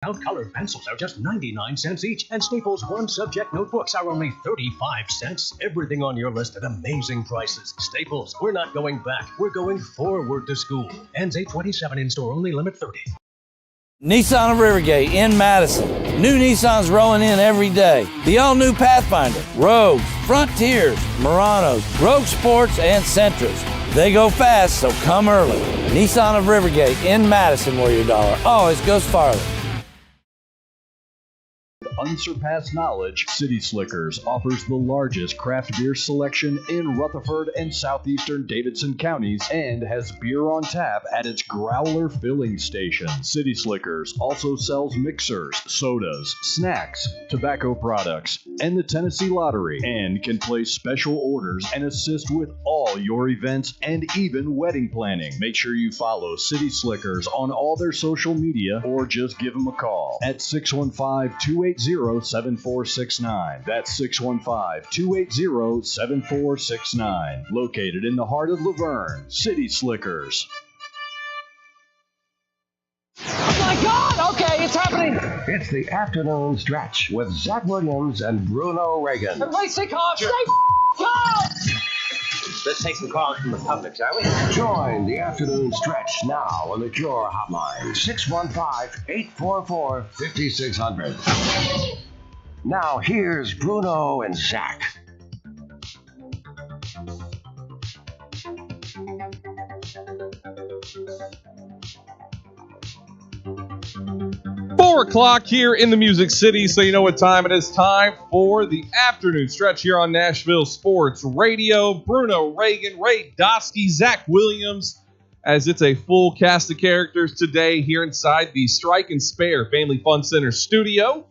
Colored pencils are just 99 cents each, and Staples one-subject notebooks are only 35 cents. Everything on your list at amazing prices. Staples, we're not going back. We're going forward to school. Ends 8/27 in-store only, limit 30. Nissan of Rivergate in Madison. New Nissans rolling in every day. The all-new Pathfinder, Rogues, Frontiers, Muranos, Rogue Sports, and Sentras. They go fast, so come early. Nissan of Rivergate in Madison, where your dollar always goes farther. Unsurpassed knowledge, City Slickers offers the largest craft beer selection in Rutherford and southeastern Davidson counties and has beer on tap at its Growler filling station. City Slickers also sells mixers, sodas, snacks, tobacco products, and the Tennessee Lottery, and can place special orders and assist with all your events and even wedding planning. Make sure you follow City Slickers on all their social media or just give them a call at 615-280-7469. That's 615-280-7469. Located in the heart of Laverne, City Slickers. Oh my God! Okay, it's happening. It's the afternoon stretch with Zach Williams and Bruno Reagan. Everybody stay calm. Stay calm. Let's take some calls from the public, shall we? Join the afternoon stretch now on the Cure Hotline, 615-844-5600. Now here's Bruno and Zach. Four o'clock here in the Music City, so you know what time it is. Time for the afternoon stretch here on Nashville Sports Radio. Bruno, Reagan, Ray Dosky, Zach Williams, as it's a full cast of characters today here inside the Strike and Spare Family Fun Center studio.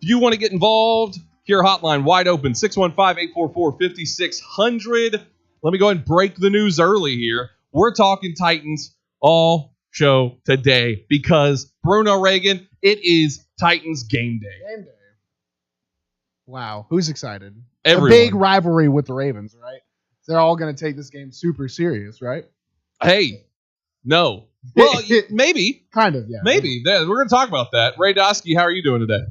If you want to get involved, Cure Hotline wide open, 615-844-5600. Let me go ahead and break the news early here. We're talking Titans all show today because, Bruno, Reagan, it is Titans game day. Game day. Wow. Who's excited? Everyone. A big rivalry with the Ravens, right? They're all going to take this game super serious, right? Hey, no. Well, maybe. Kind of, yeah. Maybe. We're going to talk about that. Ray Dosky, how are you doing today?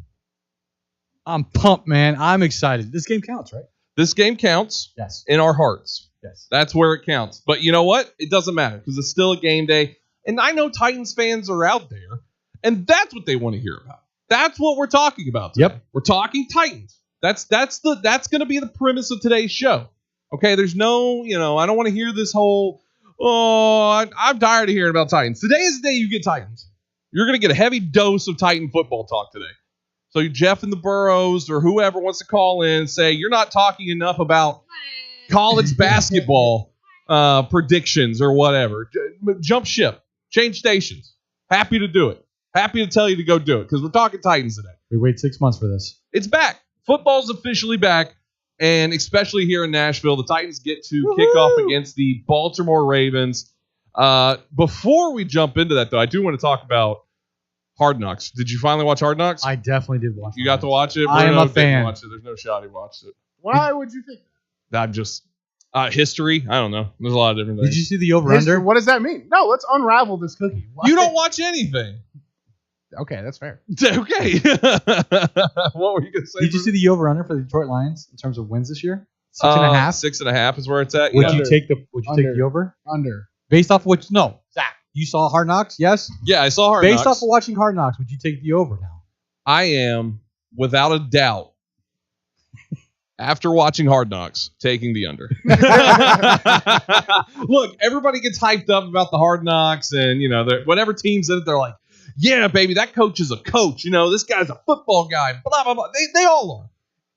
I'm pumped, man. I'm excited. This game counts, right? This game counts. Yes. In our hearts. Yes. That's where it counts. But you know what? It doesn't matter because it's still a game day. And I know Titans fans are out there, and that's what they want to hear about. That's what we're talking about today. Yep. We're talking Titans. That's going to be the premise of today's show. Okay, there's no, I don't want to hear this whole, I'm tired of hearing about Titans. Today is the day you get Titans. You're going to get a heavy dose of Titan football talk today. So Jeff and the Burrows or whoever wants to call in and say, you're not talking enough about college basketball predictions or whatever. Jump ship. Change stations. Happy to do it. Happy to tell you to go do it because we're talking Titans today. We wait 6 months for this. It's back. Football's officially back, and especially here in Nashville, the Titans get to kick off against the Baltimore Ravens. Before we jump into that, though, I do want to talk about Hard Knocks. Did you finally watch Hard Knocks? I definitely did watch it. You got to watch it? I am a didn't fan. Watch it. There's no shot he watched it. Why would you think that? I'm just... history? I don't know. There's a lot of different things. Did you see the over-under? What does that mean? No, let's unravel this cookie. Why? You don't watch anything. Okay, that's fair. Okay. What were you going to say? Did you see the over-under for the Detroit Lions in terms of wins this year? 6.5? 6.5 is where it's at. Would Yeah. you take the over? Under. Based off of what? No, Zach. You saw Hard Knocks? Yes. Yeah, I saw Hard Knocks. Based off of watching Hard Knocks, would you take the over now? I am, without a doubt, after watching Hard Knocks, taking the under. Look, everybody gets hyped up about the Hard Knocks, and whatever team's in it, they're like, "Yeah, baby, that coach is a coach. This guy's a football guy." Blah blah blah. They all are.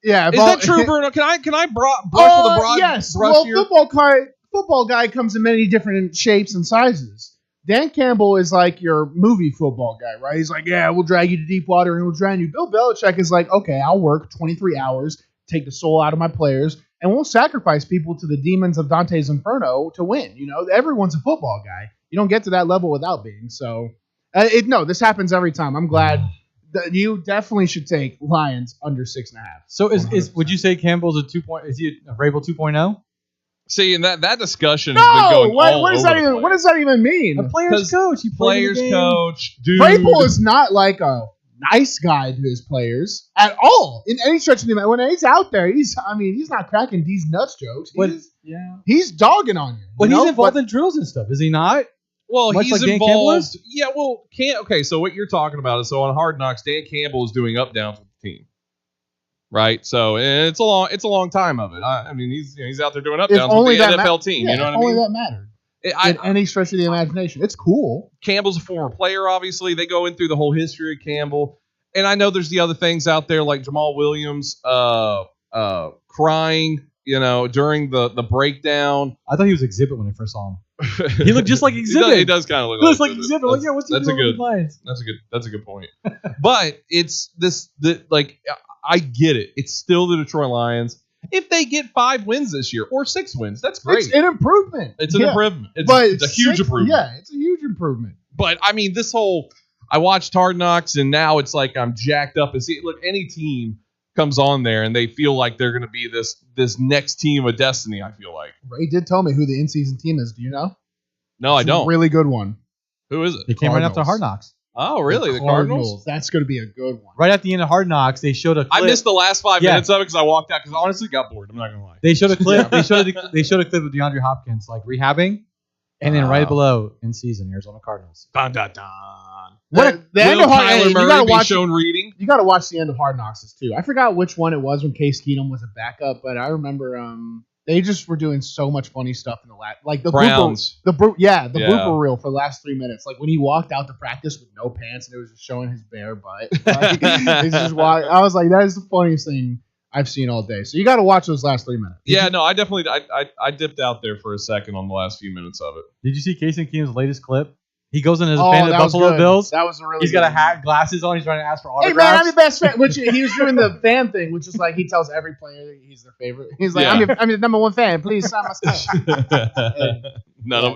Yeah, is that true, Bruno? Can I brush with a broad yes. brush Well, here? football guy comes in many different shapes and sizes. Dan Campbell is like your movie football guy, right? He's like, "Yeah, we'll drag you to deep water and we'll drown you." Bill Belichick is like, "Okay, I'll work 23 hours, take the soul out of my players, and we'll sacrifice people to the demons of Dante's Inferno to win." Everyone's a football guy. You don't get to that level without being. So, this happens every time. I'm glad that you definitely should take Lions under 6.5. So, would you say Campbell's a 2.0? Is he a Vrabel 2.0? See, and that discussion has been going what does that even? What does that even mean? A player's coach. He player's coach. Dude. Vrabel is not like a nice guy to his players at all in any stretch of the imagination. When he's out there, he's not cracking these nuts jokes. He's dogging on you. But he's involved in drills and stuff, is he not? Well, Much he's like Dan involved. Campbell is? Yeah, well, okay, so what you're talking about is, so on Hard Knocks, Dan Campbell is doing up downs with the team. Right? So it's a long time of it. I mean, he's out there doing up downs with the NFL team. You know what I mean? Only that mattered. In any stretch of the imagination. It's cool. Campbell's a former player, obviously. They go in through the whole history of Campbell. And I know there's the other things out there like Jamal Williams crying, during the breakdown. I thought he was Exhibit when I first saw him. He looked just like Exhibit. He does kind of look looks like like Exhibit. Like, what's he doing with the Lions? That's a good point. But it's I get it. It's still the Detroit Lions. If they get 5 wins this year or 6 wins, that's great. It's an improvement. It's an improvement. It's a huge improvement. Yeah, it's a huge improvement. But I mean, I watched Hard Knocks, and now it's like I'm jacked up. And look, any team comes on there and they feel like they're going to be this next team of destiny. I feel like Ray did tell me who the in-season team is. Do you know? No, I don't. A really good one. Who is it? They came right after Hard Knocks. Oh, really? The Cardinals? That's going to be a good one. Right at the end of Hard Knocks, they showed a clip. I missed the last 5 minutes of it because I walked out because I honestly got bored. I'm not going to lie. They showed a clip. They showed a clip of DeAndre Hopkins like rehabbing, and then right below in season Arizona Cardinals. Dun, dun, dun. The end of Kyler Murray be shown reading. You got to watch the end of Hard Knocks too. I forgot which one it was when Case Keenum was a backup, but I remember they just were doing so much funny stuff in the last, like the Browns. blooper reel for the last 3 minutes. Like when he walked out to practice with no pants and it was just showing his bare butt. Like, I was like, that is the funniest thing I've seen all day. So you got to watch those last 3 minutes. No, I definitely I dipped out there for a second on the last few minutes of it. Did you see Case Keenum's latest clip? He goes in as a fan of the Buffalo Bills. That was a really. He's got a hat, glasses on. He's trying to ask for autographs. Hey man, I'm your best fan. Which he was doing the fan thing, which is like he tells every player that he's their favorite. He's like, I'm your number one fan. Please sign my stuff.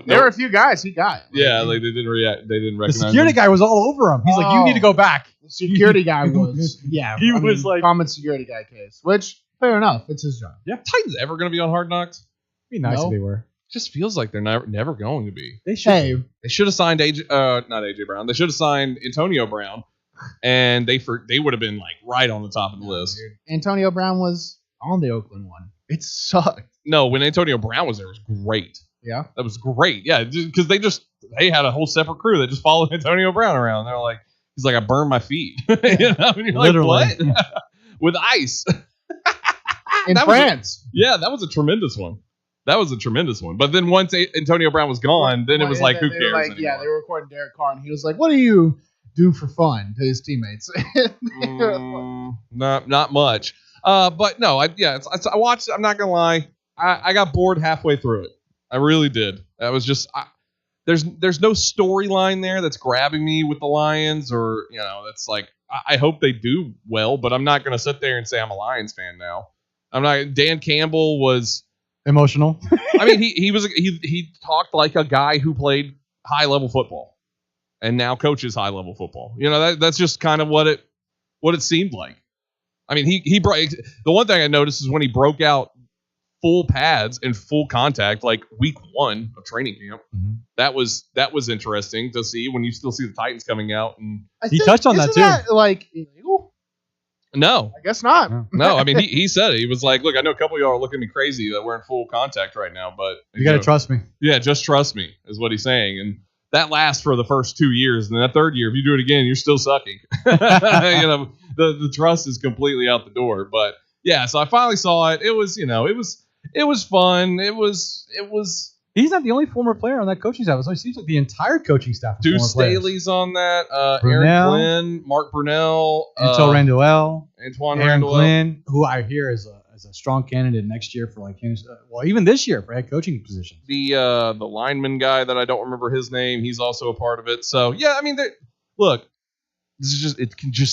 There were a few guys he got. Yeah, like they didn't react. They didn't recognize. The security guy was all over him. He's like, you need to go back. The security guy was. Yeah, he was like common security guy case. Which fair enough. It's his job. Yeah, Titans ever going to be on Hard Knocks? It'd be nice if they were. Just feels like they're never going to be. They should. They should have signed not AJ Brown. They should have signed Antonio Brown, and they would have been like right on the top of the list. Antonio Brown was on the Oakland one. It sucked. No, when Antonio Brown was there, it was great. Yeah, that was great. Yeah, because they had a whole separate crew that just followed Antonio Brown around. They're like, he's like, I burned my feet. And you're literally like, what? With ice in France. That was a tremendous one. That was a tremendous one. But then once Antonio Brown was gone, then it was like, who cares? Like, they were recording Derek Carr, and he was like, what do you do for fun to his teammates? Not much. But no, I watched it. I'm not going to lie. I got bored halfway through it. I really did. That was just there's no storyline there that's grabbing me with the Lions, or that's like I hope they do well, but I'm not going to sit there and say I'm a Lions fan now. I'm not. Dan Campbell was emotional. I mean, he talked like a guy who played high level football and now coaches high level football. That's just kind of what it seemed like. I mean, the one thing I noticed is when he broke out full pads and full contact like week 1 of training camp. Mm-hmm. That was interesting to see when you still see the Titans coming out, and he touched on that too. That, like, illegal? No, I guess not. No, I mean he said it. He was like, "Look, I know a couple of y'all are looking at me crazy that we're in full contact right now, but you got to trust me." Yeah, just trust me is what he's saying, and that lasts for the first 2 years, and then that third year, if you do it again, you're still sucking. The trust is completely out the door. But yeah, so I finally saw it. It was fun. It was. He's not the only former player on that coaching staff. So it seems like the entire coaching staff. Deuce Staley's on that. Aaron Glenn, Mark Brunell, Antoine Randall, Aaron Glenn, who I hear is a strong candidate next year for even this year for head coaching position. The lineman guy that I don't remember his name, he's also a part of it. So yeah, I mean, look, this is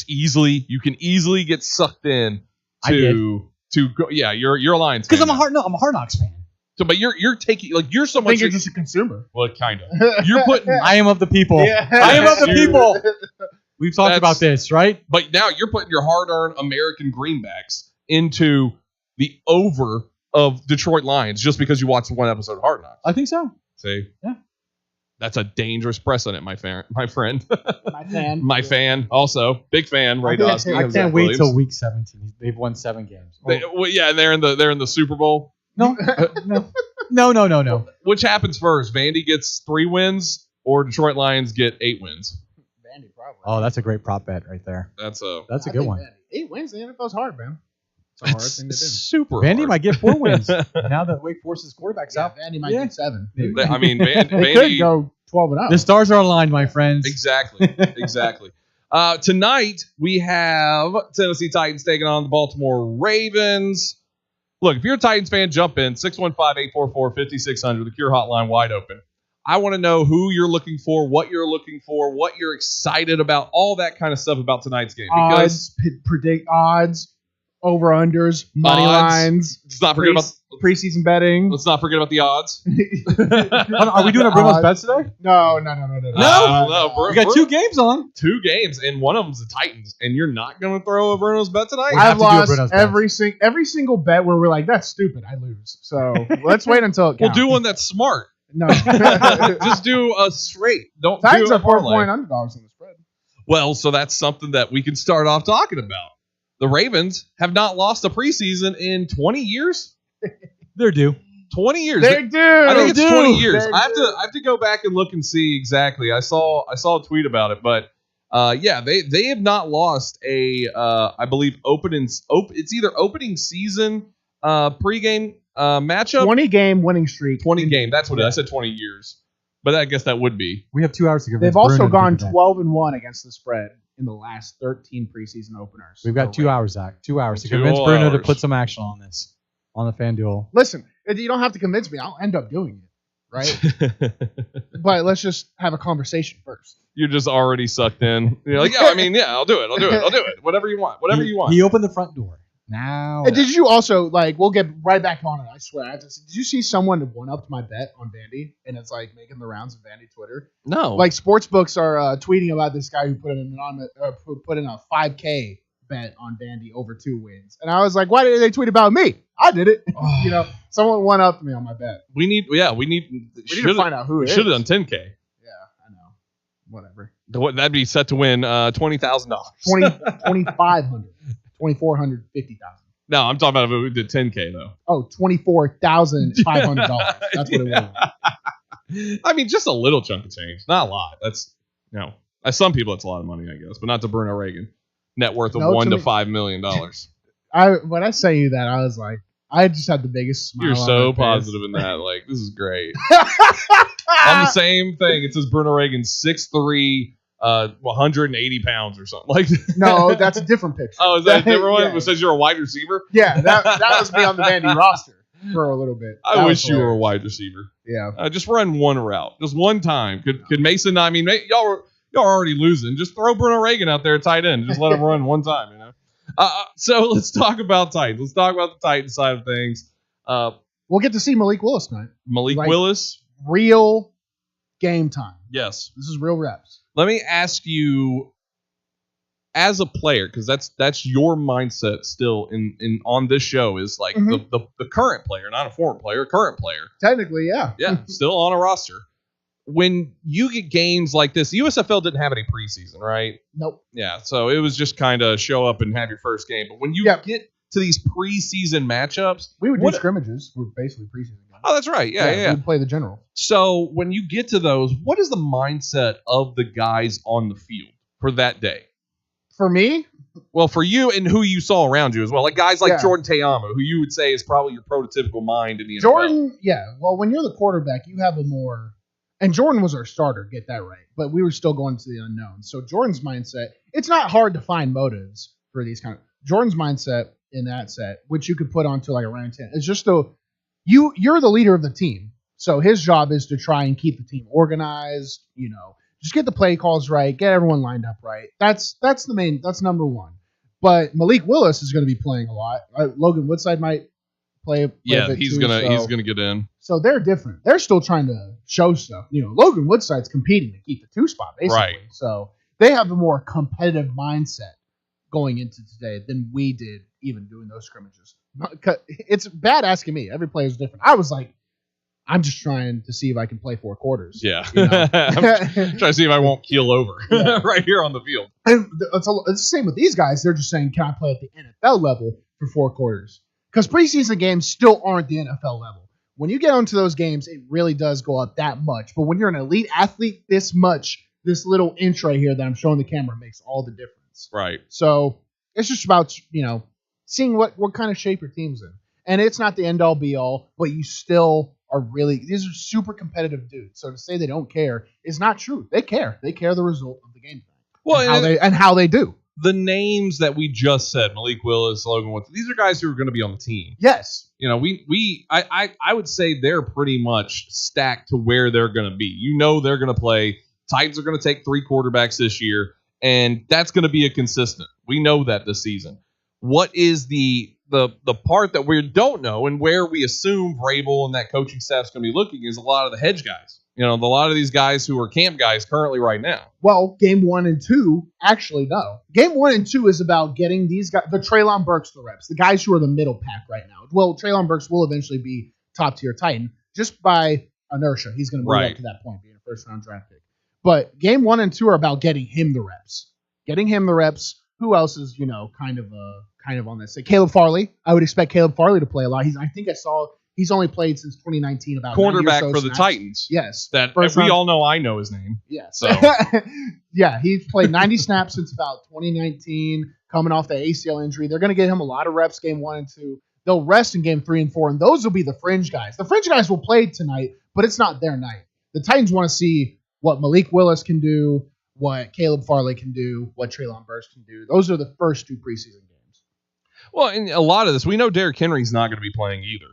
you can easily get sucked in to go. Yeah, you're a Lions fan. Because I'm a Hard Knocks fan. So, but you're taking you're so much. I think you're just a consumer. Well, kind of. You're putting. I am of the people. Yeah. I am of the people. We've talked about this, right? But now you're putting your hard-earned American greenbacks into the over of Detroit Lions just because you watched one episode of Hard Knocks. I think so. See? Yeah. That's a dangerous precedent, my friend. My fan. My fan. Also, big fan. Ray Dosky. I can't wait till week 17. They've won 7 games. They're in the Super Bowl. No. No. Which happens first? Vandy gets 3 wins, or Detroit Lions get 8 wins? Vandy probably. Oh, that's a great prop bet right there. That's a I good think one. Vandy. 8 wins in the NFL's hard, man. It's a hard thing to do. Super. Vandy hard. might get 4 wins now that Wake Forest's quarterback's out. Vandy might get 7. I mean, They could Vandy. go 12-0. The stars are aligned, my friends. Exactly. Tonight we have Tennessee Titans taking on the Baltimore Ravens. Look, if you're a Titans fan, jump in. 615-844-5600. The Cure Hotline wide open. I want to know who you're looking for, what you're excited about, all that kind of stuff about tonight's game. Because predict odds, over-unders, money lines. Let's not forget about preseason betting. Let's not forget about the odds. Are we doing a Bruno's bets today? No. No, We got 2 games on. 2 games, and one of them's the Titans. And you're not going to throw a Bruno's bet tonight? I've lost every single bet where we're like, that's stupid. I lose. So let's wait until it counts. We'll do one that's smart. No. Just do a straight. Don't Titans do a are 4 parlay. point underdogs in the spread. Well, so that's something that we can start off talking about. The Ravens have not lost a preseason in 20 years. They're due. 20 years. They do. I think it's 20 years. They I have to go back and look and see exactly. I saw a tweet about it, but they have not lost a I believe it's either opening season pregame matchup. 20-game winning streak. 20 game. That's what it is. I said 20 years. But I guess that would be. We have 2 hours to give. They've also gone 12-1 against the spread in the last 13 preseason openers. We've got 2 hours, Zach. 2 hours to 2 convince Bruno to hours. put some action on this, on the FanDuel. Listen, you don't have to convince me. I'll end up doing it, right? But let's just have a conversation first. You're just already sucked in. You're like, I'll do it. Whatever you want. He opened the front door. Now. And did you also, we'll get right back on it, I swear. Did you see someone one-upped my bet on Vandy? And it's, making the rounds of Vandy Twitter. No. Sports books are tweeting about this guy who put in a 5K bet on Vandy over 2 wins. And I was like, why did they tweet about me? I did it. Someone one-upped me on my bet. We need to find out who it is. Should have done 10K. Yeah, I know. Whatever. That'd be set to win $20,000. $2,500. $2,450,000. No, I'm talking about if we did 10K though. Oh, $24,500. That's what it was. I mean, just a little chunk of change, not a lot. That's as some people, it's a lot of money, I guess, but not to Bruno Reagan. Net worth of $1 to $5 million. When I say you that, I was like, I just had the biggest smile. You're so positive in that. This is great. On the same thing, it says Bruno Reagan 6'3", 180 pounds or something. No, that's a different picture. Oh, is that a different one? Yeah. It says you're a wide receiver? Yeah, that was me on the Vandy roster for a little bit. I wish you were a wide receiver. Yeah. Just run one route. Just one time. Could Mason, y'all are already losing. Just throw Bruno Reagan out there at tight end. Just let him run one time, So let's talk about Titans. Let's talk about the Titans side of things. We'll get to see Malik Willis tonight. Malik Willis. Real game time. Yes. This is real reps. Let me ask you, as a player, because that's your mindset still in on this show is the current player, not a former player, current player. Technically, yeah. Yeah, still on a roster. When you get games like this, the USFL didn't have any preseason, right? Nope. Yeah, so it was just kind of show up and have your first game. But when you get to these preseason matchups, we would do scrimmages. We're basically preseason games. Oh, that's right. Yeah. We'd play the general. So when you get to those, what is the mindset of the guys on the field for that day? For me? Well, for you and who you saw around you as well. Like guys like Jordan Te'amu, who you would say is probably your prototypical mind in the NFL. Jordan, well, when you're the quarterback, you have a more... And Jordan was our starter, get that right. But we were still going to the unknown. So Jordan's mindset, it's not hard to find motives for these kind of... Jordan's mindset in that set, which you could put onto a round 10, is just you're the leader of the team. So his job is to try and keep the team organized, just get the play calls right, get everyone lined up right. That's number one. But Malik Willis is going to be playing a lot. Logan Woodside might play a bit he's too, gonna get in. So they're different. They're still trying to show stuff. Logan Woodside's competing to keep the 2 spot, basically. Right. So they have a more competitive mindset going into today than we did even doing those scrimmages. It's bad asking me. Every player is different. I was like, I'm just trying to see if I can play 4 quarters. Yeah. You know? I'm trying to see if I won't keel over right here on the field. And it's the same with these guys. They're just saying, can I play at the NFL level for 4 quarters? Because preseason games still aren't the NFL level. When you get onto those games, it really does go up that much. But when you're an elite athlete, this little inch right here that I'm showing the camera makes all the difference. Right. So it's just about, seeing what kind of shape your team's in. And it's not the end-all, be-all, but you still are these are super competitive dudes. So to say they don't care is not true. They care. They care the result of the game. Well, and how they do. The names that we just said, Malik Willis, Logan Woods, these are guys who are going to be on the team. Yes. I would say they're pretty much stacked to where they're going to be. They're going to play. Titans are going to take 3 quarterbacks this year, and that's going to be a consistent. We know that this season. What is the part that we don't know and where we assume Vrabel and that coaching staff is going to be looking is a lot of the hedge guys. A lot of these guys who are camp guys currently right now. Well, game 1 and 2, actually, no. Game 1 and 2 is about getting these guys, the Treylon Burks, the reps, the guys who are the middle pack right now. Well, Treylon Burks will eventually be top-tier Titan just by inertia. He's going to move up to that point, being a first-round draft pick. But game 1 and 2 are about getting him the reps. Getting him the reps. Who else is, kind of on this? Say Caleb Farley. I would expect Caleb Farley to play a lot. I think I saw he's only played since 2019 about quarterback so for the snaps. Titans. Yes. That we all know I know his name. Yes. So yeah, he's played 90 snaps since about 2019, coming off the ACL injury. They're going to get him a lot of reps game 1 and 2. They'll rest in game 3 and 4, and those will be the fringe guys. The fringe guys will play tonight, but it's not their night. The Titans want to see what Malik Willis can do, what Caleb Farley can do, what Treylon Burks can do. Those are the first 2 preseason games. Well, and a lot of this, we know Derrick Henry's not going to be playing either.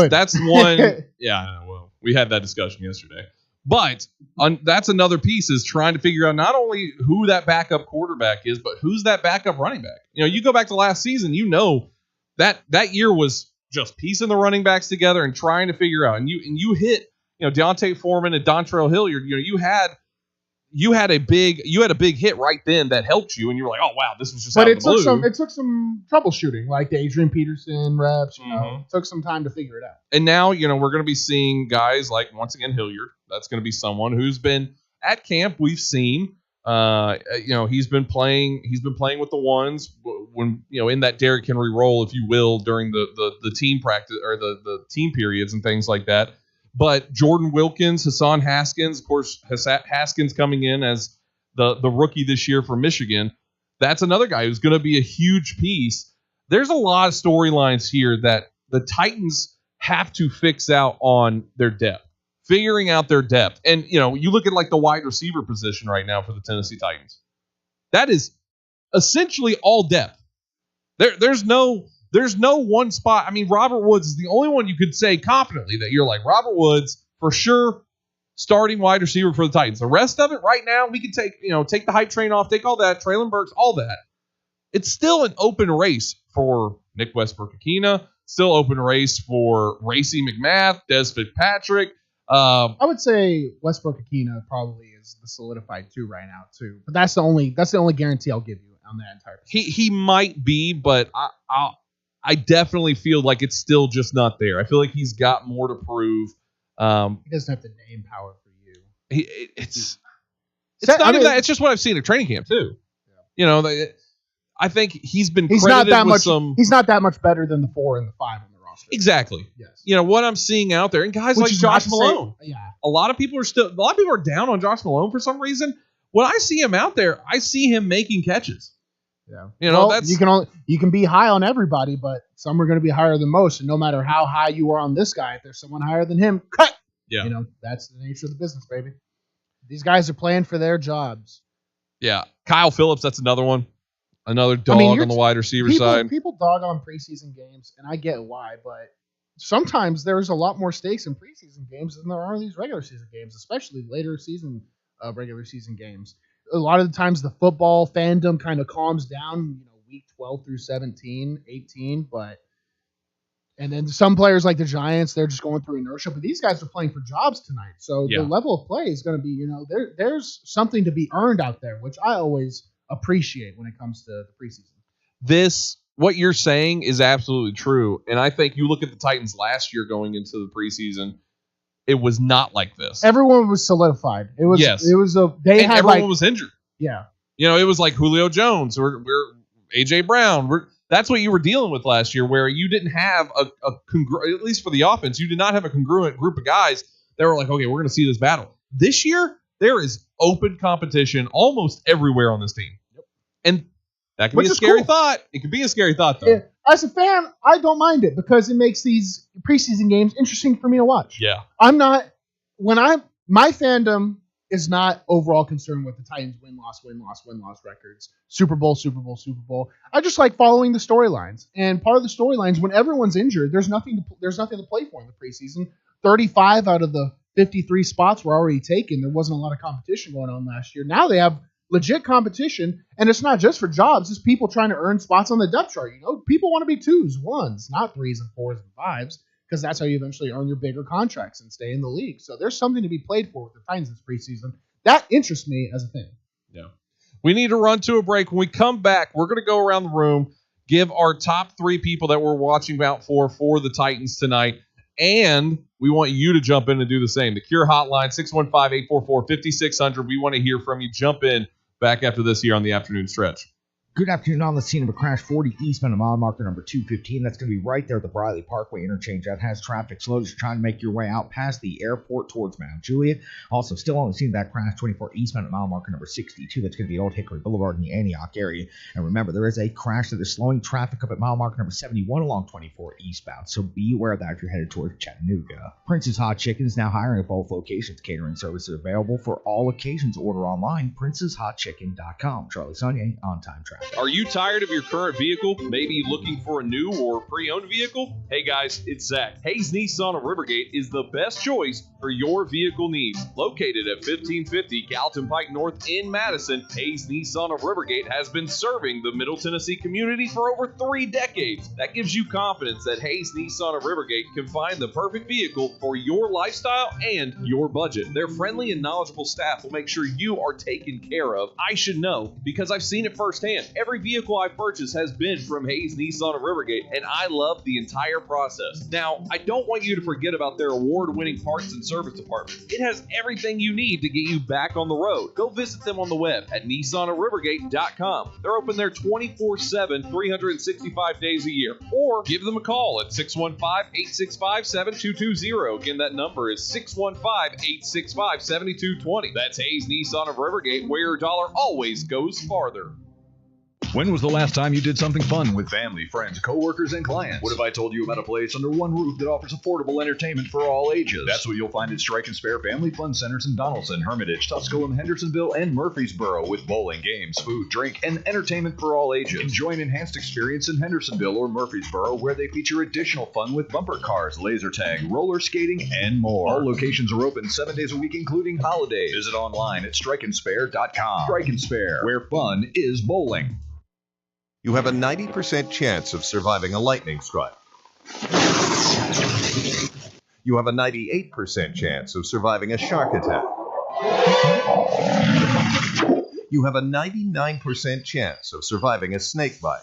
That's one. Yeah, well, we had that discussion yesterday. But that's another piece is trying to figure out not only who that backup quarterback is, but who's that backup running back. You go back to last season, that year was just piecing the running backs together and trying to figure out. And you hit, Deontay Foreman and Dontrell Hilliard. You had a big hit right then that helped you, and you were like, oh wow, this was just. But it took some troubleshooting, like the Adrian Peterson reps. It took some time to figure it out. And now we're going to be seeing guys like once again Hilliard. That's going to be someone who's been at camp. We've seen, he's been playing with the ones when in that Derrick Henry role, if you will, during the team practice or the team periods and things like that. But Jordan Wilkins, Hassan Haskins, of course, Haskins coming in as the rookie this year for Michigan. That's another guy who's going to be a huge piece. There's a lot of storylines here that the Titans have to fix out on their depth, figuring out their depth. And, you look at like the wide receiver position right now for the Tennessee Titans. That is essentially all depth. There's no one spot. I mean, Robert Woods is the only one you could say confidently that you're like, Robert Woods, for sure, starting wide receiver for the Titans. The rest of it right now, we can take the hype train off, take all that, Treylon Burks, all that. It's still an open race for Nick Westbrook-Akina, still open race for Racey McMath, Des Fitzpatrick. I would say Westbrook-Akina probably is the solidified 2 right now too. But that's the only guarantee I'll give you on that entire position. He might be, but I definitely feel like it's still just not there. I feel like he's got more to prove. He doesn't have the name power for you. It's not even that. It's just what I've seen at training camp too. Yeah. I think he's been credited not that with much. some. He's not that much better than the 4 and the 5 on the roster. Exactly. Yes. What I'm seeing out there, and guys like Josh Malone. A lot of people are down on Josh Malone for some reason. When I see him out there, I see him making catches. Yeah. That's you can be high on everybody, but some are going to be higher than most. And no matter how high you are on this guy, if there's someone higher than him, cut. Yeah. That's the nature of the business, baby. These guys are playing for their jobs. Yeah. Kyle Phillips, that's another one. Another dog on the wide receiver side. People dog on preseason games, and I get why, but sometimes there's a lot more stakes in preseason games than there are in these regular season games, especially later season regular season games. A lot of the times the football fandom kind of calms down, week 12 through 17, 18, and then some players like the Giants, they're just going through inertia, but these guys are playing for jobs tonight. So the level of play is going to be, there's something to be earned out there, which I always appreciate when it comes to the preseason. What you're saying is absolutely true. And I think you look at the Titans last year going into the preseason, it was not like this. Everyone was solidified. It was. Yes. It was a. Everyone was injured. Yeah. It was like Julio Jones or AJ Brown. That's what you were dealing with last year, where you didn't have at least for the offense, you did not have a congruent group of guys that were like, okay, we're going to see this battle. This year, there is open competition almost everywhere on this team. Yep. And that can be a scary thought. It could be a scary thought, though. Yeah. As a fan, I don't mind it because it makes these preseason games interesting for me to watch. Yeah. My fandom is not overall concerned with the Titans win-loss records. Super Bowl. I just like following the storylines. And part of the storylines, when everyone's injured, there's nothing to play for in the preseason. 35 out of the 53 spots were already taken. There wasn't a lot of competition going on last year. Now they have legit competition, and it's not just for jobs. It's people trying to earn spots on the depth chart. People want to be 2s, 1s, not 3s and 4s and 5s, because that's how you eventually earn your bigger contracts and stay in the league. So there's something to be played for with the Titans this preseason. That interests me as a fan. Yeah. We need to run to a break. When we come back, we're going to go around the room, give our top 3 people that we're watching out for the Titans tonight, and we want you to jump in and do the same. The Cure Hotline, 615-844-5600. We want to hear from you. Jump in. Back after this here on the afternoon stretch. Good afternoon. On the scene of a crash, 40 eastbound, a mile marker number 215. That's going to be right there at the Briley Parkway interchange. That has traffic slow as you're trying to make your way out past the airport towards Mount Juliet. Also, still on the scene of that crash, 24 eastbound at mile marker number 62. That's going to be Old Hickory Boulevard in the Antioch area. And remember, there is a crash that is slowing traffic up at mile marker number 71 along 24 eastbound. So be aware of that if you're headed towards Chattanooga. Prince's Hot Chicken is now hiring at both locations. Catering services available for all occasions. Order online, princeshotchicken.com. Charlie Saunier, On Time Traffic. Are you tired of your current vehicle? Maybe looking for a new or pre-owned vehicle? Hey guys, it's Zach. Hayes Nissan of Rivergate is the best choice for your vehicle needs. Located at 1550 Gallatin Pike North in Madison, Hayes Nissan of Rivergate has been serving the Middle Tennessee community for over 3 decades. That gives you confidence that Hayes Nissan of Rivergate can find the perfect vehicle for your lifestyle and your budget. Their friendly and knowledgeable staff will make sure you are taken care of. I should know because I've seen it firsthand. Every vehicle I've purchased has been from Hayes Nissan of Rivergate, and I love the entire process. Now, I don't want you to forget about their award-winning parts and service department. It has everything you need to get you back on the road. Go visit them on the web at nissanofrivergate.com. They're open there 24/7, 365 days a year. Or give them a call at 615-865-7220. Again, that number is 615-865-7220. That's Hayes Nissan of Rivergate, where your dollar always goes farther. When was the last time you did something fun with family, friends, coworkers, and clients? What if I told you about a place under one roof that offers affordable entertainment for all ages? That's what you'll find at Strike and Spare Family Fun Centers in Donaldson, Hermitage, Tusculum, Hendersonville, and Murfreesboro, with bowling, games, food, drink, and entertainment for all ages. Enjoy an enhanced experience in Hendersonville or Murfreesboro, where they feature additional fun with bumper cars, laser tag, roller skating, and more. All locations are open 7 days a week, including holidays. Visit online at strikeandspare.com. Strike and Spare, where fun is bowling. You have a 90% chance of surviving a lightning strike. You have a 98% chance of surviving a shark attack. You have a 99% chance of surviving a snake bite.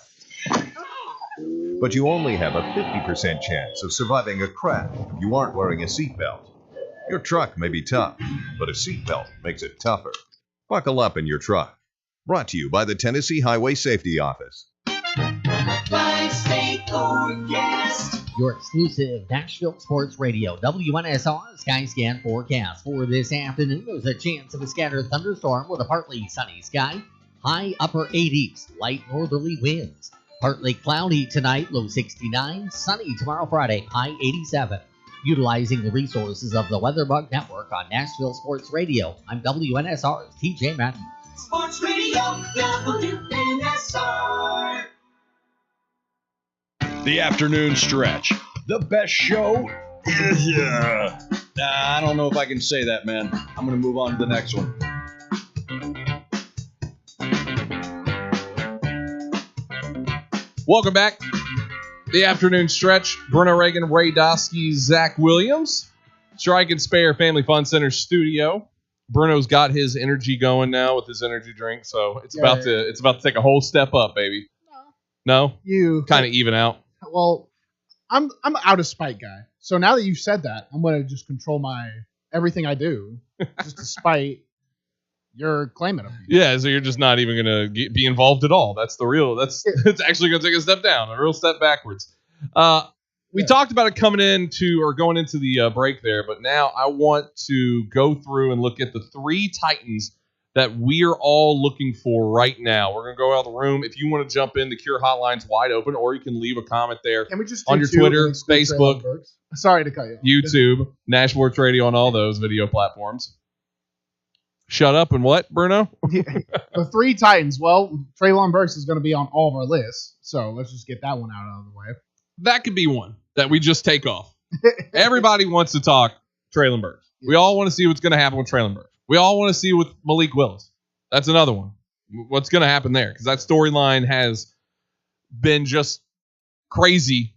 But you only have a 50% chance of surviving a crash if you aren't wearing a seatbelt. Your truck may be tough, but a seatbelt makes it tougher. Buckle up in your truck. Brought to you by the Tennessee Highway Safety Office. Your exclusive Nashville Sports Radio, WNSR Skyscan forecast for this afternoon. There's a chance of a scattered thunderstorm with a partly sunny sky. High upper 80s, light northerly winds. Partly cloudy tonight, low 69. Sunny tomorrow Friday, high 87. Utilizing the resources of the WeatherBug Network on Nashville Sports Radio, I'm WNSR's TJ Matthews. Sports Radio, WNSR. The afternoon stretch. The best show? Yeah. I don't know if I can say that, man. I'm going to move on to the next one. Welcome back. The afternoon stretch. Bruno Reagan, Ray Dosky, Zach Williams. Strike and Spare Family Fun Center studio. Bruno's got his energy going now with his energy drink, so it's about to take a whole step up, baby. No? You kind of even out. Well, I'm out of spite guy. So now that you've said that, I'm gonna just control everything I do just to spite your claimant of me. Yeah, so you're just not even gonna be involved at all. That's it's actually gonna take a step down, a real step backwards. We talked about it going into the break there, but now I want to go through and look at the 3 Titans that we are all looking for right now. We're going to go out of the room. If you want to jump in, the Cure Hotline's wide open, or you can leave a comment there Can we just on your Twitter, Facebook, sorry to cut you. YouTube, Nash Sports Radio on all those video platforms. Shut up and what, Bruno? The 3 Titans. Well, Treylon Burks is going to be on all of our lists, so let's just get that one out of the way. That could be one that we just take off. Everybody wants to talk Treylon Burks. We all want to see what's going to happen with Treylon Burks. We all want to see with Malik Willis. That's another one. What's going to happen there? Because that storyline has been just crazy,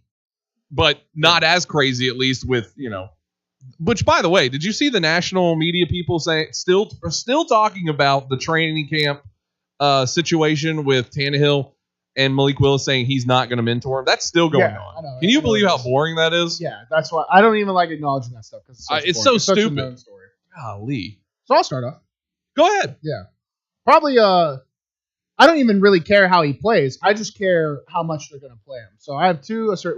but not as crazy, at least with, which, by the way, did you see the national media people still talking about the training camp situation with Tannehill and Malik Willis saying he's not going to mentor him? That's still going on. I know, Can you believe how boring that is? Yeah, that's why I don't even like acknowledging that stuff because it's so stupid. Such a known story. Golly. So I'll start off. Go ahead. Yeah. Probably, I don't even really care how he plays. I just care how much they're going to play him. So I have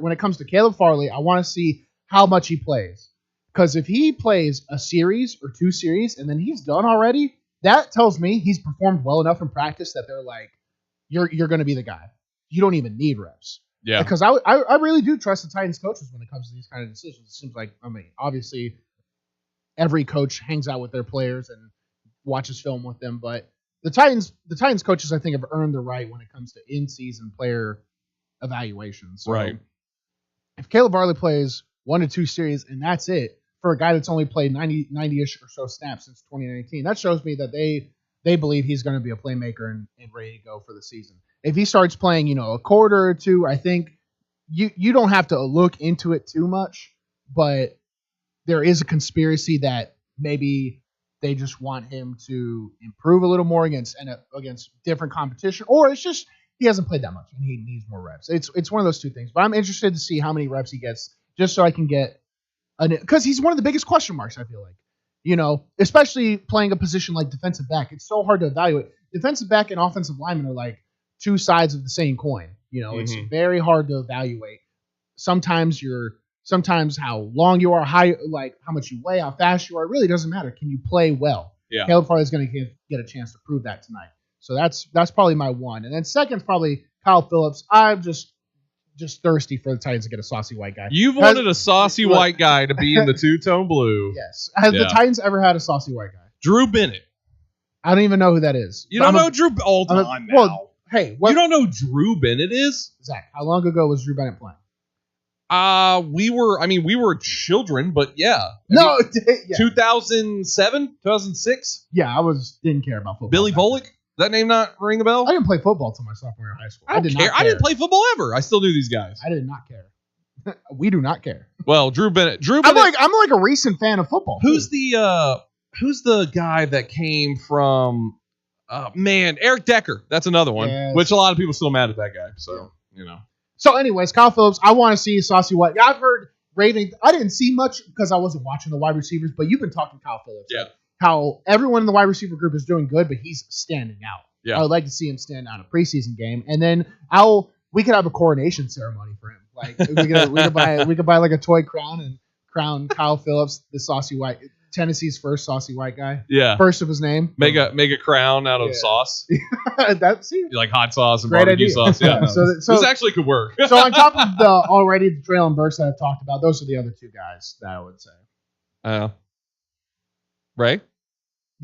when it comes to Caleb Farley, I want to see how much he plays. Because if he plays a series or 2 series and then he's done already, that tells me he's performed well enough in practice that they're like, you're going to be the guy. You don't even need reps. Yeah. Because I really do trust the Titans coaches when it comes to these kind of decisions. It seems like, obviously every coach hangs out with their players and watches film with them, but the Titans coaches, I think, have earned the right when it comes to in-season player evaluations. So right. If Caleb Farley plays 1 to 2 series and that's it for a guy that's only played 90-ish or so snaps since 2019, that shows me that they believe he's going to be a playmaker and ready to go for the season. If he starts playing, a quarter or 2, I think you don't have to look into it too much, but there is a conspiracy that maybe they just want him to improve a little more against different competition, or it's just he hasn't played that much and he needs more reps. It's one of those 2 things. But I'm interested to see how many reps he gets, just so I can get because he's one of the biggest question marks, I feel like. Especially playing a position like defensive back. It's so hard to evaluate. Defensive back and offensive linemen are like 2 sides of the same coin. It's very hard to evaluate. Sometimes how long you are, how much you weigh, how fast you are, it really doesn't matter. Can you play well? Yeah. Caleb Farley is going to get a chance to prove that tonight. So that's probably my one. And then second, probably Kyle Phillips. I'm just thirsty for the Titans to get a saucy white guy. You've wanted a saucy white guy to be in the 2-tone blue. Yes. Have the Titans ever had a saucy white guy? Drew Bennett. I don't even know who that is. You don't know Drew? Hold on now. Well, hey, you don't know who Drew Bennett is? Zach, how long ago was Drew Bennett playing? We were children, but yeah. 2007, 2006. Yeah, I didn't care about football. Billy Volek. That name not ring a bell? I didn't play football until my sophomore year of high school. I didn't care. I didn't play football ever. I still knew these guys. I did not care. We do not care. Well, Drew Bennett. I'm like a recent fan of football. Who's the guy that came from? Eric Decker. That's another one. Yes. Which a lot of people still mad at that guy. So So, anyways, Kyle Phillips. I want to see saucy white. I've heard raving. I didn't see much because I wasn't watching the wide receivers, but you've been talking Kyle Phillips. Yeah. How everyone in the wide receiver group is doing good, but he's standing out. Yeah. I would like to see him stand out in a preseason game, and then we could have a coronation ceremony for him. Like we could buy like a toy crown and crown Kyle Phillips the saucy white, Tennessee's first saucy white guy. Yeah. First of his name. Make a crown out of sauce. That's like hot sauce and great barbecue idea. sauce. Yeah. So this actually could work. So on top of the Treylon Burks that I've talked about, those are the other 2 guys that I would say. Ray?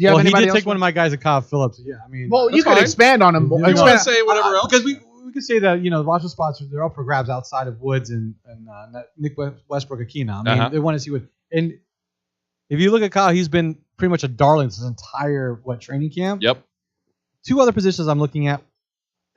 He did take one of my guys at Kyle Phillips. Yeah, you could expand on him. You want to say whatever else? Because we could say that roster spots they're up for grabs outside of Woods and Nick Westbrook-Ikhine. They want to see what. And if you look at Kyle, he's been pretty much a darling his entire training camp. Yep. 2 other positions I'm looking at,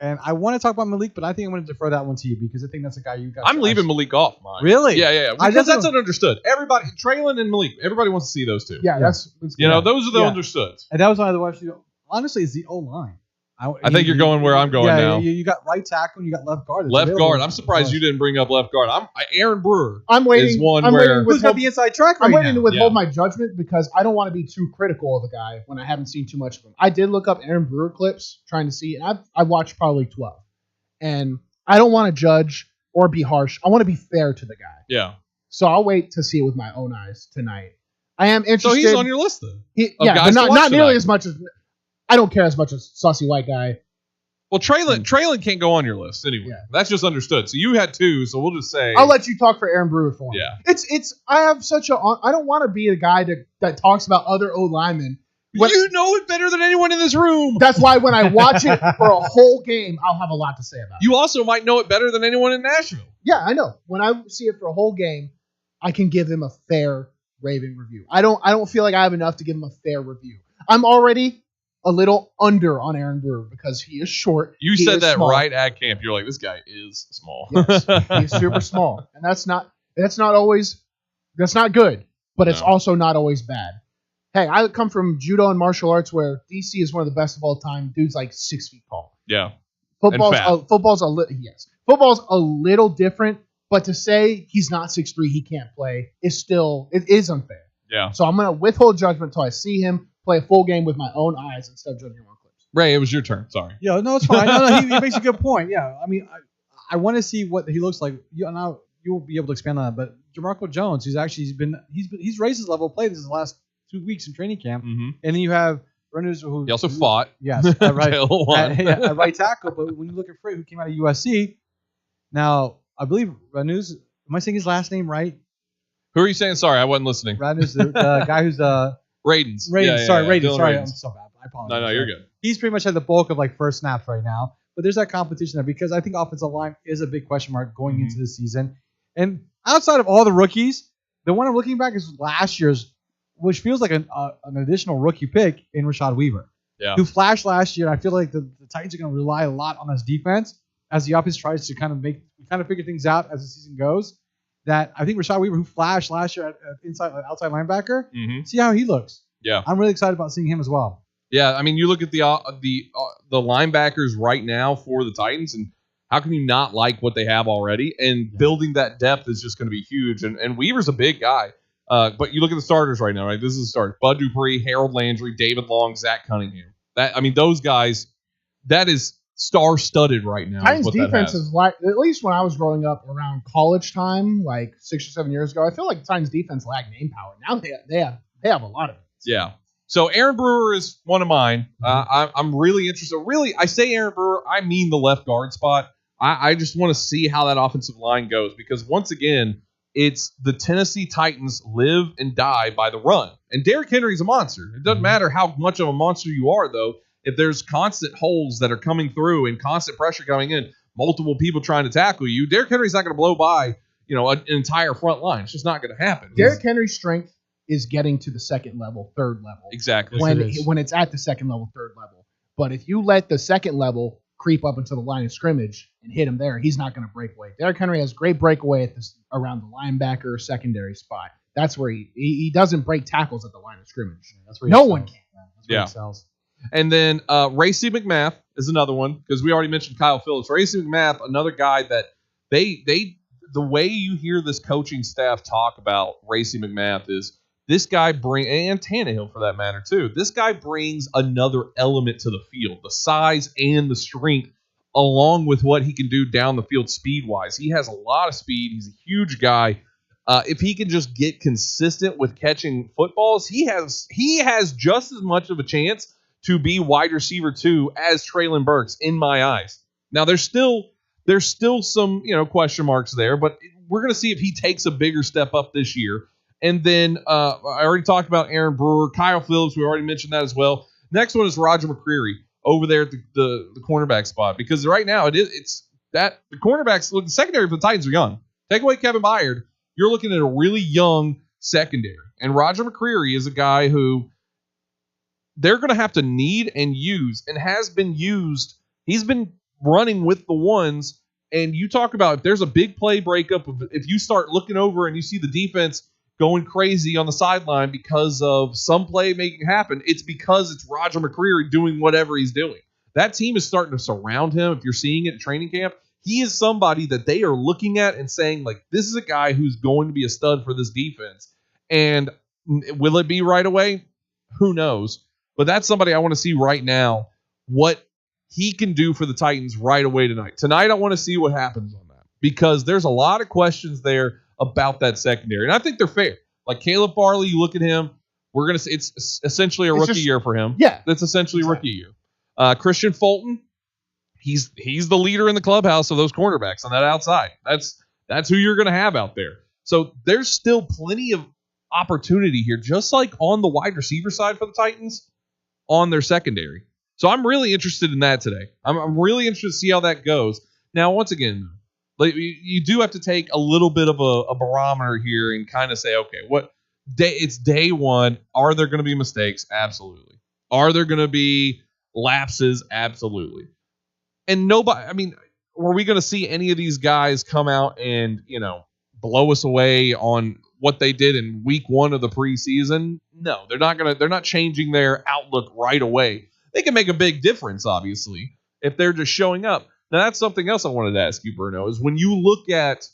and I want to talk about Malik, but I think I'm going to defer that one to you because I think that's a guy you guys. I'm leaving Malik off. Mine. Really? Yeah. Because that's understood. Everybody, Treylon and Malik, everybody wants to see those 2. Yeah, that's those are the understood. And that was one of the ones. Honestly, it's the O line. I think you're going where I'm going now. You got right tackle and you got left guard. Left guard. I'm surprised you didn't bring up left guard. Aaron Brewer. I'm waiting. Is one I'm where waiting who's got the inside track right I'm waiting now? to withhold my judgment because I don't want to be too critical of a guy when I haven't seen too much of him. I did look up Aaron Brewer clips trying to see, and I watched probably 12. And I don't want to judge or be harsh. I want to be fair to the guy. Yeah. So I'll wait to see it with my own eyes tonight. I am interested. So he's on your list then. But not nearly as much as I don't care as much as Saucy White Guy. Well, Traylon can't go on your list anyway. Yeah. That's just understood. So you had 2, so we'll just say I'll let you talk for Aaron Brewer for me. Yeah. It's I have such a I don't want to be a guy that talks about other O linemen. You know it better than anyone in this room. That's why when I watch it for a whole game, I'll have a lot to say about it. You also might know it better than anyone in Nashville. Yeah, I know. When I see it for a whole game, I can give him a fair raving review. I don't feel like I have enough to give him a fair review. I'm already a little under on Aaron Brewer because he is short. You said that small. Right at camp. You're like, this guy is small. Yes, he's super small, and that's not good, but it's also not always bad. Hey, I come from judo and martial arts where DC is one of the best of all time. Dude's like 6 feet tall. Yeah, football's a little different, but to say he's not 6'3", he can't play is unfair. Yeah. So I'm gonna withhold judgment until I see him play a full game with my own eyes instead of judging him on clips. Ray, it was your turn. Sorry. Yeah, no, it's fine. No, he makes a good point. Yeah, I mean, I want to see what he looks like. Now you will be able to expand on that. But Jamarco Jones, he's raised his level of play this last 2 weeks in training camp, and then you have Reynolds who he also fought. Yes, right, at right tackle. But when you look at Freight, who came out of USC, now I believe Reynolds. Am I saying his last name right? Who are you saying? Sorry, I wasn't listening. Reynolds, the guy who's Raidens. Raidens. Sorry, Raidens. Sorry, Raidens. I'm so bad. I apologize. No, you're good. He's pretty much had the bulk of like first snaps right now. But there's that competition there because I think offensive line is a big question mark going into the season. And outside of all the rookies, the one I'm looking back is last year's, which feels like an additional rookie pick in Rashad Weaver, who flashed last year. And I feel like the Titans are going to rely a lot on his defense as the offense tries to kind of figure things out as the season goes. That I think Rashad Weaver, who flashed last year at outside linebacker, see how he looks. Yeah, I'm really excited about seeing him as well. Yeah, I mean, you look at the linebackers right now for the Titans, and how can you not like what they have already? And building that depth is just going to be huge. And Weaver's a big guy, but you look at the starters right now. Right, this is the start: Bud Dupree, Harold Landry, David Long, Zach Cunningham. Those guys, that is star-studded right now. Titans defense is like, at least when I was growing up around college time, like 6 or 7 years ago, I feel like the Titans defense lacked name power. Now they have a lot of it. Yeah. So Aaron Brewer is one of mine. I'm really interested. Really, I say Aaron Brewer, I mean the left guard spot. I just want to see how that offensive line goes because once again, it's the Tennessee Titans live and die by the run. And Derrick Henry's a monster. It doesn't matter how much of a monster you are, though. If there's constant holes that are coming through and constant pressure coming in, multiple people trying to tackle you, Derrick Henry's not going to blow by, an entire front line. It's just not going to happen. Derrick Henry's strength is getting to the second level, third level. Exactly. When it's at the second level, third level. But if you let the second level creep up into the line of scrimmage and hit him there, he's not going to break away. Derrick Henry has great breakaway around the linebacker secondary spot. That's where he doesn't break tackles at the line of scrimmage. That's where no one can. That's where he sells. And then Racey McMath is another one because we already mentioned Kyle Phillips. Racey McMath, another guy that the way you hear this coaching staff talk about Racey McMath is this guy and Tannehill for that matter too. This guy brings another element to the field, the size and the strength, along with what he can do down the field speed wise. He has a lot of speed. He's a huge guy. If he can just get consistent with catching footballs, he has just as much of a chance to be wide receiver 2 as Treylon Burks in my eyes. Now there's still some question marks there, but we're going to see if he takes a bigger step up this year. And then I already talked about Aaron Brewer, Kyle Phillips. We already mentioned that as well. Next one is Roger McCreary over there at the cornerback spot because right now it's that the cornerbacks look the secondary for the Titans are young. Take away Kevin Byard, you're looking at a really young secondary, and Roger McCreary is a guy who they're going to have to need and use and has been used. He's been running with the ones, and you talk about if there's a big play breakup, if you start looking over and you see the defense going crazy on the sideline because of some play making happen, it's because it's Roger McCreary doing whatever he's doing. that team is starting to surround him. If you're seeing it at training camp, he is somebody that they are looking at and saying, like, this is a guy who's going to be a stud for this defense. And will it be right away? Who knows? But that's somebody I want to see right now, what he can do for the Titans right away tonight. Tonight, I want to see what happens on that, because there's a lot of questions there about that secondary. And I think they're fair. Like Caleb Farley, you look at him, we're going to say it's essentially a rookie year for him. Yeah. That's essentially rookie year. Christian Fulton, he's the leader in the clubhouse of those cornerbacks on that outside. That's who you're going to have out there. So there's still plenty of opportunity here, just like on the wide receiver side for the Titans on their secondary. So I'm really interested in that today. I'm really interested to see how that goes. Now, once again, like, you do have to take a little bit of a barometer here and kind of say, okay, it's day one. Are there going to be mistakes? Absolutely. Are there going to be lapses? Absolutely. And nobody, I mean, were we going to see any of these guys come out and, blow us away on what they did in week one of the preseason? No, they're not changing their outlook right away. They can make a big difference, obviously, if they're just showing up. Now, that's something else I wanted to ask you, Bruno, is when you look at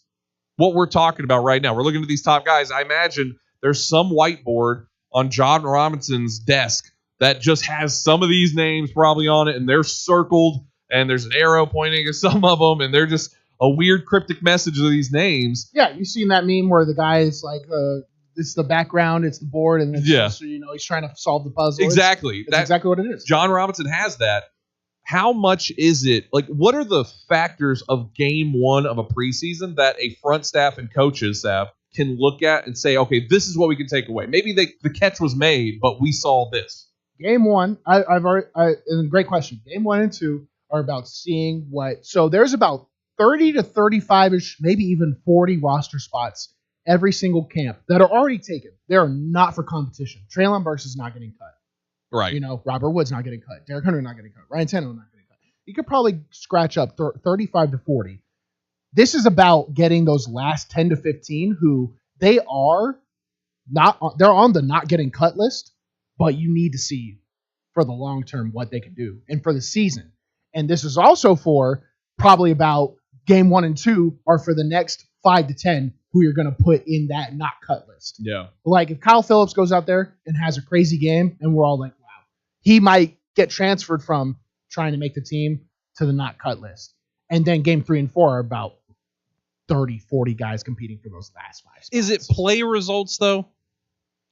what we're talking about right now, we're looking at these top guys. I imagine there's some whiteboard on John Robinson's desk that just has some of these names probably on it, and they're circled, and there's an arrow pointing at some of them, and they're just a weird cryptic message of these names. Yeah, you've seen that meme where the guy is like, it's the background, it's the board, and it's just, he's trying to solve the puzzle. Exactly. That's exactly what it is. John Robinson has that. How much is it? Like, what are the factors of game one of a preseason that a front staff and coaches staff can look at and say, okay, this is what we can take away? Maybe the catch was made, but we saw this. Game one, and great question. Game 1 and 2 are about seeing what. So there's about 30 to 35-ish, maybe even 40 roster spots every single camp that are already taken. They are not for competition. Traylon Burks is not getting cut. Right. Robert Woods not getting cut. Derrick Henry not getting cut. Ryan Tannehill not getting cut. You could probably scratch up 35 to 40. This is about getting those last 10 to 15 who they're on the not getting cut list, but you need to see for the long term what they can do and for the season. And this is also for probably about game 1 and 2 are for the next 5 to 10 who you're going to put in that not cut list. Yeah. Like if Kyle Phillips goes out there and has a crazy game and we're all like, wow, he might get transferred from trying to make the team to the not cut list. And then game 3 and 4 are about 30, 40 guys competing for those last 5 spots. Is it play results though?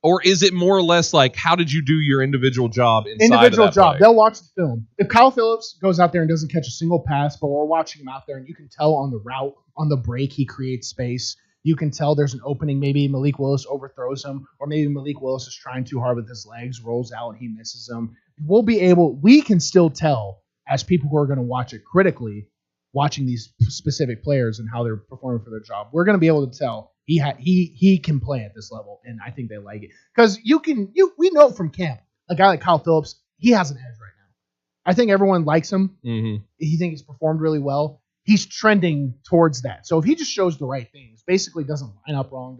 Or is it more or less like, how did you do your individual job inside individual of that job? play? They'll watch the film. If Kyle Phillips goes out there and doesn't catch a single pass, but we're watching him out there and you can tell on the route, on the break, he creates space. You can tell there's an opening. Maybe Malik Willis overthrows him, or maybe Malik Willis is trying too hard with his legs, rolls out, and he misses him. We can still tell as people who are going to watch it critically, watching these specific players and how they're performing for their job. We're going to be able to tell he can play at this level, and I think they like it. Because we know from camp, a guy like Kyle Phillips, he has an edge right now. I think everyone likes him. Mm-hmm. He thinks he's performed really well. He's trending towards that. So if he just shows the right things, basically doesn't line up wrong,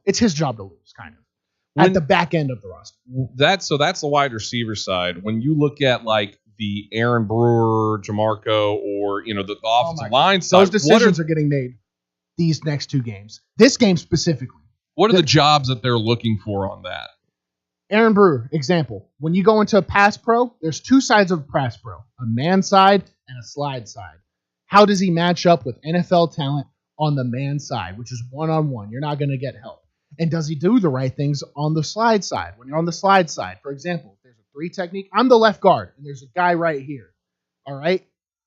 it's his job to lose, kind of, at the back end of the roster. That's the wide receiver side. When you look at like the Aaron Brewer, Jamarco, or the offensive line side, those decisions are getting made these next 2 games. This game specifically. What are the jobs that they're looking for on that? Aaron Brewer, example. When you go into a pass pro, there's 2 sides of a pass pro, a man side and a slide side. How does he match up with NFL talent on the man side, which is one-on-one? You're not going to get help. And does he do the right things on the slide side? When you're on the slide side, for example, if there's a 3 technique, I'm the left guard, and there's a guy right here. All right?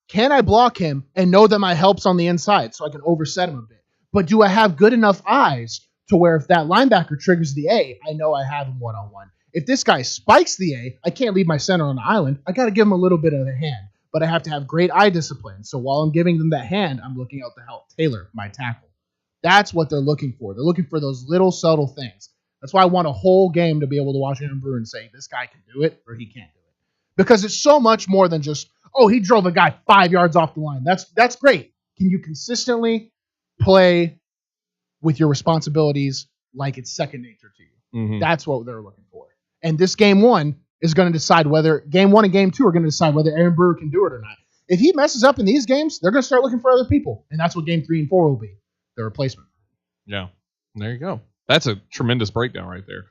Can I block him and know that my help's on the inside so I can overset him a bit? But do I have good enough eyes to where if that linebacker triggers the A, I know I have him one-on-one? If this guy spikes the A, I can't leave my center on the island. I got to give him a little bit of a hand. But I have to have great eye discipline. So while I'm giving them that hand, I'm looking out to help tailor my tackle. That's what they're looking for. They're looking for those little subtle things. That's why I want a whole game to be able to watch Aaron Brewer and say, this guy can do it or he can't do it. Because it's so much more than just, he drove a guy 5 yards off the line. That's great. Can you consistently play with your responsibilities like it's second nature to you? Mm-hmm. That's what they're looking for. And this game 1, is going to decide whether game 1 and game 2 are going to decide whether Aaron Brewer can do it or not. If he messes up in these games, they're going to start looking for other people, and that's what game 3 and 4 will be, the replacement. Yeah, there you go. That's a tremendous breakdown right there.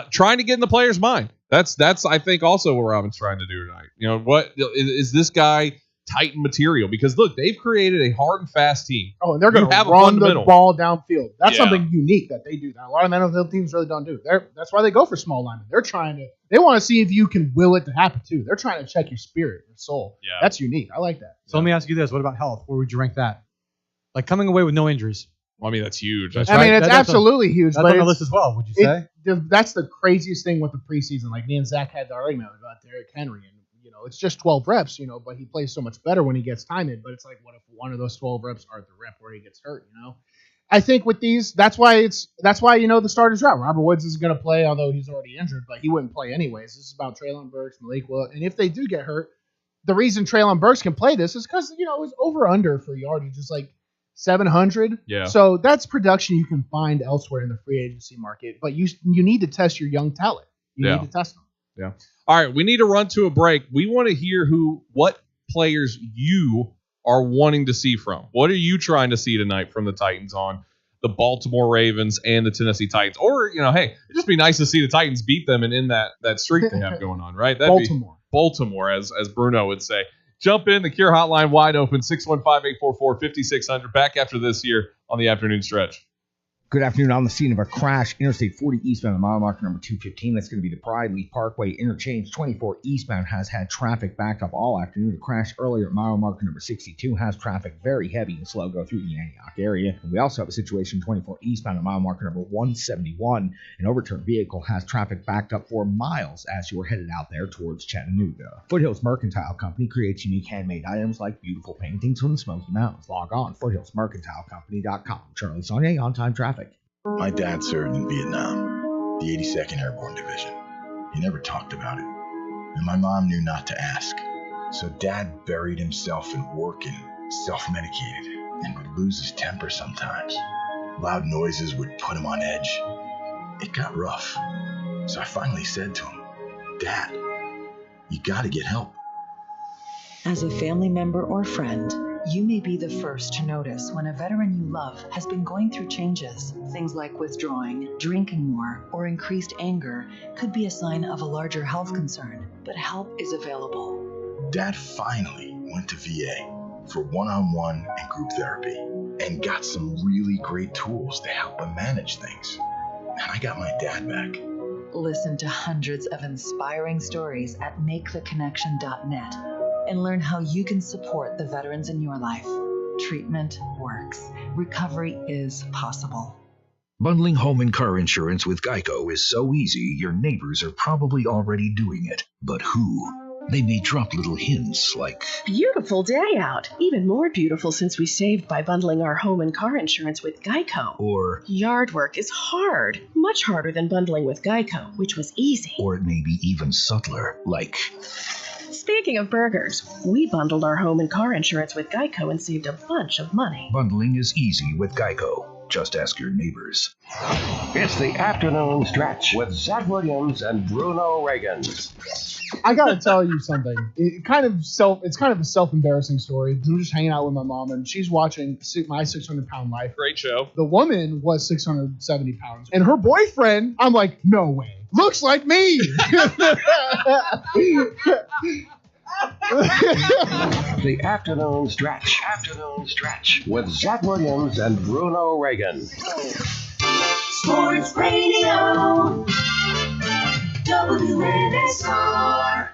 Trying to get in the player's mind. That's I think also what Robin's trying to do tonight. You know, what is this guy Titan material? Because look, they've created a hard and fast team. Oh, and they're going to run the ball downfield. That's something unique that they do. That a lot of NFL teams really don't do. That's why they go for small linemen. They want to see if you can will it to happen too. They're trying to check your spirit, your soul. Yeah, that's unique. I like that. So let me ask you this: what about health? Where would you rank that? Like coming away with no injuries. Well, I mean, that's huge. It's absolutely huge. That's on the list as well. Would you say? That's the craziest thing with the preseason. Like me and Zach had the argument about Derrick Henry, and it's just 12 reps, but he plays so much better when he gets time in. But it's like, what if one of those 12 reps are the rep where he gets hurt? I think with these, that's why the starters are out. Robert Woods is going to play, although he's already injured, but he wouldn't play anyways. This is about Treylon Burks, Malik Will, and if they do get hurt, the reason Treylon Burks can play this is because it's over under for yardage, just like 700. Yeah. So that's production you can find elsewhere in the free agency market, but you need to test your young talent. You need to test them. Yeah. All right, we need to run to a break. We want to hear what players you are wanting to see from. What are you trying to see tonight from the Titans on the Baltimore Ravens and the Tennessee Titans? Or, hey, it'd just be nice to see the Titans beat them and in that streak they have going on, right? That'd Baltimore, as Bruno would say. Jump in, the Cure Hotline wide open, 615-844-5600. Back after this here on the afternoon stretch. Good afternoon. On the scene of a crash, Interstate 40 eastbound, mile marker number 215. That's going to be the Bridley Parkway interchange. 24 eastbound has had traffic back up all afternoon. A crash earlier at mile marker number 62 has traffic very heavy and slow go through the Antioch area. And we also have a situation 24 eastbound at mile marker number 171. An overturned vehicle has traffic backed up for miles as you're headed out there towards Chattanooga. Foothills Mercantile Company creates unique handmade items like beautiful paintings from the Smoky Mountains. Log on, foothillsmercantilecompany.com. Charlie Saunier, on-time traffic. My dad served in Vietnam, the 82nd Airborne Division. He never talked about it, and my mom knew not to ask. So Dad buried himself in work and self-medicated, and would lose his temper sometimes. Loud noises would put him on edge. It got rough, so I finally said to him, "Dad, you gotta get help." As a family member or friend, you may be the first to notice when a veteran you love has been going through changes. Things like withdrawing, drinking more, or increased anger could be a sign of a larger health concern, but help is available. Dad finally went to VA for one-on-one and group therapy and got some really great tools to help him manage things. And I got my dad back. Listen to hundreds of inspiring stories at maketheconnection.net and learn how you can support the veterans in your life. Treatment works. Recovery is possible. Bundling home and car insurance with Geico is so easy, your neighbors are probably already doing it. But who? They may drop little hints like, "Beautiful day out. Even more beautiful since we saved by bundling our home and car insurance with Geico." Or, "Yard work is hard. Much harder than bundling with Geico, which was easy." Or it may be even subtler, like, "Speaking of burgers, we bundled our home and car insurance with Geico and saved a bunch of money." Bundling is easy with Geico. Just ask your neighbors. It's the afternoon stretch with Zach Williams and Bruno Reagan. I gotta tell you something. It's kind of a self-embarrassing story. I'm just hanging out with my mom, and she's watching My 600-Pound Life. Great show. The woman was 670 pounds, and her boyfriend, I'm like, no way, looks like me. The afternoon stretch. With Zach Williams and Bruno Reagan. Sports Radio. WNSR.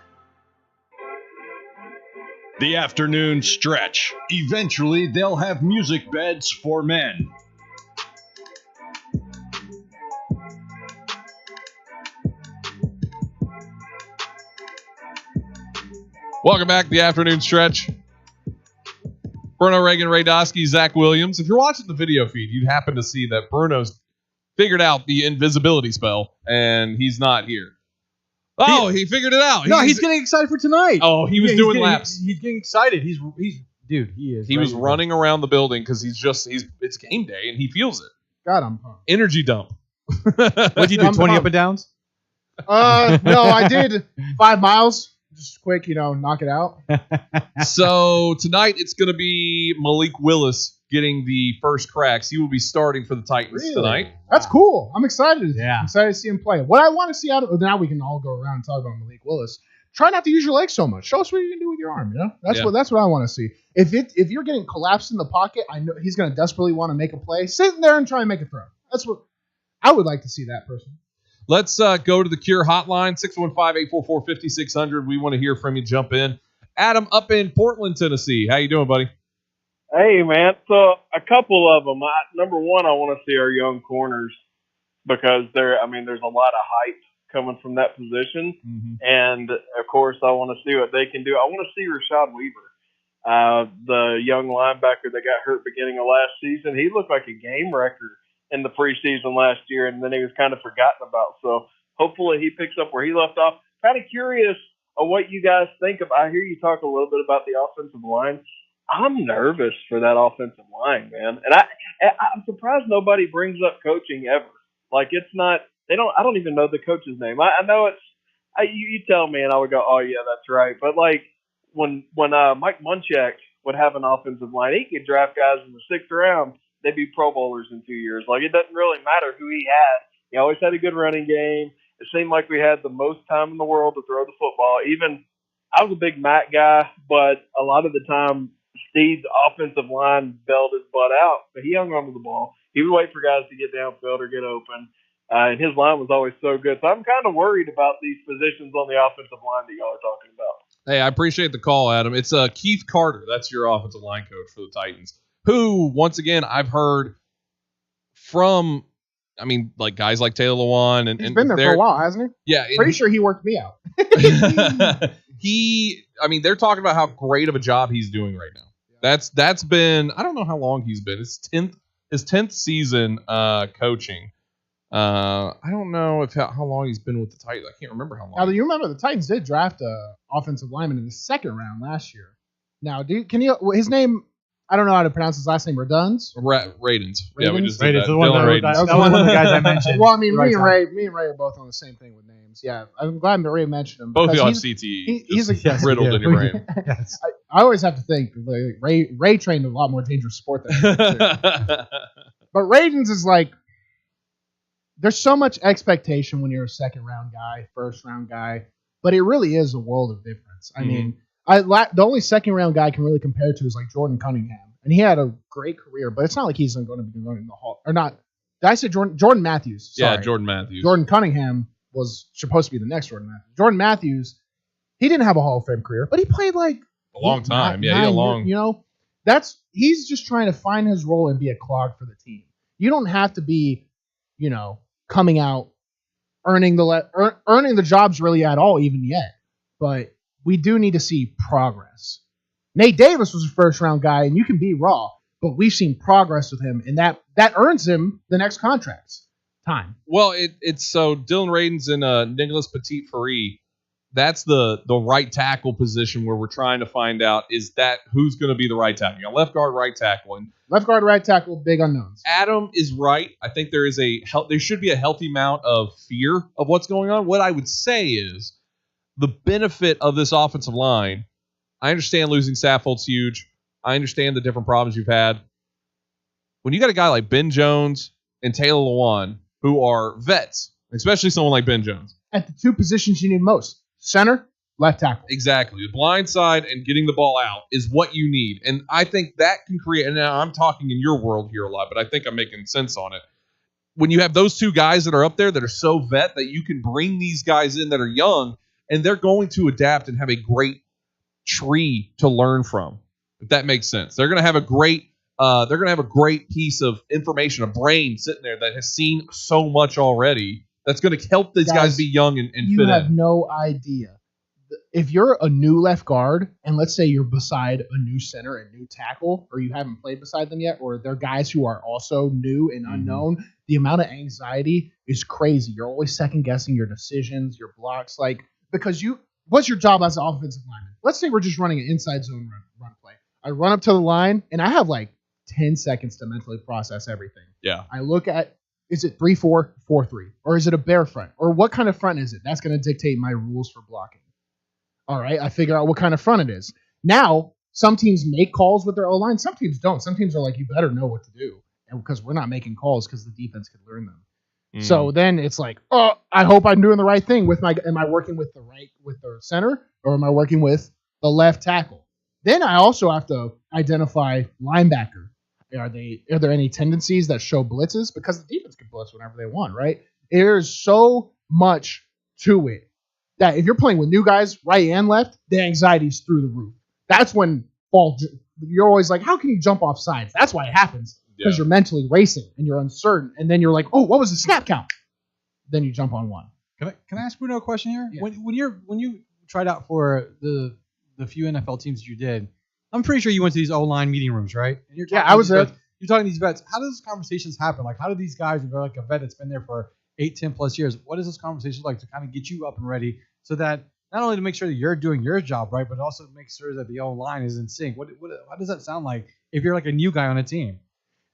The afternoon stretch. Eventually, they'll have music beds for men. Welcome back to the afternoon stretch. Bruno Reagan, Ray Dosky, Zach Williams. If you're watching the video feed, you'd happen to see that Bruno's figured out the invisibility spell, and he's not here. Oh, he figured it out. He's getting excited for tonight. Oh, he was doing laps. He's getting excited. He is. He was running around the building because it's game day and he feels it. God, I'm pumped. Energy dump. What'd you do? 20 up and downs? No, I did 5 miles. Just quick, knock it out. So tonight it's going to be Malik Willis getting the first cracks. He will be starting for the Titans tonight. That's cool. I'm excited. Yeah. I'm excited to see him play. What I want to see out of now we can all go around and talk about Malik Willis. Try not to use your legs so much. Show us what you can do with your arm. That's what I want to see. If you're getting collapsed in the pocket, I know he's going to desperately want to make a play. Sit there and try and make a throw. That's what I would like to see that person. Let's go to the Cure hotline, 615-844-5600. We want to hear from you. Jump in. Adam, up in Portland, Tennessee. How you doing, buddy? Hey, man. So a couple of them. Number one, I want to see our young corners because there's a lot of hype coming from that position. Mm-hmm. And, of course, I want to see what they can do. I want to see Rashad Weaver, the young linebacker that got hurt beginning of last season. He looked like a game wrecker in the preseason last year, and then he was kind of forgotten about. So hopefully he picks up where he left off. Kind of curious of what you guys think of. I hear you talk a little bit about the offensive line. I'm nervous for that offensive line, man. And I'm surprised nobody brings up coaching ever. Like it's not – I don't even know the coach's name. I know it's you tell me and I would go, oh, yeah, that's right. But, like, when Mike Munchak would have an offensive line, he could draft guys in the 6th round. They'd be Pro Bowlers in 2 years. Like, it doesn't really matter who he had. He always had a good running game. It seemed like we had the most time in the world to throw the football. Even I was a big Mac guy, but a lot of the time Steve's offensive line bailed his butt out. But he hung on to the ball. He would wait for guys to get downfield or get open. And his line was always so good. So I'm kind of worried about these positions on the offensive line that y'all are talking about. Hey, I appreciate the call, Adam. It's Keith Carter. That's your offensive line coach for the Titans. Who, once again, I've heard from, like guys like Taylor Lewan. He's been there for a while, hasn't he? Yeah. Pretty sure he worked me out. They're talking about how great of a job he's doing right now. That's been, I don't know how long he's been. His 10th season coaching. I don't know how long he's been with the Titans. I can't remember how long. Now, you remember the Titans did draft an offensive lineman in the 2nd round last year. Now, his name, I don't know how to pronounce his last name. Radunz? Radins. Yeah, we just did Radins. that. That was one of the guys I mentioned. Well, me and Ray are both on the same thing with names. Yeah, I'm glad Ray mentioned him. Both of you have CTE. He's riddled in your brain. Yes. I always have to think Ray trained a lot more dangerous sport than I did. But Radins is like, there's so much expectation when you're a 2nd round guy, 1st round guy, but it really is a world of difference. I mean, the only 2nd round guy I can really compare to is like Jordan Cunningham, and he had a great career, but it's not like he's going to be going in the Hall or not. Did I say Jordan Matthews? Sorry. Yeah, Jordan Matthews. Jordan Cunningham was supposed to be the next Jordan Matthews. Jordan Matthews, he didn't have a Hall of Fame career, but he played like a long time. He had a long. He's just trying to find his role and be a clog for the team. You don't have to be, coming out earning the jobs really at all even yet, but we do need to see progress. Nate Davis was a 1st round guy, and you can be raw, but we've seen progress with him, and that earns him the next contract's time. Well, it's so Dylan Radins and Nicholas Petit-Free. That's the right tackle position where we're trying to find out is that who's going to be the right tackle. Left guard, right tackle, and left guard, right tackle, big unknowns. Adam is right. I think there should be a healthy amount of fear of what's going on. What I would say is the benefit of this offensive line. I understand losing Saffold's huge. I understand the different problems you've had. When you got a guy like Ben Jones and Taylor Lewan who are vets, especially someone like Ben Jones, at the 2 positions you need most. Center, left tackle. Exactly. The blind side and getting the ball out is what you need. And I think that can create, and now I'm talking in your world here a lot, but I think I'm making sense on it. When you have those 2 guys that are up there that are so vet that you can bring these guys in that are young, and they're going to adapt and have a great tree to learn from, if that makes sense. They're going to have a great piece of information, a brain sitting there that has seen so much already. That's going to help these guys be young and fit in. You have no idea. If you're a new left guard, and let's say you're beside a new center and new tackle, or you haven't played beside them yet, or they're guys who are also new and unknown, the amount of anxiety is crazy. You're always second-guessing your decisions, your blocks, because what's your job as an offensive lineman? Let's say we're just running an inside zone run play. I run up to the line, and I have 10 seconds to mentally process everything. Yeah. I look at is it 3-4, 4-3? Or is it a bear front? Or what kind of front is it? That's going to dictate my rules for blocking. All right, I figure out what kind of front it is. Now, some teams make calls with their O-line. Some teams don't. Some teams are like, you better know what to do. And because we're not making calls because the defense could learn them. So then it's like, oh, I hope I'm doing the right thing with my. Am I working with the center, or am I working with the left tackle? Then I also have to identify linebacker. Are there any tendencies that show blitzes? Because the defense can blitz whenever they want, right? There's so much to it that if you're playing with new guys, right and left, the anxiety's through the roof. That's when you're always like, how can you jump off sides? That's why it happens. Because you're mentally racing and you're uncertain, and then you're like, "Oh, what was the snap count?" Then you jump on one. Can I ask Bruno a question here? Yeah. When you tried out for the few NFL teams that you did, I'm pretty sure you went to these O-line meeting rooms, right? And you're I was there. You're talking to these vets. How do those conversations happen? Like, how do these guys, if they're like a vet that's been there for 8, 10 plus years, what is this conversation like to kind of get you up and ready so that not only to make sure that you're doing your job right, but also to make sure that the O-line is in sync? How does that sound like if you're like a new guy on a team?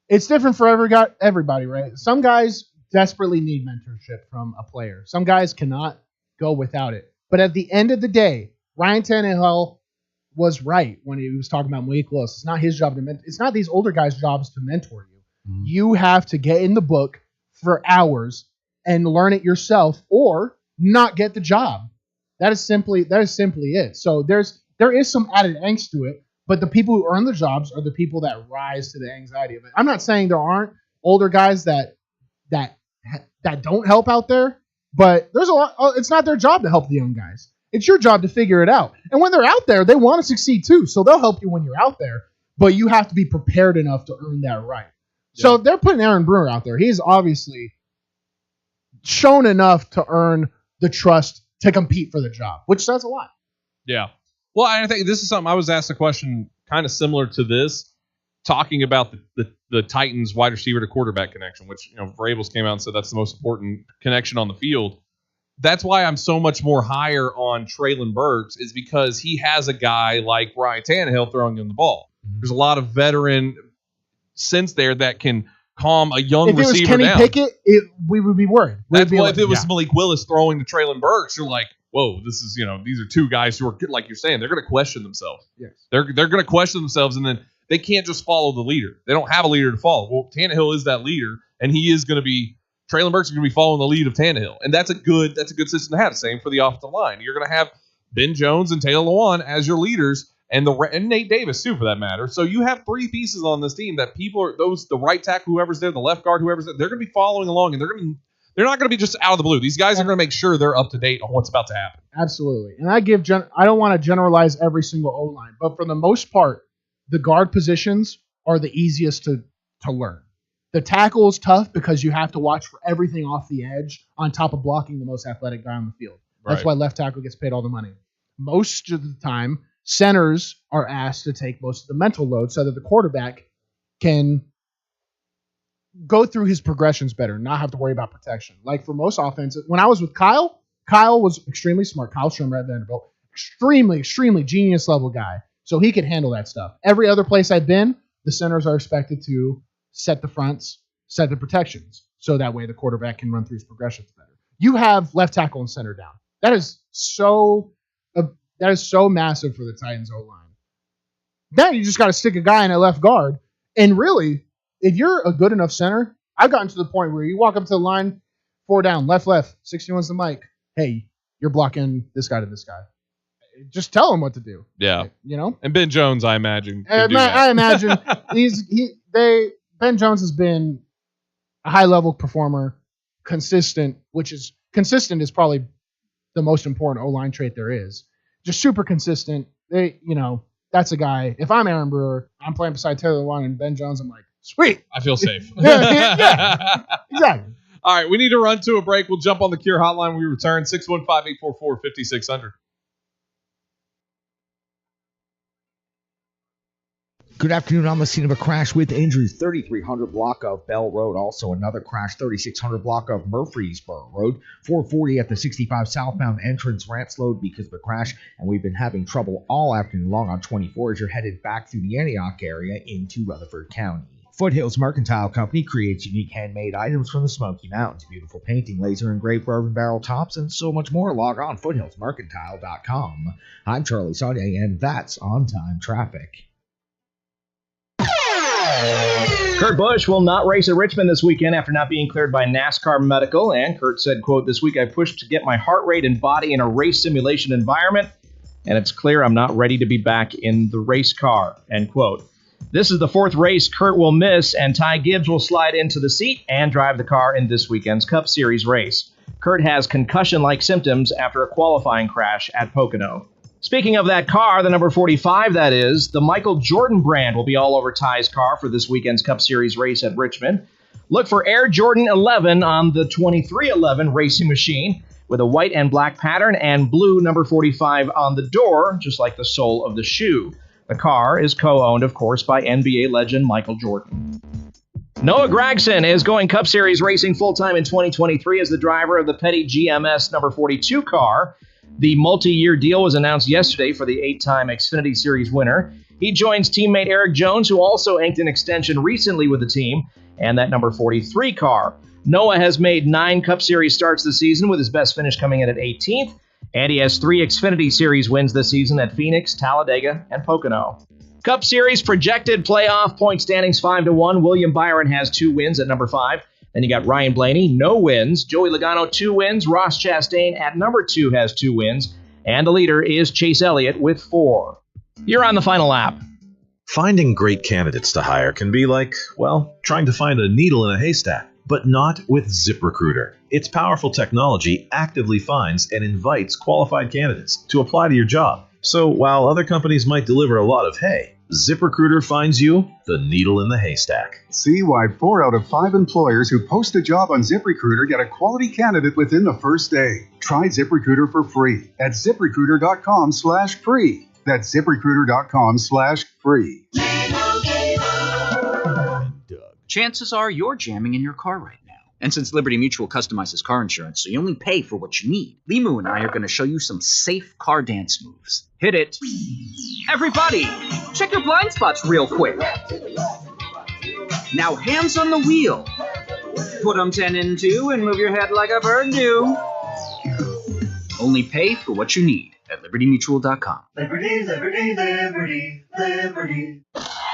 It's different for everybody, right? Some guys desperately need mentorship from a player. Some guys cannot go without it. But at the end of the day, Ryan Tannehill was right when he was talking about Malik Willis. It's not his job to mentor. It's not these older guys' jobs to mentor you. Mm-hmm. You have to get in the book for hours and learn it yourself, or not get the job. That is simply it. So there is some added angst to it. But the people who earn the jobs are the people that rise to the anxiety of it. I'm not saying there aren't older guys that don't help out there, but there's a lot. It's not their job to help the young guys. It's your job to figure it out. And when they're out there, they want to succeed too. So they'll help you when you're out there, but you have to be prepared enough to earn that right. Yeah. So they're putting Aaron Bruno out there. He's obviously shown enough to earn the trust to compete for the job, which says a lot. Yeah. Well, I think this is something I was asked a question kind of similar to this, talking about the Titans wide receiver to quarterback connection, which, Vrabels came out and said that's the most important connection on the field. That's why I'm so much more higher on Treylon Burks, is because he has a guy like Ryan Tannehill throwing him the ball. Mm-hmm. There's a lot of veteran sense there that can calm a young receiver down. If it was Kenny Pickett, we would be worried. If it was Malik Willis throwing to Treylon Burks, you're like, whoa, this is, these are two guys who are, like you're saying, they're going to question themselves. Yes. They're going to question themselves, and then they can't just follow the leader. They don't have a leader to follow. Well, Tannehill is that leader, and he is going to be, Treylon Burks is going to be following the lead of Tannehill. And that's a good system to have. Same for the offensive line. You're going to have Ben Jones and Taylor Lewan as your leaders, and Nate Davis too, for that matter. So you have three pieces on this team that the right tackle, whoever's there, the left guard, whoever's there, they're going to be following along, and they're not going to be just out of the blue. These guys are going to make sure they're up to date on what's about to happen. Absolutely. And I don't want to generalize every single O-line, but for the most part, the guard positions are the easiest to learn. The tackle is tough because you have to watch for everything off the edge on top of blocking the most athletic guy on the field. That's why left tackle gets paid all the money. Most of the time, centers are asked to take most of the mental load so that the quarterback can go through his progressions better, not have to worry about protection. Like for most offenses, when I was with Kyle was extremely smart. Kyle Shermer at Vanderbilt, extremely, extremely genius level guy. So he could handle that stuff. Every other place I've been, the centers are expected to set the fronts, set the protections, so that way the quarterback can run through his progressions better. You have left tackle and center down. That is so massive for the Titans O-line. Then you just got to stick a guy in at left guard, and really, if you're a good enough center, I've gotten to the point where you walk up to the line, 4 down, left, 61's the mic. Hey, you're blocking this guy to this guy. Just tell him what to do. Yeah. You And Ben Jones, I imagine. I imagine Ben Jones has been a high level performer, consistent, consistent is probably the most important O-line trait there is. Just super consistent. That's a guy. If I'm Aaron Brewer, I'm playing beside Taylor Lewan and Ben Jones, I'm like, sweet. I feel safe. yeah, exactly. All right, we need to run to a break. We'll jump on the Cure hotline when we return. 615-844-5600. Good afternoon. On the scene of a crash with injuries, 3300 block of Bell Road. Also another crash, 3600 block of Murfreesboro Road. 440 at the 65 southbound entrance, ramp slowed because of the crash. And we've been having trouble all afternoon long on 24 as you're headed back through the Antioch area into Rutherford County. Foothills Mercantile Company creates unique handmade items from the Smoky Mountains. Beautiful painting, laser engraved bourbon barrel tops, and so much more. Log on foothillsmercantile.com. I'm Charlie Saunier, and that's On Time Traffic. Kurt Busch will not race at Richmond this weekend after not being cleared by NASCAR Medical. And Kurt said, quote, "This week I pushed to get my heart rate and body in a race simulation environment, and it's clear I'm not ready to be back in the race car," end quote. This is the fourth race Kurt will miss, and Ty Gibbs will slide into the seat and drive the car in this weekend's Cup Series race. Kurt has concussion-like symptoms after a qualifying crash at Pocono. Speaking of that car, the number 45, that is, the Michael Jordan brand will be all over Ty's car for this weekend's Cup Series race at Richmond. Look for Air Jordan 11 on the 2311 racing machine with a white and black pattern and blue number 45 on the door, just like the sole of the shoe. The car is co-owned, of course, by NBA legend Michael Jordan. Noah Gragson is going Cup Series racing full-time in 2023 as the driver of the Petty GMS number 42 car. The multi-year deal was announced yesterday for the 8-time Xfinity Series winner. He joins teammate Eric Jones, who also inked an extension recently with the team, and that number 43 car. Noah has made 9 Cup Series starts this season, with his best finish coming in at 18th, and he has 3 Xfinity Series wins this season at Phoenix, Talladega, and Pocono. Cup Series projected playoff point standings 5-1. William Byron has 2 wins at number 5. Then you got Ryan Blaney, no wins. Joey Logano, 2 wins. Ross Chastain at number 2 has 2 wins. And the leader is Chase Elliott with 4. You're on the final lap. Finding great candidates to hire can be like, well, trying to find a needle in a haystack. But not with ZipRecruiter. Its powerful technology actively finds and invites qualified candidates to apply to your job. So while other companies might deliver a lot of hay, ZipRecruiter finds you the needle in the haystack. See why 4 out of 5 employers who post a job on ZipRecruiter get a quality candidate within the first day. Try ZipRecruiter for free at ZipRecruiter.com/free. That's ZipRecruiter.com/free. Chances are you're jamming in your car right now. And since Liberty Mutual customizes car insurance so you only pay for what you need, Limu and I are going to show you some safe car dance moves. Hit it. Everybody, check your blind spots real quick. Now hands on the wheel. Put them 10 and 2 and move your head like a bird do. Only pay for what you need at LibertyMutual.com. Liberty, liberty, liberty, liberty.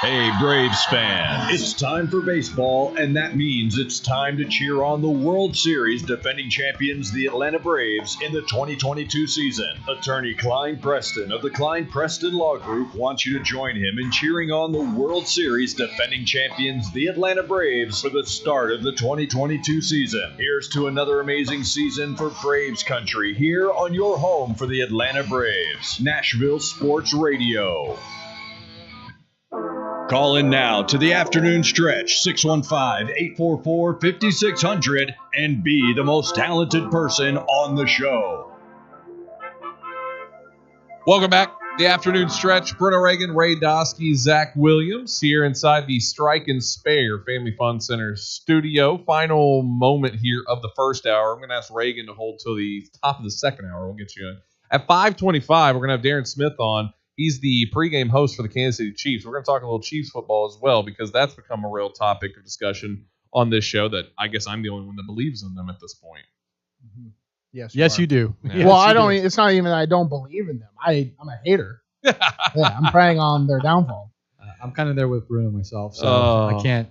Hey, Braves fan, it's time for baseball, and that means it's time to cheer on the World Series defending champions, the Atlanta Braves, in the 2022 season. Attorney Klein Preston of the Klein Preston Law Group wants you to join him in cheering on the World Series defending champions, the Atlanta Braves, for the start of the 2022 season. Here's to another amazing season for Braves country here on your home for the Atlanta Braves. Nashville Sports Radio. Call in now to the afternoon stretch, 615-844-5600, and be the most talented person on the show. Welcome back. The afternoon stretch. Bruno Reagan, Ray Dosky, Zach Williams here inside the Strike and Spare Family Fun Center studio. Final moment here of the first hour. I'm going to ask Reagan to hold till the top of the second hour. We'll get you in. At 5:25, we're going to have Darren Smith on. He's the pregame host for the Kansas City Chiefs. We're going to talk a little Chiefs football as well, because that's become a real topic of discussion on this show that I guess I'm the only one that believes in them at this point. Mm-hmm. Yes, you do. Yeah. Well, I don't. It's not even that I don't believe in them. I'm a hater. Yeah, I'm preying on their downfall. I'm kind of there with Bruno myself, so I can't.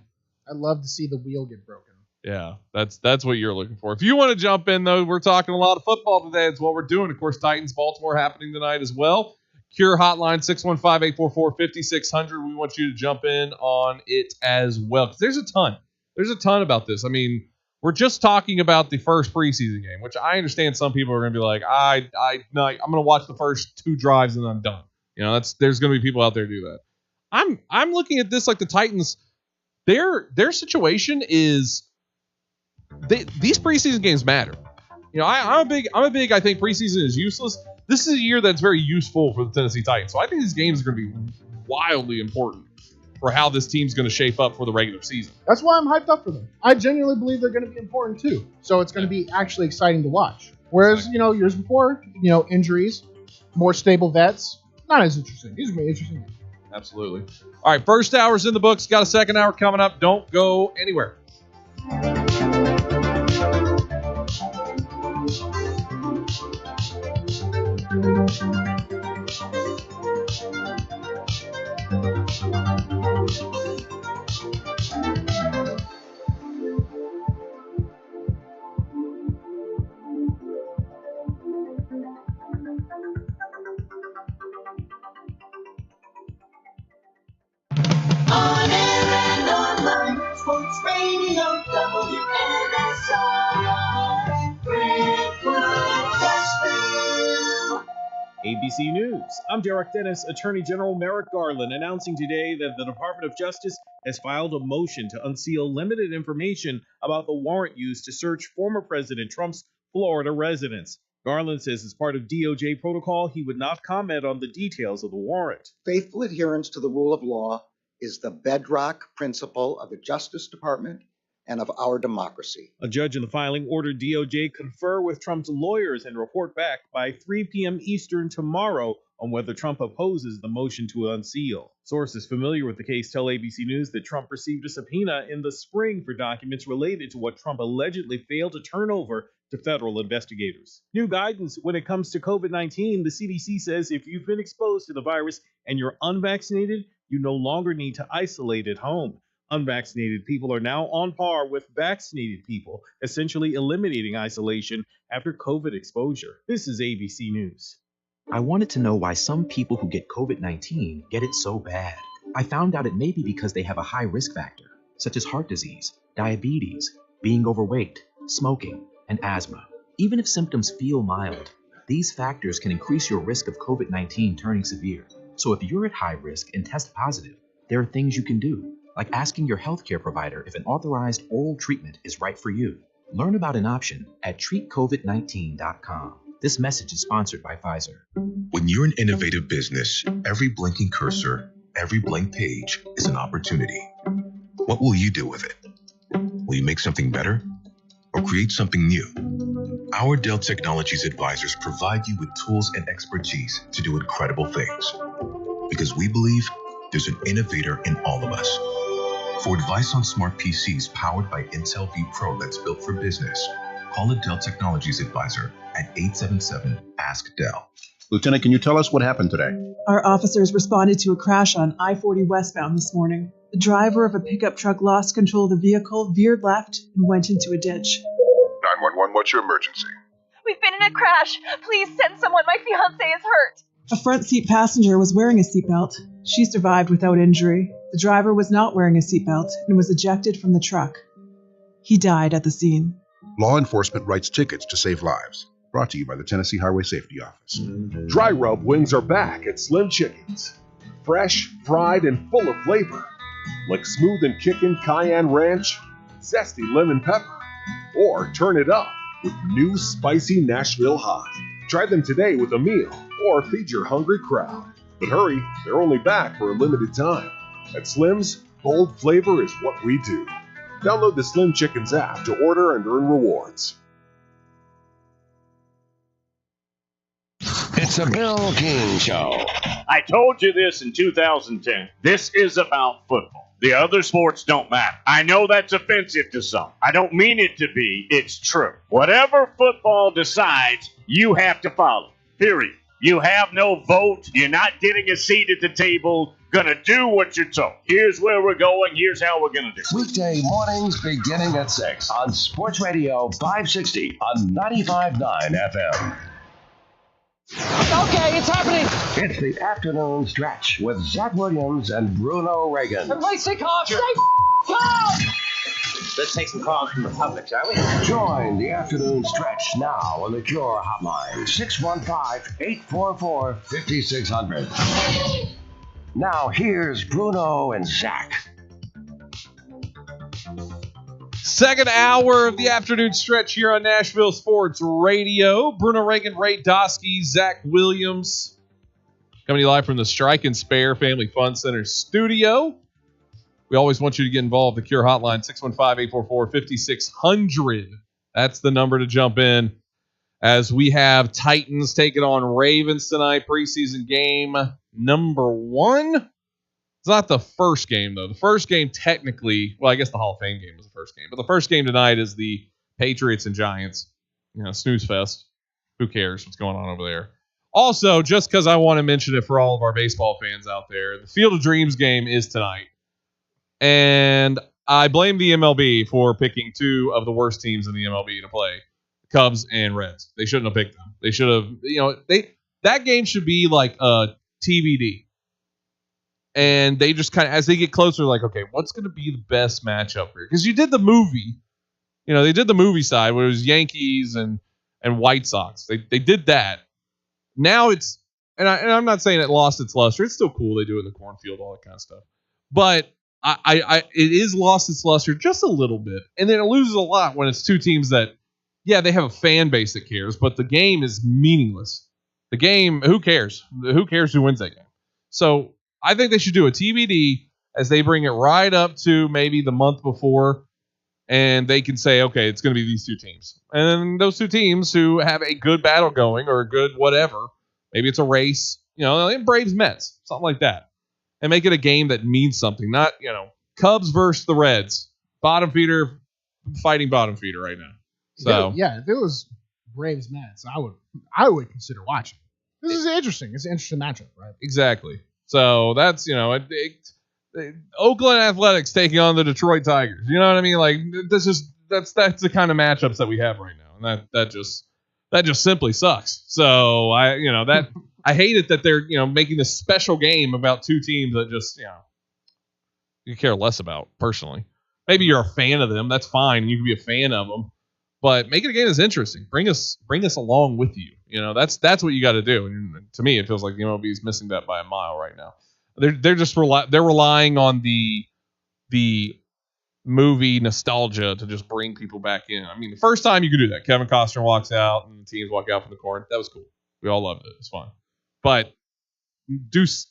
I'd love to see the wheel get broken. Yeah, that's what you're looking for. If you want to jump in, though, we're talking a lot of football today. It's what we're doing. Of course, Titans-Baltimore happening tonight as well. Cure hotline, 615-844-5600. We want you to jump in on it as well, because there's a ton. There's a ton about this. I mean, we're just talking about the first preseason game, which I understand some people are going to be like, I'm going to watch the first 2 drives and I'm done. You know, there's going to be people out there who do that. I'm looking at this like the Titans. Their situation is these preseason games matter. You know, I'm a big. I think preseason is useless. This is a year that's very useful for the Tennessee Titans. So I think these games are going to be wildly important for how this team's going to shape up for the regular season. That's why I'm hyped up for them. I genuinely believe they're going to be important too. So it's going to be actually exciting to watch. Whereas, years before, injuries, more stable vets, not as interesting. These are going to be interesting. Absolutely. All right, first hour's in the books. Got a second hour coming up. Don't go anywhere. On air and online, Sports Radio WNSR, Brentwood, Nashville. ABC News. I'm Derek Dennis. Attorney General Merrick Garland announcing today that the Department of Justice has filed a motion to unseal limited information about the warrant used to search former President Trump's Florida residence. Garland says as part of DOJ protocol, he would not comment on the details of the warrant. Faithful adherence to the rule of law is the bedrock principle of the Justice Department and of our democracy. A judge in the filing ordered DOJ confer with Trump's lawyers and report back by 3 p.m. Eastern tomorrow on whether Trump opposes the motion to unseal. Sources familiar with the case tell ABC News that Trump received a subpoena in the spring for documents related to what Trump allegedly failed to turn over to federal investigators. New guidance when it comes to COVID-19, the CDC says if you've been exposed to the virus and you're unvaccinated, you no longer need to isolate at home. Unvaccinated people are now on par with vaccinated people, essentially eliminating isolation after COVID exposure. This is ABC News. I wanted to know why some people who get COVID-19 get it so bad. I found out it may be because they have a high risk factor, such as heart disease, diabetes, being overweight, smoking, and asthma. Even if symptoms feel mild, these factors can increase your risk of COVID-19 turning severe. So if you're at high risk and test positive, there are things you can do, like asking your healthcare provider if an authorized oral treatment is right for you. Learn about an option at treatcovid19.com. This message is sponsored by Pfizer. When you're an innovative business, every blinking cursor, every blank page is an opportunity. What will you do with it? Will you make something better or create something new? Our Dell Technologies advisors provide you with tools and expertise to do incredible things. Because we believe there's an innovator in all of us. For advice on smart PCs powered by Intel vPro that's built for business, call a Dell Technologies advisor at 877-ASK-DELL. Lieutenant, can you tell us what happened today? Our officers responded to a crash on I-40 westbound this morning. The driver of a pickup truck lost control of the vehicle, veered left, and went into a ditch. 911, what's your emergency? We've been in a crash. Please send someone. My fiancé is hurt. A front seat passenger was wearing a seatbelt. She survived without injury. The driver was not wearing a seatbelt and was ejected from the truck. He died at the scene. Law enforcement writes tickets to save lives. Brought to you by the Tennessee Highway Safety Office. Dry rub wings are back at Slim Chickens. Fresh, fried, and full of flavor. Like smooth and kickin' cayenne ranch, zesty lemon pepper, or turn it up with new spicy Nashville hot. Try them today with a meal or feed your hungry crowd. But hurry, they're only back for a limited time. At Slim's, bold flavor is what we do. Download the Slim Chickens app to order and earn rewards. It's a Bill King Show. I told you this in 2010. This is about football. The other sports don't matter. I know that's offensive to some. I don't mean it to be. It's true. Whatever football decides, you have to follow. Period. You have no vote. You're not getting a seat at the table. Gonna do what you're told. Here's where we're going. Here's how we're gonna do it. Weekday mornings beginning at 6 on Sports Radio 560 on 95.9 FM. Okay, it's happening. It's the afternoon stretch with Zach Williams and Bruno Reagan. Everybody stay calm. Stay calm. Let's take some calls from the public, shall we? Join the afternoon stretch now on the Cure Hotline, 615-844-5600. Now here's Bruno and Zach. Second hour of the afternoon stretch here on Nashville Sports Radio. Bruno Reagan, Ray Dosky, Zach Williams. Coming to you live from the Strike and Spare Family Fun Center studio. We always want you to get involved. The Cure Hotline, 615-844-5600. That's the number to jump in. As we have Titans taking on Ravens tonight, preseason game number 1. It's not the first game, though. The first game, technically, well, I guess the Hall of Fame game was the first game. But the first game tonight is the Patriots and Giants. Snooze fest. Who cares what's going on over there? Also, just because I want to mention it for all of our baseball fans out there, the Field of Dreams game is tonight. And I blame the MLB for picking two of the worst teams in the MLB to play, Cubs and Reds. They shouldn't have picked them. They should have, that game should be like a TBD. And they just kind of, as they get closer, like, okay, what's going to be the best matchup here? Because you did the movie, they did the movie side where it was Yankees and White Sox. They did that. Now it's, and I'm not saying it lost its luster. It's still cool. They do it in the cornfield, all that kind of stuff. But it is lost its luster just a little bit. And then it loses a lot when it's two teams that, yeah, they have a fan base that cares, but the game is meaningless. The game, who cares? Who cares who wins that game? So I think they should do a TBD as they bring it right up to maybe the month before, and they can say, okay, it's going to be these two teams. And then those two teams who have a good battle going or a good whatever, maybe it's a race, Braves Mets, something like that. And make it a game that means something, not, Cubs versus the Reds. Bottom feeder fighting bottom feeder right now. So if it was Braves Mets, I would consider watching. This is interesting. It's an interesting matchup, right? Exactly. So that's, Oakland Athletics taking on the Detroit Tigers. You know what I mean? Like, that's the kind of matchups that we have right now. And that just simply sucks. So I hate it that they're, making this special game about two teams that just, you care less about personally. Maybe you're a fan of them. That's fine. You can be a fan of them, but make it a game that's interesting. Bring us along with you. That's what you got to do. And to me, it feels like the MLB is missing that by a mile right now. They're just they're relying on the movie nostalgia to just bring people back in. I mean, the first time you could do that, Kevin Costner walks out and the teams walk out from the corn. That was cool. We all loved it. It's fun. But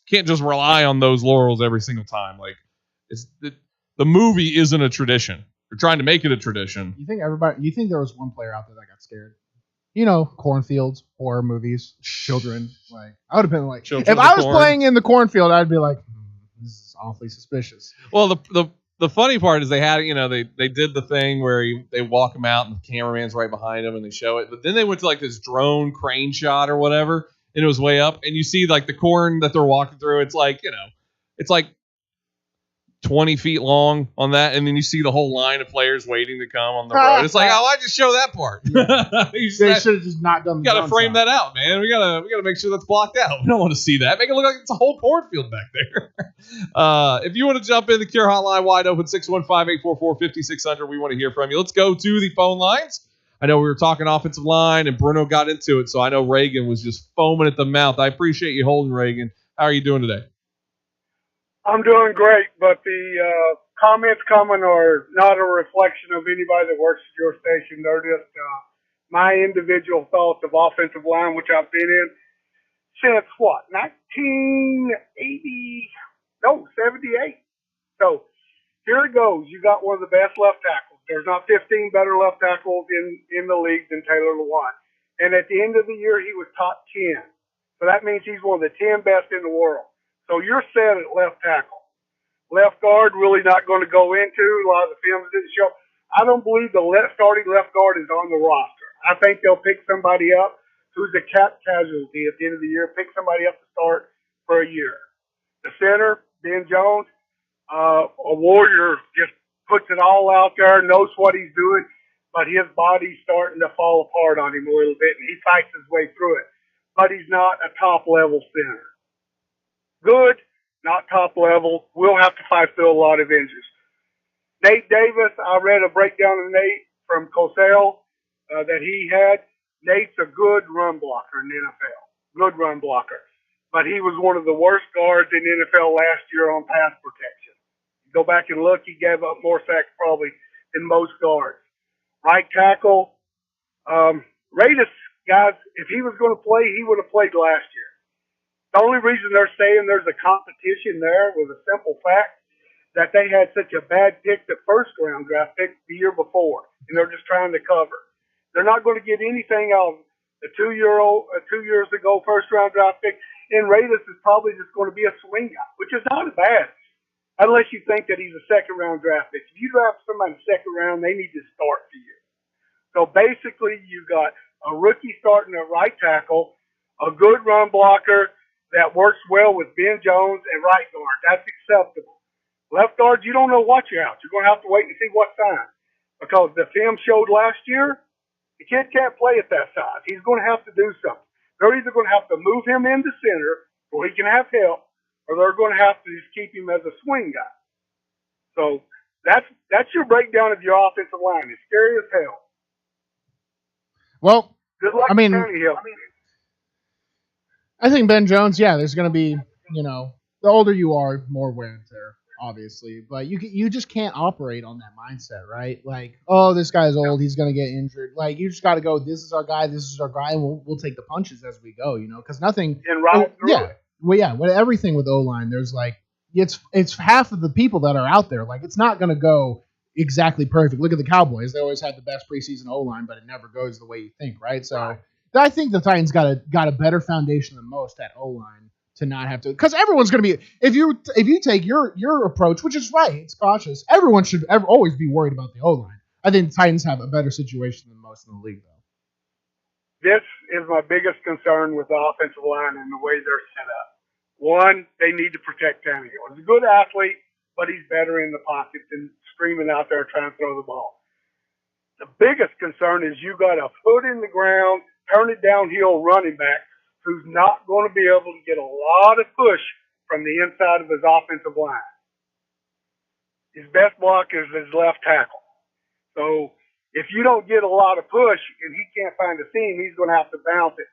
can't just rely on those laurels every single time. Like, the movie isn't a tradition. You're trying to make it a tradition. You think there was one player out there that got scared? Cornfields, horror movies, children. Like, I would have been like, if I was playing in the cornfield, I'd be like, this is awfully suspicious. Well, the funny part is they had, they did the thing where they walk him out and the cameraman's right behind him and they show it. But then they went to like this drone crane shot or whatever, and it was way up, and you see like the corn that they're walking through. It's like, it's like 20 feet long on that, and then you see the whole line of players waiting to come on the road. It's like, why just show that part? Yeah. They should have just not done. You got to frame that out, man. We gotta make sure that's blocked out. We don't want to see that. Make it look like it's a whole cornfield back there. If you want to jump in, the Cure Hotline wide open, 615-844-5600. We want to hear from you. Let's go to the phone lines. I know we were talking offensive line, and Bruno got into it, so I know Reagan was just foaming at the mouth. I appreciate you holding, Reagan. How are you doing today? I'm doing great, but the comments coming are not a reflection of anybody that works at your station. They're just my individual thoughts of offensive line, which I've been in since, 78. So here it goes. You got one of the best left tackles. There's not 15 better left tackles in the league than Taylor Lewan. And at the end of the year, he was top 10. So that means he's one of the 10 best in the world. So you're set at left tackle. Left guard, really not going to go into. A lot of the films didn't show. I don't believe the starting left guard is on the roster. I think they'll pick somebody up who's a cap casualty at the end of the year, pick somebody up to start for a year. The center, Ben Jones, a warrior, just puts it all out there, knows what he's doing, but his body's starting to fall apart on him a little bit, and he fights his way through it. But he's not a top-level center. Good, not top level. We'll have to fight through a lot of injuries. Nate Davis, I read a breakdown of Nate from Cosell that he had. Nate's a good run blocker in the NFL. Good run blocker. But he was one of the worst guards in the NFL last year on pass protection. Go back and look, he gave up more sacks probably than most guards. Right tackle, Raiders, guys, if he was going to play, he would have played last year. The only reason they're saying there's a competition there was a simple fact that they had such a bad pick, the first-round draft pick the year before, and they're just trying to cover. They're not going to get anything out of the 2 years ago first-round draft pick, and Raiders is probably just going to be a swing guy, which is not bad. unless you think that he's a second-round draft pick. If you draft somebody in the second round, they need to start for you. So basically, you got a rookie starting at right tackle, a good run blocker that works well with Ben Jones and right guard. That's acceptable. Left guard, you don't know what you're out. You're going to have to wait and see what sign. Because the film showed last year, the kid can't play at that size. He's going to have to do something. They're either going to have to move him into center where he can have help, or they're going to have to just keep him as a swing guy. So that's your breakdown of your offensive line. It's scary as hell. Well, good luck, I mean, Tannehill. I think Ben Jones, yeah, there's going to be, the older you are, more wear and tear, obviously. But you just can't operate on that mindset, right? Like, oh, this guy's old, he's going to get injured. Like, you just got to go, this is our guy, and we'll take the punches as we go, because nothing. And ride through it. Well, yeah, with everything with O-line, there's like, it's half of the people that are out there. Like, it's not going to go exactly perfect. Look at the Cowboys. They always had the best preseason O-line, but it never goes the way you think, right? So I think the Titans got a better foundation than most at O-line to not have to, because everyone's going to be, if you take your approach, which is right, it's cautious, everyone should always be worried about the O-line. I think the Titans have a better situation than most in the league, though. This is my biggest concern with the offensive line and the way they're set up. One, they need to protect Tannehill. He's a good athlete, but he's better in the pocket than screaming out there trying to throw the ball. The biggest concern is you got a foot in the ground, turn it downhill running back who's not going to be able to get a lot of push from the inside of his offensive line. His best block is his left tackle. So if you don't get a lot of push and he can't find a seam, he's going to have to bounce it.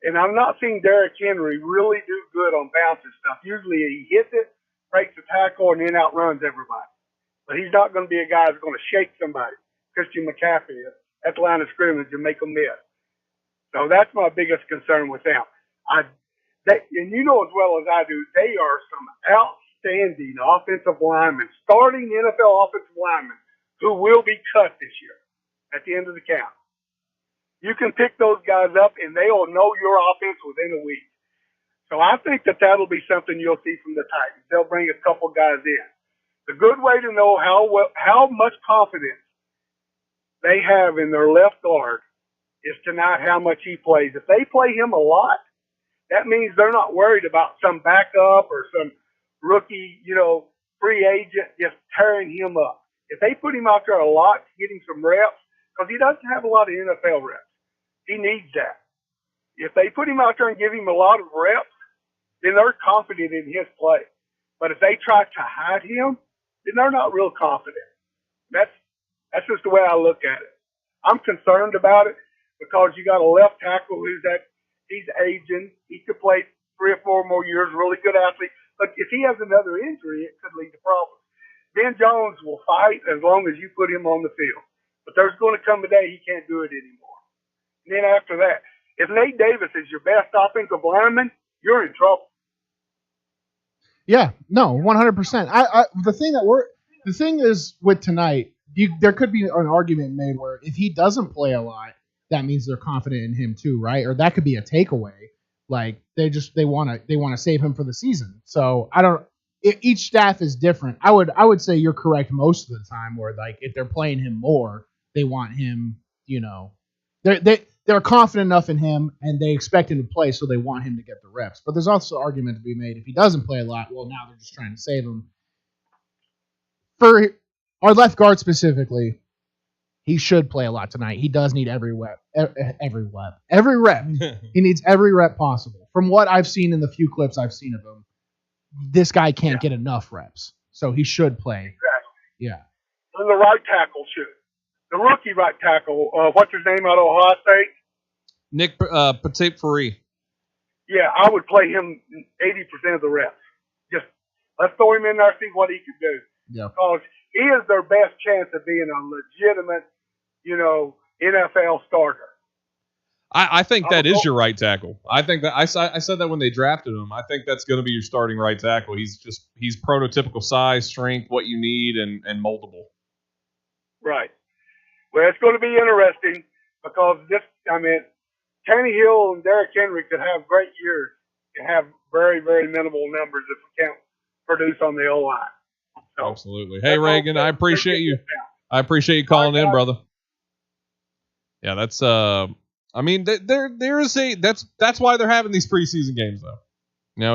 And I'm not seeing Derrick Henry really do good on bouncing stuff. Usually he hits it, breaks the tackle, and then outruns everybody. But he's not going to be a guy who's going to shake somebody, Christian McCaffrey, at the line of scrimmage and make them miss. So that's my biggest concern with them. And you know as well as I do, they are some outstanding offensive linemen, starting NFL offensive linemen, who will be cut this year at the end of the count. You can pick those guys up, and they will know your offense within a week. So I think that'll be something you'll see from the Titans. They'll bring a couple guys in. The good way to know how much confidence they have in their left guard is tonight how much he plays. If they play him a lot, that means they're not worried about some backup or some rookie, free agent just tearing him up. If they put him out there a lot to get him some reps, because he doesn't have a lot of NFL reps. He needs that. If they put him out there and give him a lot of reps, then they're confident in his play. But if they try to hide him, then they're not real confident. That's just the way I look at it. I'm concerned about it because you got a left tackle he's aging. He could play 3 or 4 more years, really good athlete. But if he has another injury, it could lead to problems. Ben Jones will fight as long as you put him on the field. But there's going to come a day he can't do it anymore. And then after that, if Nate Davis is your best offensive lineman, you're in trouble. Yeah, no, 100%. The thing is with tonight, there could be an argument made where if he doesn't play a lot, that means they're confident in him too, right? Or that could be a takeaway. Like they want to save him for the season. So each staff is different. I would say you're correct most of the time. Where like if they're playing him more, they want him. They're confident enough in him and they expect him to play, so they want him to get the reps. But there's also an argument to be made if he doesn't play a lot. Well, now they're just trying to save him. For our left guard specifically, he should play a lot tonight. He does need every rep. He needs every rep possible. From what I've seen in the few clips I've seen of him, this guy can't get enough reps, so he should play. Exactly. Yeah. And the right tackle should. The rookie right tackle, what's his name out of Ohio State? Nick Petit-Free. Yeah, I would play him 80% of the reps. Just let's throw him in there, see what he can do. Yeah. Because he is their best chance of being a legitimate, NFL starter. I think that is your right tackle. I think that I said that when they drafted him. I think that's going to be your starting right tackle. He's prototypical size, strength, what you need, and moldable. Right. Well, it's going to be interesting because Tannehill and Derrick Henry could have great years and have very, very minimal numbers if we can't produce on the O-line. So, absolutely. Hey, Reagan, I appreciate you. I appreciate you calling in, brother. Yeah, that's I mean, there is that's why they're having these preseason games, though.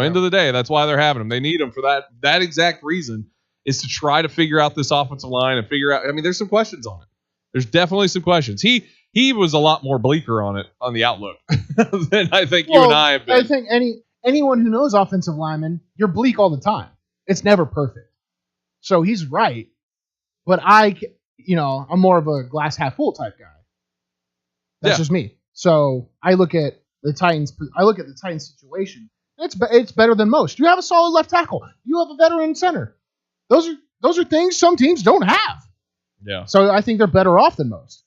End of the day, that's why they're having them. They need them for that exact reason, is to try to figure out this offensive line and figure out. I mean, there's some questions on it. There's definitely some questions. He was a lot more bleaker on it, on the outlook, than I think you and I have been. I think anyone who knows offensive linemen, you're bleak all the time. It's never perfect. So he's right, but I'm more of a glass half full type guy. That's just me. So I look at the Titans. I look at the Titans situation. It's better than most. You have a solid left tackle. You have a veteran center. Those are things some teams don't have. Yeah. So I think they're better off than most.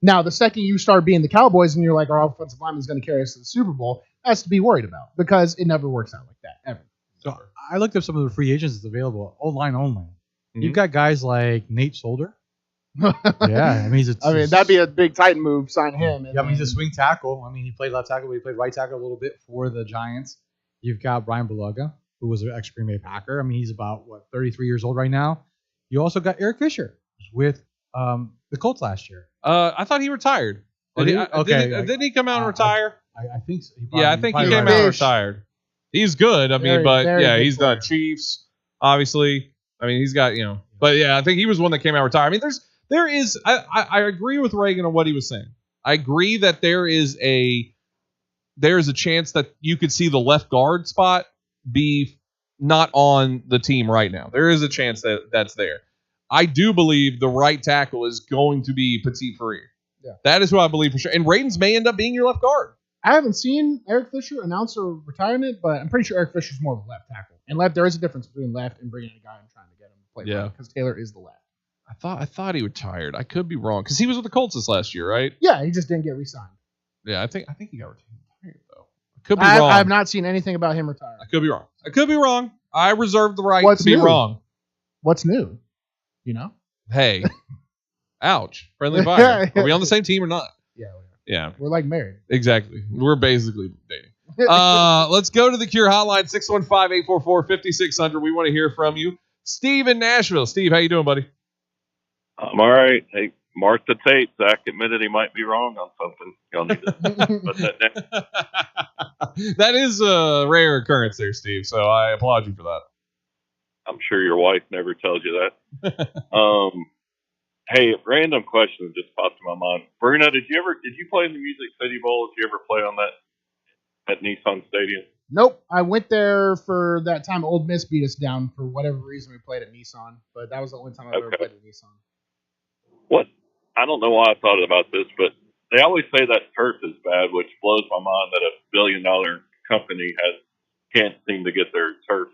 Now, the second you start being the Cowboys and you're like, our offensive lineman is going to carry us to the Super Bowl, that's to be worried about, because it never works out like that, ever. So I looked up some of the free agents that's available, O-line only. Mm-hmm. You've got guys like Nate Solder. Yeah, I mean, that'd be a big Titan move. Sign him. Yeah, I mean, he's a swing tackle. I mean, he played left tackle, but he played right tackle a little bit for the Giants. You've got Brian Bulaga, who was an ex-Green Bay Packer. I mean, he's about 33 years old right now. You also got Eric Fisher, who's with the Colts last year. I thought he retired. Didn't he come out and retire? I think so. I think he came out and retired. He's good. I mean, he's done Chiefs, obviously. I mean, he's got, but yeah, I think he was one that came out and retired. I mean, I agree with Reagan on what he was saying. I agree that there is a chance that you could see the left guard spot be not on the team right now. There is a chance that's there. I do believe the right tackle is going to be Petit Frere. Yeah. That is who I believe for sure. And Radens may end up being your left guard. I haven't seen Eric Fisher announce a retirement, but I'm pretty sure Eric Fisher's more of a left tackle. And there is a difference between left and bringing a guy and trying to get him to play left, because Taylor is the left. I thought he retired. I could be wrong, because he was with the Colts this last year, right? Yeah, he just didn't get re-signed. Yeah, I think he got retired though. I could be wrong. I have not seen anything about him retiring. I could be wrong. I reserve the right to be wrong. What's new? Hey, ouch! Friendly fire. Are we on the same team or not? Yeah. Yeah. We're like married. Exactly. We're basically dating. Let's go to the Cure hotline, 615-844-5600. We want to hear from you. Steve in Nashville. Steve, how you doing, buddy? I'm all right. Hey, mark the tape. Zach admitted he might be wrong on something. Y'all need to put that down. That is a rare occurrence there, Steve, so I applaud you for that. I'm sure your wife never tells you that. Hey, random question just popped in my mind. Bruno, did you play in the Music City Bowl? Did you ever play on that at Nissan Stadium? Nope. I went there for that time Ole Miss beat us down for whatever reason. We played at Nissan, but that was the only time I've ever played at Nissan. What? I don't know why I thought about this, but they always say that turf is bad, which blows my mind that a billion-dollar company can't seem to get their turf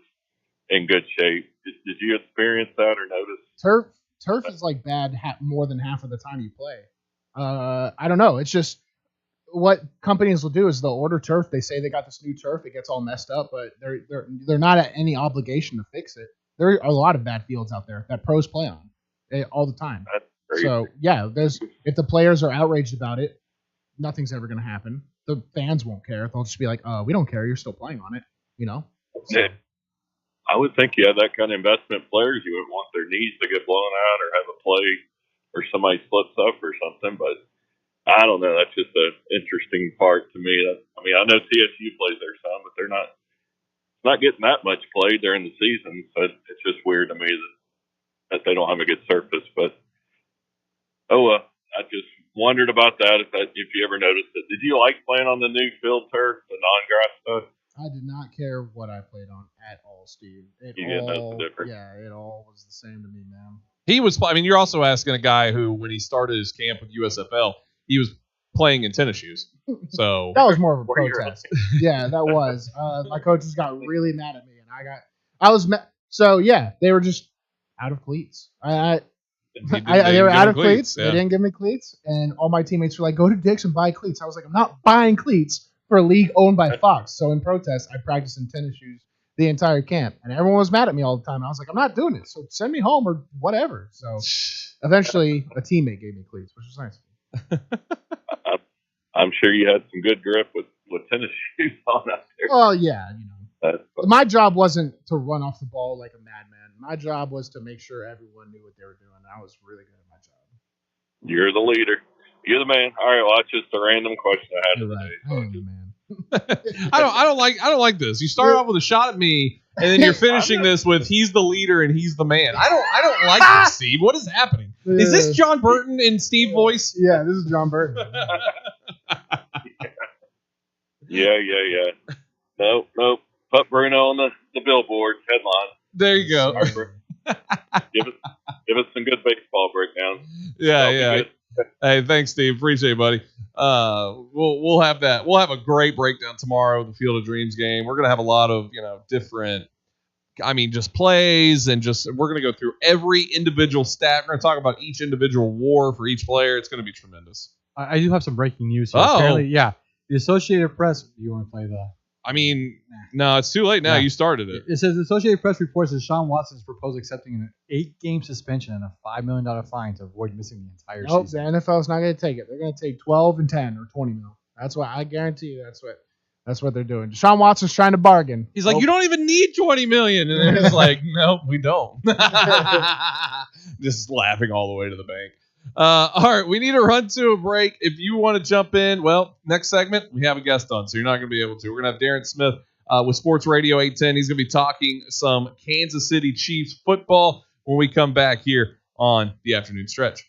in good shape. Did you experience that or notice? Turf is like bad more than half of the time you play. I don't know. It's just what companies will do is they'll order turf. They say they got this new turf. It gets all messed up, but they're not at any obligation to fix it. There are a lot of bad fields out there that pros play on all the time. That's crazy. So yeah, if the players are outraged about it, nothing's ever going to happen. The fans won't care. They'll just be like, "We don't care. You're still playing on it." So, yeah. I would think you have that kind of investment players. You wouldn't want their knees to get blown out or have a play or somebody slips up or something. But I don't know. That's just an interesting part to me. I know TSU plays there some, but they're not getting that much play during the season. So it's just weird to me that they don't have a good surface. But I just wondered about that. If you ever noticed it, did you like playing on the new field turf, the non-grass stuff? I did not care what I played on at all, Steve. It all was the same to me, man. He was. I mean, you're also asking a guy who, when he started his camp with USFL, he was playing in tennis shoes. So that was more of a protest. Yeah, that was. My coaches got really mad at me, and I was. So yeah, they were just out of cleats. They were out of cleats. Yeah. They didn't give me cleats, and all my teammates were like, "Go to Dick's and buy cleats." I was like, "I'm not buying cleats for a league owned by Fox." So in protest, I practiced in tennis shoes the entire camp, and everyone was mad at me all the time. I was like, "I'm not doing it. So send me home or whatever." So eventually, a teammate gave me cleats, which was nice. I'm sure you had some good grip with tennis shoes on out there. Oh yeah, My job wasn't to run off the ball like a madman. My job was to make sure everyone knew what they were doing. I was really good at my job. You're the leader. You're the man. All right, well, that's just a random question I had today. I am the man. I don't like this. You start off with a shot at me, and then you're finishing this with he's the leader and he's the man. I don't like this, Steve. What is happening? Is this John Burton in Steve voice? Yeah, this is John Burton. Yeah. Nope. Put Bruno on the billboard headline. There you go. Give us some good baseball breakdowns. Yeah. Hey, thanks, Steve. Appreciate it, buddy. We'll have that. We'll have a great breakdown tomorrow of the Field of Dreams game. We're gonna have a lot of different. Just plays and we're gonna go through every individual stat. We're gonna talk about each individual war for each player. It's gonna be tremendous. I do have some breaking news here. Oh, apparently, yeah. The Associated Press. Do you want to play the? No, it's too late now. Yeah. You started it. It says the Associated Press reports that Sean Watson has proposed accepting an 8-game suspension and a $5 million fine to avoid missing the entire Nope, season. the NFL's not going to take it. They're going to take 12 and 10 or 20 mil. That's what I guarantee you. That's what they're doing. Deshaun Watson's trying to bargain. He's like, you don't even need $20 million, and then it's like, no, we don't. Just laughing all the way to the bank. All right, we need to run to a break. If you want to jump in, well, next segment, we have a guest on, so you're not going to be able to. We're going to have Darren Smith with Sports Radio 810. He's going to be talking some Kansas City Chiefs football when we come back here on the afternoon stretch.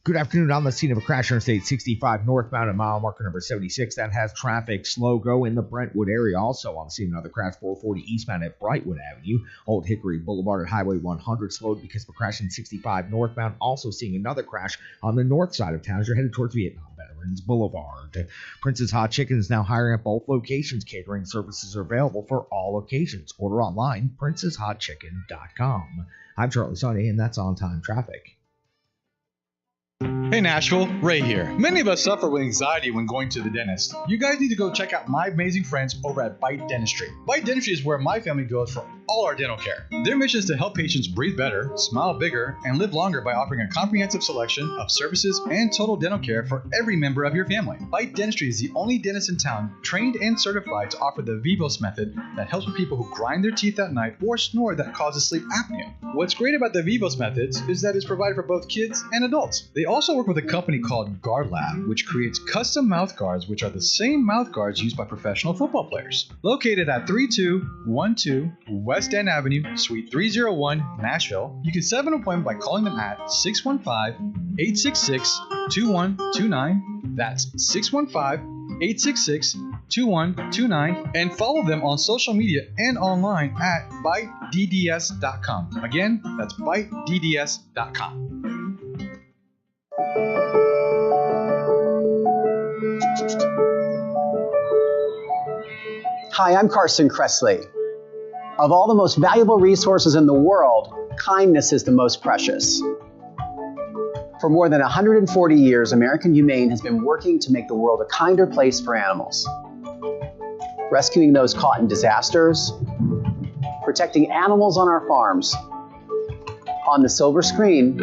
Good afternoon. On the scene of a crash on Interstate 65 northbound at mile marker number 76. That has traffic slow go in the Brentwood area. Also on the scene of another crash 440 eastbound at Brightwood Avenue. Old Hickory Boulevard at Highway 100 slowed because of a crash in 65 northbound. Also seeing another crash on the north side of town as you're headed towards Vietnam Veterans Boulevard. Prince's Hot Chicken is now hiring at both locations. Catering services are available for all occasions. Order online, princeshotchicken.com. I'm Charlie Sonny, and that's On Time Traffic. Hey Nashville, Ray here. Many of us suffer with anxiety when going to the dentist. You guys need to go check out my amazing friends over at Bite Dentistry. Bite Dentistry is where my family goes for all our dental care. Their mission is to help patients breathe better, smile bigger, and live longer by offering a comprehensive selection of services and total dental care for every member of your family. Bite Dentistry is the only dentist in town trained and certified to offer the Vivos method that helps with people who grind their teeth at night or snore that causes sleep apnea. What's great about the Vivos methods is that it's provided for both kids and adults. They also work with a company called Guard Lab, which creates custom mouth guards, which are the same mouth guards used by professional football players. Located at 3212 West End Avenue, Suite 301, Nashville, you can set up an appointment by calling them at 615-866-2129. That's 615-866-2129, and follow them on social media and online at bitedds.com. Again, that's bitedds.com. Hi, I'm Carson Kressley. Of all the most valuable resources in the world, kindness is the most precious. For more than 140 years, American Humane has been working to make the world a kinder place for animals. Rescuing those caught in disasters, protecting animals on our farms, on the silver screen,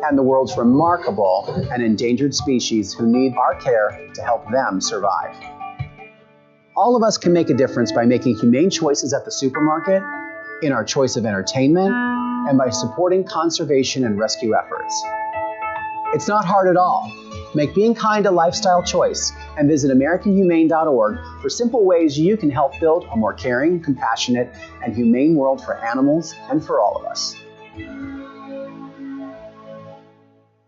and the world's remarkable and endangered species who need our care to help them survive. All of us can make a difference by making humane choices at the supermarket, in our choice of entertainment, and by supporting conservation and rescue efforts. It's not hard at all. Make being kind a lifestyle choice and visit AmericanHumane.org for simple ways you can help build a more caring, compassionate, and humane world for animals and for all of us.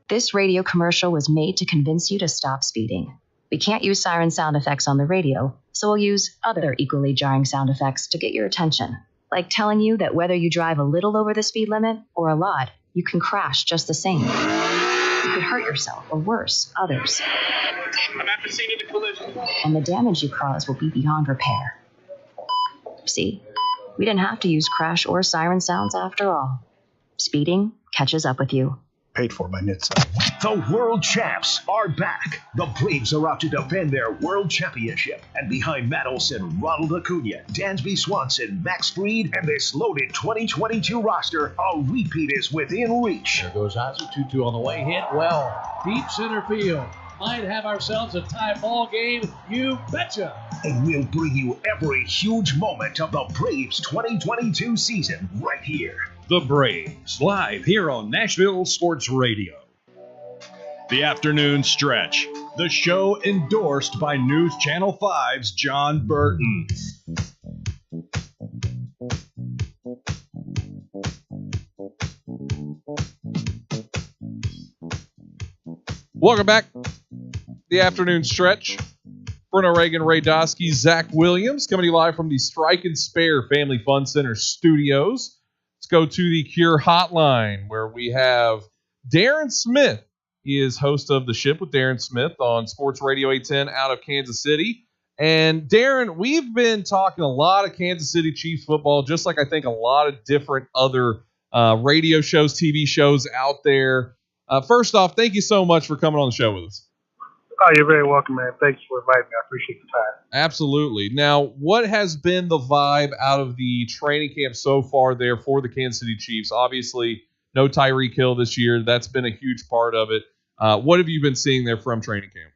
This radio commercial was made to convince you to stop speeding. We can't use siren sound effects on the radio, so we'll use other equally jarring sound effects to get your attention, like telling you that whether you drive a little over the speed limit or a lot, you can crash just the same. You could hurt yourself, or worse, others. I'm at the scene of the collision. And the damage you cause will be beyond repair. See? We didn't have to use crash or siren sounds after all. Speeding catches up with you. Paid for by NHTSA. The World Champs are back. The Braves are out to defend their World Championship. And behind Matt Olson, Ronald Acuna, Dansby Swanson, Max Fried, and this loaded 2022 roster, a repeat is within reach. There goes Hasu 2-2 on the way. Hit well. Deep center field. Might have ourselves a tie ball game, you betcha. And we'll bring you every huge moment of the Braves 2022 season right here. The Braves, live here on Nashville Sports Radio. The Afternoon Stretch, the show endorsed by News Channel 5's John Burton. Welcome back. The Afternoon Stretch. Bruno, Reagan, Ray Dosky, Zach Williams coming to you live from the Strike and Spare Family Fun Center studios. Let's go to the Cure Hotline where we have Darren Smith. He is host of The Ship with Darren Smith on Sports Radio 810 out of Kansas City. And Darren, we've been talking a lot of Kansas City Chiefs football, just like I think a lot of different other radio shows, TV shows out there. First off, thank you so much for coming on the show with us. Oh, you're very welcome, man. Thanks for inviting me. I appreciate the time. Absolutely. Now, what has been the vibe out of the training camp so far there for the Kansas City Chiefs? Obviously, no Tyreek Hill this year. That's been a huge part of it. What have you been seeing there from training camp?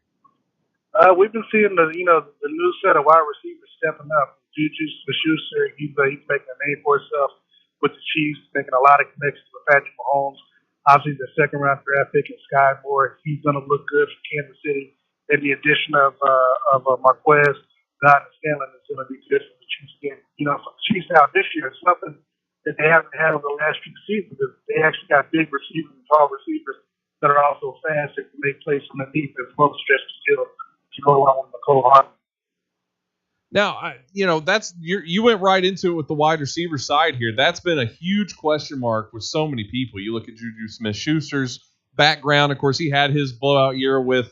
We've been seeing the new set of wide receivers stepping up. Juju Smith-Schuster, he's making a name for himself with the Chiefs, making a lot of connections with Patrick Mahomes. Obviously, the second-round draft pick is Sky Moore. He's going to look good for Kansas City. And the addition of Marquez, God, and Scanlon is going to be good for the Chiefs again. For the Chiefs out this year, it's something that they haven't had over the last few seasons. They actually got big receivers and tall receivers that are also fast and can make plays from the deep as well as stretch the field to go along with Nicole Hart. Now, you went right into it with the wide receiver side here. That's been a huge question mark with so many people. You look at Juju Smith-Schuster's background. Of course, he had his blowout year with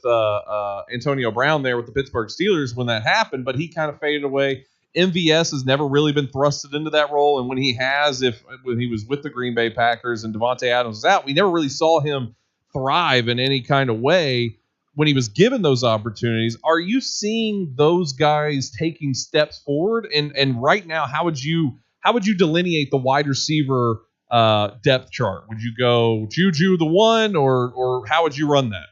Antonio Brown there with the Pittsburgh Steelers when that happened, but he kind of faded away. MVS has never really been thrusted into that role, and when he has, when he was with the Green Bay Packers and Devontae Adams was out, we never really saw him thrive in any kind of way when he was given those opportunities. Are you seeing those guys taking steps forward? And right now, how would you delineate the wide receiver depth chart? Would you go Juju the one, or how would you run that?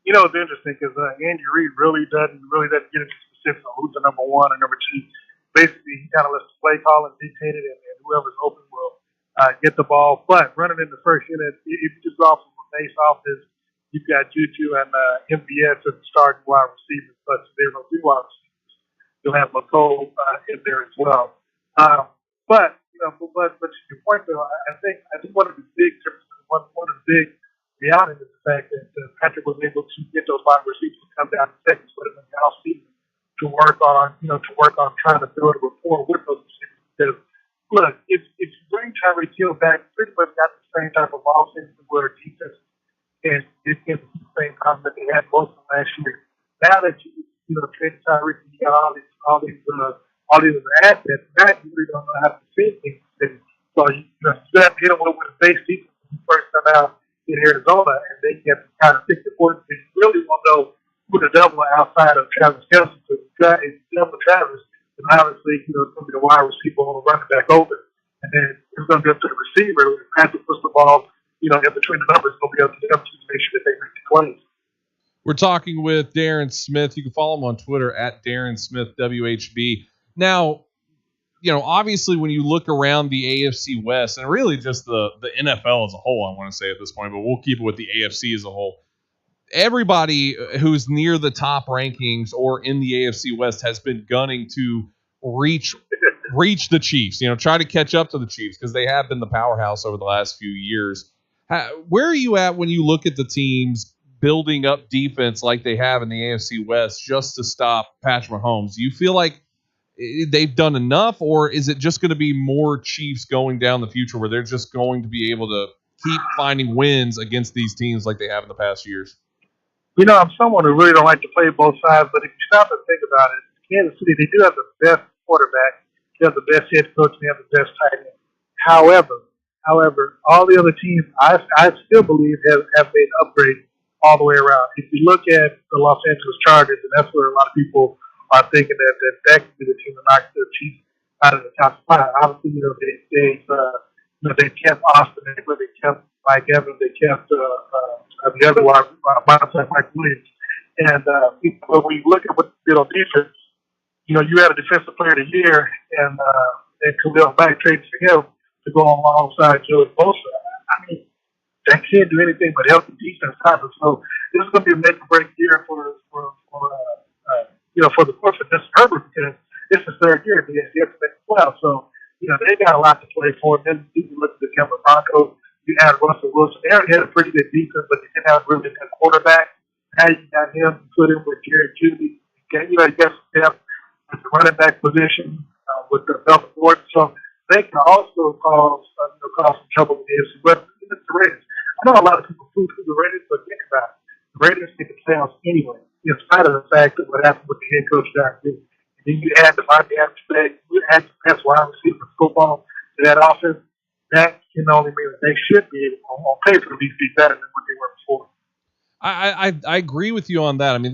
It's interesting because Andy Reid really doesn't get into specifics on who's the number one or number two. Basically, he kind of lets the play calling dictate it, and whoever's open will get the ball. But running in the first unit, if you just go off from a base offense, you've got Juju and MVS as the starting wide receivers, but there are no 3 wide receivers. You'll have McCole in there as well. But to your point, though, I think one of the big differences, one of the big realities is the fact that Patrick was able to get those wide receivers to come down to seconds with him in the offseason to work on trying to build a rapport with those receivers. Because look, if you bring Tyreek Hill back, pretty much got the same type of offense where defense. And it's the same problem that they had most of last year. Now that you traded Tyreek, you got all these assets. Now you really don't know how to fit things. So you have to hit them with a base defense when you first come out in Arizona, and they can kind of pick the points. You really won't know who the double outside of Travis Kelce. So it's double Travis, and obviously it's going to be the wide receiver on the running back open, and then it's going to be up to the receiver. Patrick puts the ball. In between the numbers, they'll be able to make sure that they make the plays. We're talking with Darren Smith. You can follow him on Twitter at Darren Smith WHB. Now, obviously when you look around the AFC West, and really just the NFL as a whole, I want to say at this point, but we'll keep it with the AFC as a whole. Everybody who's near the top rankings or in the AFC West has been gunning to reach the Chiefs, try to catch up to the Chiefs because they have been the powerhouse over the last few years. Where are you at when you look at the teams building up defense like they have in the AFC West just to stop Patrick Mahomes? Do you feel like they've done enough, or is it just going to be more Chiefs going down the future where they're just going to be able to keep finding wins against these teams like they have in the past years? I'm someone who really don't like to play both sides, but if you stop and think about it, Kansas City, they do have the best quarterback, they have the best head coach, and they have the best tight end. However, all the other teams, I still believe, have made upgrades all the way around. If you look at the Los Angeles Chargers, and that's where a lot of people are thinking that could be the team that knocks the Chiefs out of the top spot. Obviously, they kept Austin, they kept Mike Evans, they kept the other one, Mike Williams. And when we look at what they did on defense, you had a defensive player of the year, and Khalil Mack traded for him to go alongside Joey Bosa. I mean, that can't do anything but help the defense happen. So this is going to be a make or break year for Justin Herbert, because it's his third year. He has to make the playoffs. So they got a lot to play for. Then you look at the Denver Broncos. You had Russell Wilson. They already had a pretty good defense, but they didn't have really a good quarterback. Now you got him, put him with Jared Judy. You got some depth at the running back position with the Melvin Gordon. So they can also cause some trouble with the AFC West. It's the Raiders. I know a lot of people fool through the Raiders, but think about it. The Raiders get the playoffs anyway, in spite of the fact that what happened with the head coach John Gruden. And then you add the Miami aspect, you add the best wide receiver football to that offense. That can only mean that they should be able, on paper, to be better than what they were before. I agree with you on that. I mean,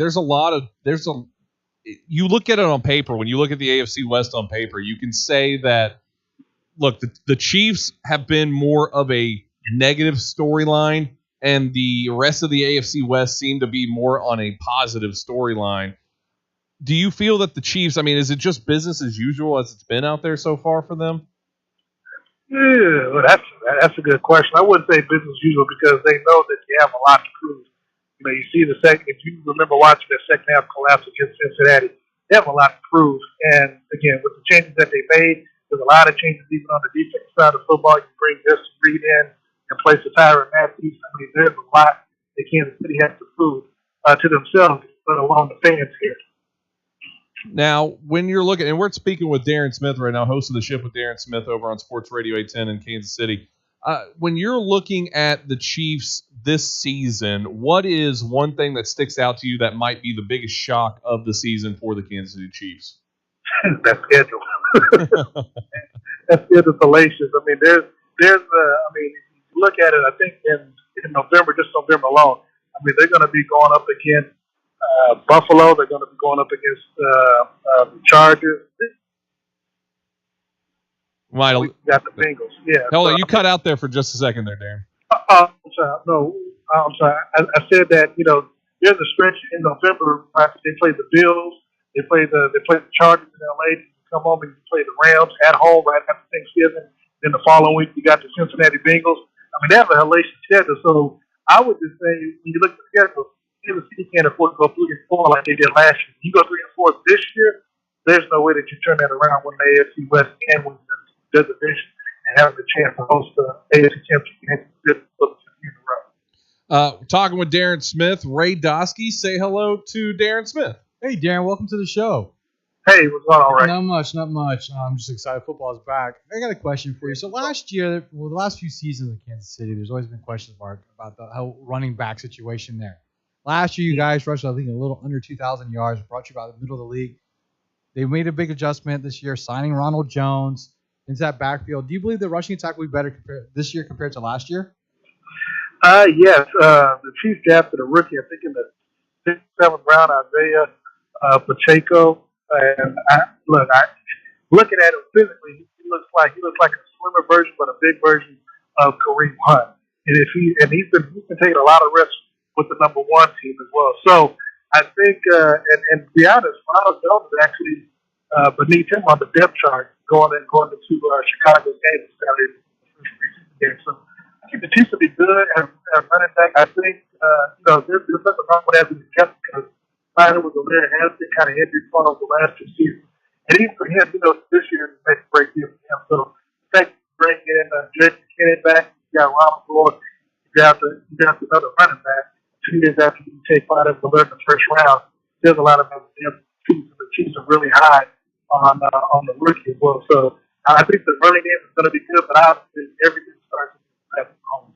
you look at it on paper. When you look at the AFC West on paper, you can say that, look, the Chiefs have been more of a negative storyline, and the rest of the AFC West seem to be more on a positive storyline. Do you feel that the Chiefs, I mean, is it just business as usual as it's been out there so far for them? Yeah, well, that's a good question. I wouldn't say business as usual, because they know that they have a lot to prove. You see the second, if you remember watching the second half collapse against Cincinnati, they have a lot to prove. And again, with the changes that they made, there's a lot of changes even on the defensive side of football. You bring Justin Reed in and place the Tyrann Matthews. I mean, there's a lot that Kansas City has to prove to themselves, let alone the fans here. Now, when you're looking, and we're speaking with Darren Smith right now, host of the Shift with Darren Smith over on Sports Radio 810 in Kansas City. When you're looking at the Chiefs this season, what is one thing that sticks out to you that might be the biggest shock of the season for the Kansas City Chiefs? That schedule. That schedule's salacious. I mean, there's I mean, if you look at it, I think in November, just November alone, I mean, they're going to be going up against Buffalo. They're going to be going up against the Chargers. Right. We got the Bengals. Yeah. Hold on, you cut out there for just a second there, Darren. I'm sorry. No, I'm sorry. I said that there's a stretch in November. They play the Bills. They play the Chargers in LA. They come home and play the Rams at home right after Thanksgiving. Then the following week you got the Cincinnati Bengals. I mean, they have a hellacious schedule. So I would just say, when you look at the schedule, Kansas City can't afford to go 3-4 like they did last year. You go 3-4 this year, there's no way that you turn that around when the AFC West and win the division and having the chance to host the AFC Championship in a row. Talking with Darren Smith, Ray Dosky. Say hello to Darren Smith. Hey, Darren, welcome to the show. Hey, what's going on, Ray? Not much. I'm just excited. Football is back. I got a question for you. So last year, the last few seasons in Kansas City, there's always been questions mark about the whole running back situation there. Last year, you guys rushed, I think, a little under 2,000 yards, brought you about the middle of the league. They made a big adjustment this year, signing Ronald Jones into that backfield. Do you believe the rushing attack will be better this year compared to last year? Yes. The Chiefs drafted a rookie, I think, in the 6th, 7th round, Isaiah Pacheco. And looking at him physically, he looks like a slimmer version, but a big version of Kareem Hunt. And he's been taking a lot of risks with the number 1 team as well. So I think, and to be honest, Ronald Jones is actually beneath him on the depth chart going into Chicago's game Saturday game. So I think the Chiefs will be good at running back. I think there's nothing wrong with having the depth, because Ryder was a very healthy kind of injury prone over the last 2 seasons. And even for him, this year is a great deal for him. So thanks for bringing in Jake McKinnon back. You got Ronald Gordon. You got another running back. 2 years after you take part of the first round, there's a lot of depth. The Chiefs are really high on the rookie as well. So I think the running game is going to be good, but obviously everything starts at home.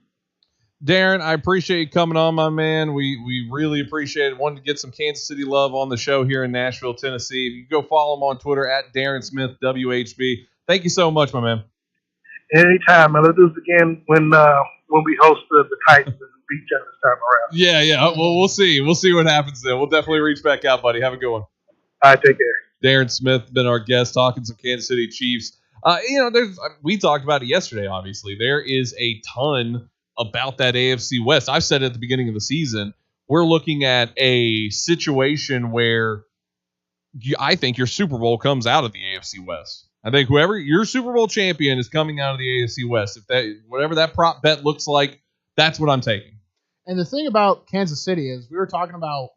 Darren, I appreciate you coming on, my man. We really appreciate it. Wanted to get some Kansas City love on the show here in Nashville, Tennessee. You can go follow him on Twitter at Darren Smith WHB. Thank you so much, my man. Anytime, man. Let's do this again when we host the Titans and beat each other this time around. Yeah. Well, we'll see. We'll see what happens then. We'll definitely reach back out, buddy. Have a good one. All right, take care. Darren Smith been our guest talking some Kansas City Chiefs. We talked about it yesterday. Obviously, there is a ton about that AFC West. I've said at the beginning of the season, we're looking at a situation where I think your Super Bowl comes out of the AFC West. I think whoever your Super Bowl champion is coming out of the AFC West. If that whatever that prop bet looks like, that's what I'm taking. And the thing about Kansas City is we were talking about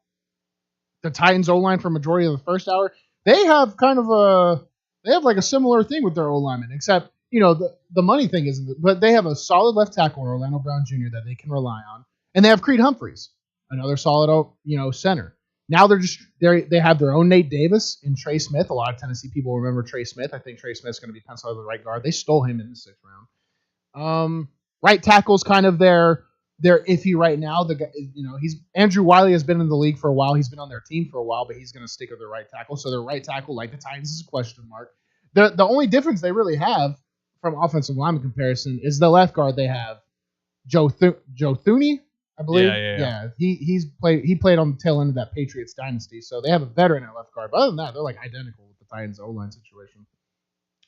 the Titans O-line for majority of the first hour. They have like a similar thing with their O-linemen, except, the money thing isn't, but they have a solid left tackle, Orlando Brown Jr., that they can rely on. And they have Creed Humphreys, another solid, center. Now they have their own Nate Davis and Trey Smith. A lot of Tennessee people remember Trey Smith. I think Trey Smith's going to be penciled as the right guard. They stole him in the 6th round. Right tackle's kind of their iffy right now. The guy, Andrew Wiley has been in the league for a while. He's been on their team for a while, but he's going to stick with their right tackle. So their right tackle, like the Titans, is a question mark. The only difference they really have from offensive lineman comparison is the left guard. They have Joe Thuney, I believe. Yeah. He played on the tail end of that Patriots dynasty. So they have a veteran at left guard. But other than that, they're like identical with the Titans O-line situation.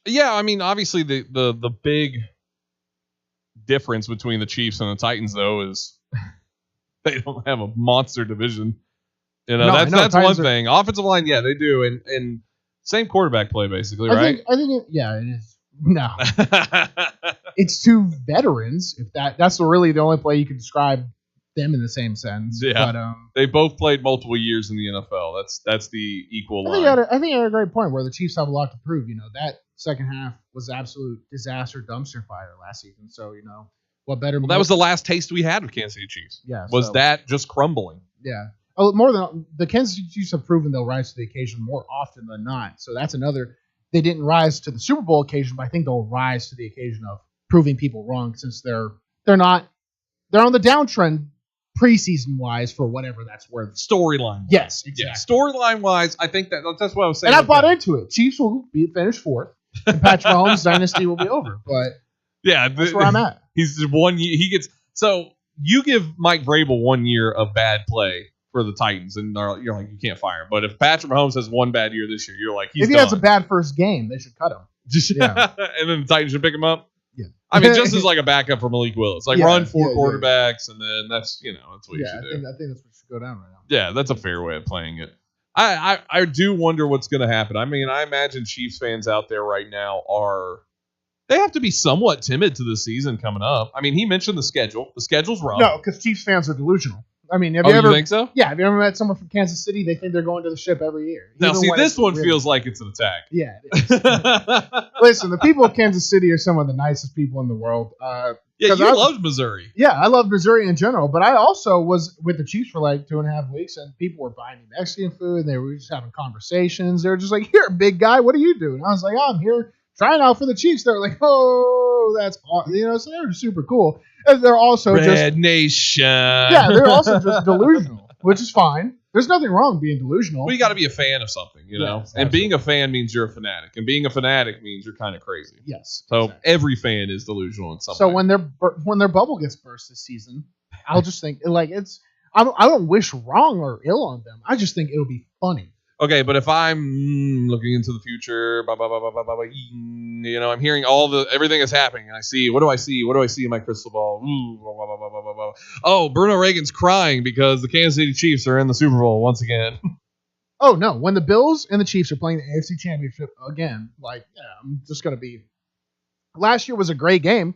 Yeah, I mean, obviously the big difference between the Chiefs and the Titans, though, is they don't have a monster division. That's one thing. Offensive line, yeah, they do, and same quarterback play basically, right? I think it is. No, it's two veterans. If that's really the only play you can describe them in the same sense. Yeah, but, they both played multiple years in the NFL. That's the equal line. I think you had a great point where the Chiefs have a lot to prove. That second half was absolute disaster dumpster fire last season. So what better? Well, that was the last taste we had of Kansas City Chiefs. Yeah, was that just crumbling? Yeah. Oh, more than the Kansas City Chiefs have proven they'll rise to the occasion more often than not. So that's another. They didn't rise to the Super Bowl occasion, but I think they'll rise to the occasion of proving people wrong, since they're on the downtrend preseason wise for whatever that's worth. Storyline. Yes, exactly. Yeah, storyline wise, I think that's what I was saying. And I bought into it. Chiefs will finish 4th, and Patrick Mahomes' dynasty will be over. But yeah, that's where I'm at. He's 1 year. He gets so you give Mike Vrabel 1 year of bad play for the Titans, and you're like, you can't fire him. But if Patrick Mahomes has one bad year this year, you're like, if he has a bad first game, they should cut him. Yeah. And then the Titans should pick him up. Yeah, I mean, just as like a backup for Malik Willis, run 4 quarterbacks, and then that's what you should do. I think that's what should go down right now. Yeah, that's a fair way of playing it. I do wonder what's going to happen. I mean, I imagine Chiefs fans out there right now they have to be somewhat timid to the season coming up. I mean, he mentioned the schedule. The schedule's rough. No, because Chiefs fans are delusional. I mean, have you think so? Yeah, have you ever met someone from Kansas City? They think they're going to the ship every year. Now, see, this one feels like it's an attack. Yeah. Listen, the people of Kansas City are some of the nicest people in the world. You loved Missouri. Yeah, I love Missouri in general, but I also was with the Chiefs for like 2.5 weeks, and people were buying me Mexican food, and they were just having conversations. They were just like, "Here, big guy, what do you do?" And I was like, "I'm here trying out for the Chiefs." They're like, "Oh, that's awesome." So they're super cool. And they're also Red Nation. Yeah, they're also just delusional, which is fine. There's nothing wrong with being delusional. Well, you got to be a fan of something, know? Yes, and being a fan means you're a fanatic. And being a fanatic means you're kind of crazy. Yes. So every fan is delusional in some way. So when their bubble gets burst this season, I'll just think, like, I don't wish wrong or ill on them. I just think it'll be funny. Okay, but if I'm looking into the future, I'm hearing everything that's happening, and I see, what do I see? What do I see in my crystal ball? Oh, Bruno Reagan's crying because the Kansas City Chiefs are in the Super Bowl once again. Oh, no. When the Bills and the Chiefs are playing the AFC Championship again, I'm just going to be... Last year was a great game.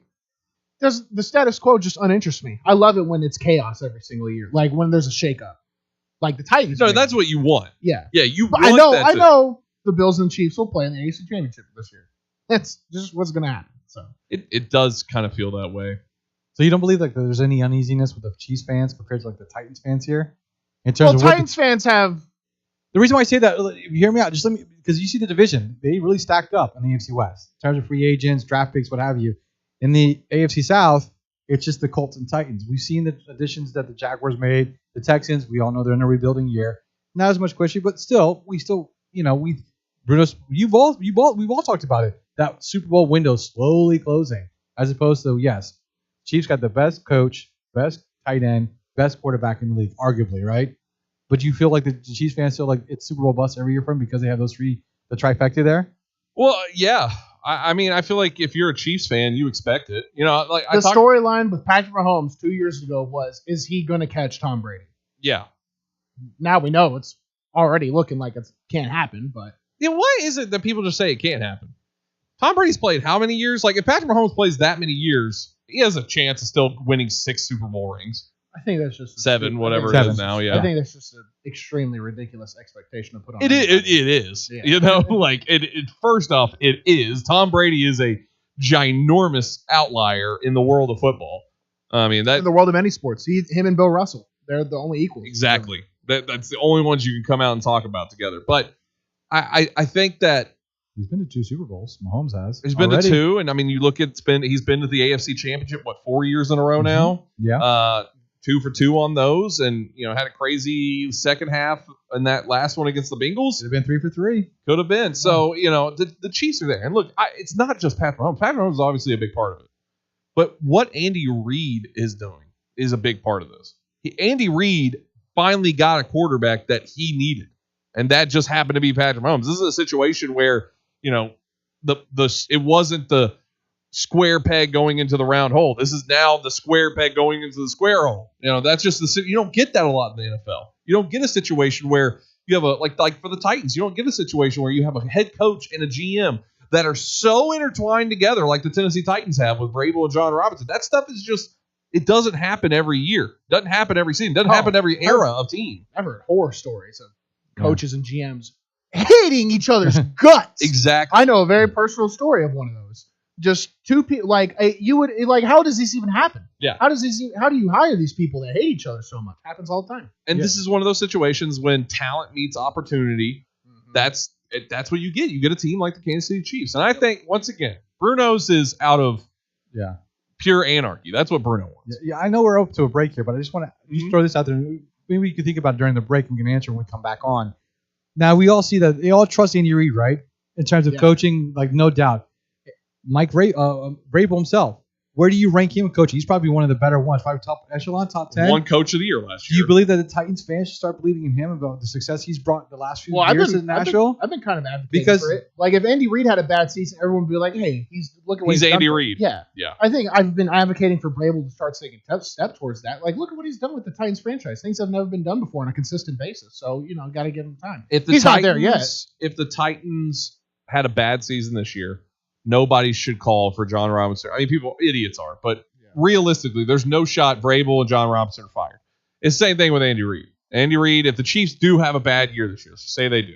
The status quo just uninterests me. I love it when it's chaos every single year, like when there's a shakeup. Like the Titans. No, that's what you want. Yeah. Yeah, you but want I know the Bills and Chiefs will play in the AFC Championship this year. That's just what's going to happen. So It does kind of feel that way. So you don't believe like there's any uneasiness with the Chiefs fans compared to like the Titans fans here? In terms of Titans fans have... The reason why I say that, if you hear me out, just let me, because you see the division. They really stacked up in the AFC West. In terms of free agents, draft picks, what have you. In the AFC South, it's just the Colts and Titans. We've seen the additions that the Jaguars made. The Texans, we all know they're in a rebuilding year. Not as much question, but still, Bruno, we've all talked about it. That Super Bowl window slowly closing, as opposed to, yes, Chiefs got the best coach, best tight end, best quarterback in the league, arguably, right? But you feel like the Chiefs fans feel like it's Super Bowl bust every year for them because they have the trifecta there? Well, yeah. I mean, I feel like if you're a Chiefs fan, you expect it. You know, like the storyline with Patrick Mahomes 2 years ago was, is he going to catch Tom Brady? Yeah. Now we know it's already looking like it can't happen, but. Yeah, why is it that people just say it can't happen? Tom Brady's played how many years? Like, if Patrick Mahomes plays that many years, he has a chance of still winning 6 Super Bowl rings. I think that's just 7, whatever it is now. Yeah, I think that's just an extremely ridiculous expectation to put on. It is. Yeah. You know, like it. First off, it is. Tom Brady is a ginormous outlier in the world of football. I mean, that in the world of any sports, him and Bill Russell, they're the only equals. Exactly. That's the only ones you can come out and talk about together. But I think that he's been to 2 Super Bowls. Mahomes has. He's been to 2, and I mean, you look at he's been to the AFC Championship 4 years in a row now. Yeah. 2 for 2 on those, and had a crazy second half in that last one against the Bengals. Could have been 3 for 3. Could have been. So the Chiefs are there, and look, it's not just Patrick Mahomes. Patrick Mahomes is obviously a big part of it, but what Andy Reid is doing is a big part of this. Andy Reid finally got a quarterback that he needed, and that just happened to be Patrick Mahomes. This is a situation where it wasn't the square peg going into the round hole. This is now the square peg going into the square hole. That's just you don't get that a lot in the NFL. You don't get a situation where you have like for the Titans, you don't get a situation where you have a head coach and a GM that are so intertwined together like the Tennessee Titans have with Vrabel and John Robinson. That stuff is just, it doesn't happen every year. Doesn't happen every season. Doesn't happen every era of team. I've heard horror stories of coaches and GMs hating each other's guts. Exactly. I know a very personal story of one of those. Just 2 people, how does this even happen? Yeah. How do you hire these people that hate each other so much? Happens all the time. And this is one of those situations when talent meets opportunity. Mm-hmm. That's what you get. You get a team like the Kansas City Chiefs. And I think, once again, Bruno's is out of pure anarchy. That's what Bruno wants. Yeah, I know we're up to a break here, but I just want to just throw this out there. Maybe we can think about it during the break and we can answer when we come back on. Now, we all see that they all trust Andy Reid, right? In terms of coaching, no doubt. Mike Vrabel himself, where do you rank him with coaching? He's probably one of the better ones, probably top echelon, top 10. One coach of the year last year. Do you believe that the Titans fans should start believing in him about the success he's brought the last few years in Nashville? I've been kind of advocating for it. Like, if Andy Reid had a bad season, everyone would be like, hey, look at what he's Andy done. Reid. Yeah. I think I've been advocating for Vrabel to start taking a step towards that. Like, look at what he's done with the Titans franchise. Things have never been done before on a consistent basis. So, got to give him time. He's not there yet. If the Titans had a bad season this year, nobody should call for John Robinson. I mean, idiots are, but realistically, there's no shot Vrabel and John Robinson are fired. It's the same thing with Andy Reid. Andy Reid, if the Chiefs do have a bad year this year, say they do,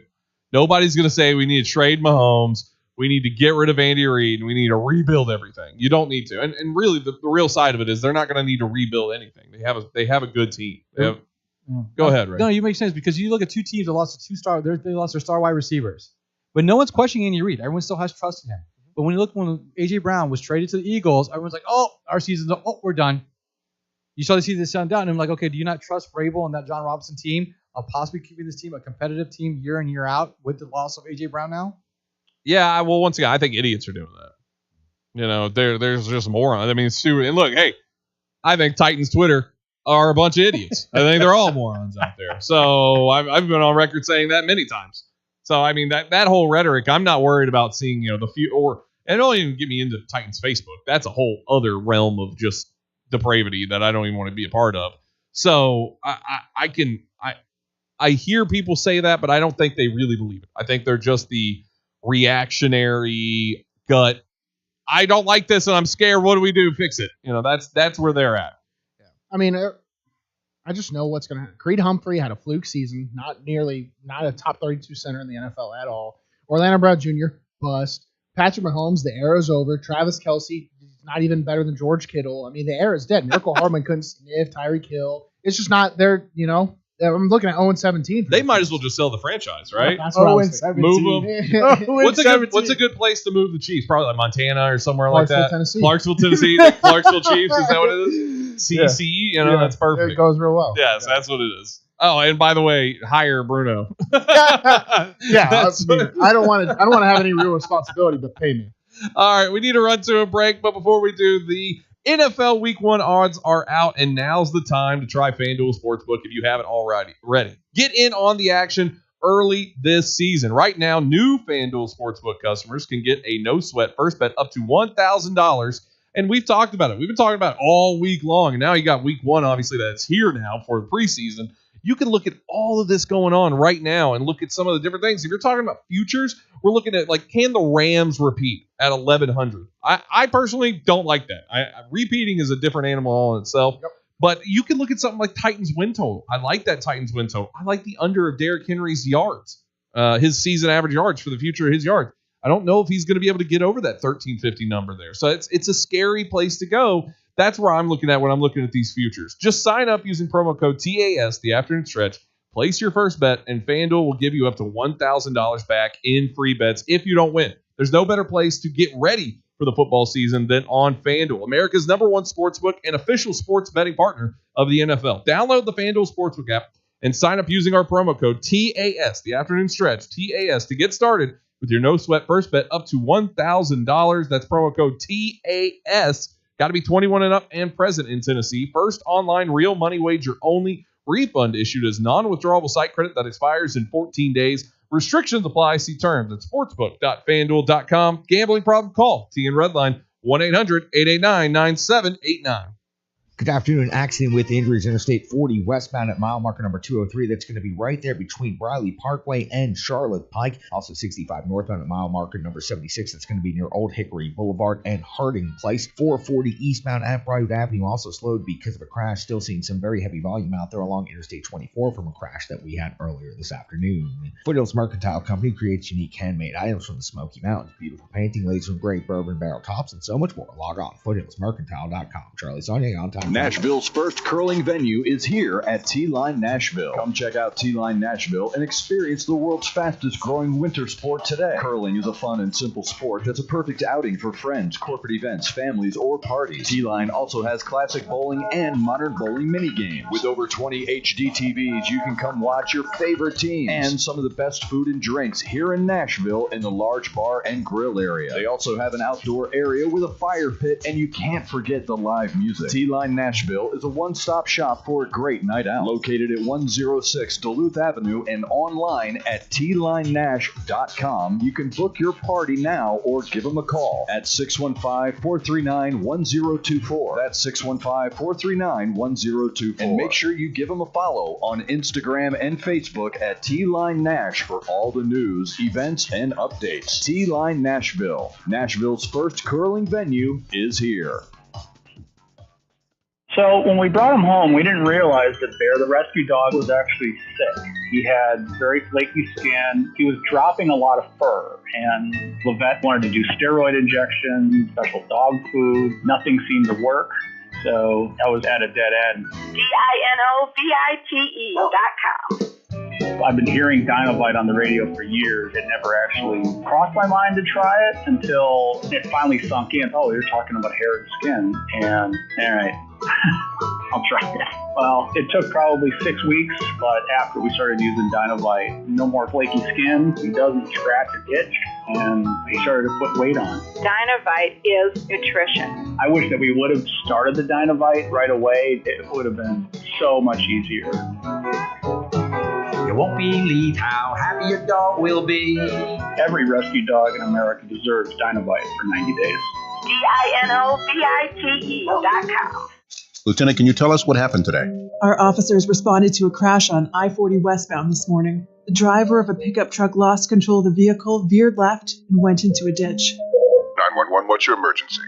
nobody's going to say we need to trade Mahomes, we need to get rid of Andy Reid, and we need to rebuild everything. You don't need to. And really, the real side of it is they're not going to need to rebuild anything. They have a good team. Go ahead, Ray. No, you make sense because you look at 2 teams that lost they lost their star wide receivers, but no one's questioning Andy Reid. Everyone still has trust in him. But when you look when A.J. Brown was traded to the Eagles, everyone's like, oh, our season's up. Oh, we're done. You saw the season sound down, and I'm like, okay, do you not trust Vrabel and that John Robinson team of possibly keeping this team a competitive team year in, year out with the loss of A.J. Brown now? Yeah, well, once again, I think idiots are doing that. There's just morons. I mean, stupid. And look, hey, I think Titans Twitter are a bunch of idiots. I think they're all morons out there. So I've been on record saying that many times. So, I mean, that whole rhetoric, I'm not worried about seeing, the few, and don't even get me into Titans Facebook. That's a whole other realm of just depravity that I don't even want to be a part of. So, I hear people say that, but I don't think they really believe it. I think they're just the reactionary gut. I don't like this and I'm scared. What do we do? Fix it. That's where they're at. Yeah. I mean, I just know what's going to happen. Creed Humphrey had a fluke season, not a top 32 center in the NFL at all. Orlando Brown Jr., bust. Patrick Mahomes, the era's over. Travis Kelce, not even better than George Kittle. I mean, the era's dead. Miracle Hardman couldn't sniff. Tyreek Hill. It's just not there, I'm looking at 0-17. They might as well just sell the franchise, right? That's what I was thinking. Move them. What's a good place to move the Chiefs? Probably like Montana or somewhere like that. Clarksville, Tennessee. Clarksville Chiefs. Is that what it is? CC, that's perfect. It goes real well. Yes, that's what it is. Oh, and by the way, hire Bruno. I don't want to have any real responsibility, but pay me. All right, we need to run to a break, but before we do, the NFL Week 1 odds are out, and now's the time to try FanDuel Sportsbook if you haven't already. Get in on the action early this season. Right now, new FanDuel Sportsbook customers can get a no-sweat first bet up to $1,000. And we've talked about it. We've been talking about it all week long. And now you got week one, obviously, that's here now for the preseason. You can look at all of this going on right now and look at some of the different things. If you're talking about futures, we're looking at, like, can the Rams repeat at 1,100? I personally don't like that. Repeating is a different animal all in itself. Yep. But you can look at something like Titans win total. I like that Titans win total. I like the under of Derrick Henry's yards, his season average yards for the future of his yards. I don't know if he's going to be able to get over that 1,350 number there. So it's a scary place to go. That's where I'm looking at when I'm looking at these futures. Just sign up using promo code TAS, the afternoon stretch. Place your first bet, and FanDuel will give you up to $1,000 back in free bets if you don't win. There's no better place to get ready for the football season than on FanDuel, America's #1 sportsbook and official sports betting partner of the NFL. Download the FanDuel Sportsbook app and sign up using our promo code TAS, the afternoon stretch, TAS, to get started with your no-sweat first bet up to $1,000. That's promo code TAS. Got to be 21 and up and present in Tennessee. First online real money wager only. Refund issued as non-withdrawable site credit that expires in 14 days. Restrictions apply. See terms at sportsbook.fanduel.com. Gambling problem? Call TN Redline 1-800-889-9789. Good afternoon. Accident with injuries. Interstate 40 westbound at mile marker number 203. That's going to be right there between Briley Parkway and Charlotte Pike. Also 65 northbound at mile marker number 76. That's going to be near Old Hickory Boulevard and Harding Place. 440 eastbound at Brightwood Avenue. Also slowed because of a crash. Still seeing some very heavy volume out there along Interstate 24 from a crash that we had earlier this afternoon. Foothills Mercantile Company creates unique handmade items from the Smoky Mountains. Beautiful painting, laser engraved bourbon barrel tops, and so much more. Log on foothillsmercantile.com. Charlie Sonia on time. Nashville's first curling venue is here at T-Line Nashville. Come check out T-Line Nashville and experience the world's fastest growing winter sport today. Curling is a fun and simple sport that's a perfect outing for friends, corporate events, families, or parties. T-Line also has classic bowling and modern bowling mini games. With over 20 HD TVs, you can come watch your favorite teams and some of the best food and drinks here in Nashville in the large bar and grill area. They also have an outdoor area with a fire pit, and you can't forget the live music. T-Line Nashville is a one-stop shop for a great night out. Located at 106 Duluth Avenue and online at tlinenash.com. You can book your party now or give them a call at 615-439-1024. That's 615-439-1024. And make sure you give them a follow on Instagram and Facebook at T-Line Nash for all the news, events, and updates. T-Line Nashville. Nashville's first curling venue is here. So when we brought him home, we didn't realize that Bear, the rescue dog, was actually sick. He had very flaky skin. He was dropping a lot of fur, and Levette wanted to do steroid injections, special dog food. Nothing seemed to work, so I was at a dead end. DINOVITE.com. I've been hearing Dinovite on the radio for years. It never actually crossed my mind to try it until it finally sunk in. Oh, you're talking about hair and skin. And, all right, I'll try it. Well, it took probably 6 weeks, but after we started using Dinovite, no more flaky skin. He doesn't scratch or itch, and he started to put weight on. Dinovite is nutrition. I wish that we would have started the Dinovite right away. It would have been so much easier. You won't believe how happy your dog will be. Every rescue dog in America deserves Dinovite for 90 days. DINOVITE.com. Lieutenant, can you tell us what happened today? Our officers responded to a crash on I-40 westbound this morning. The driver of a pickup truck lost control of the vehicle, veered left, and went into a ditch. 911, what's your emergency?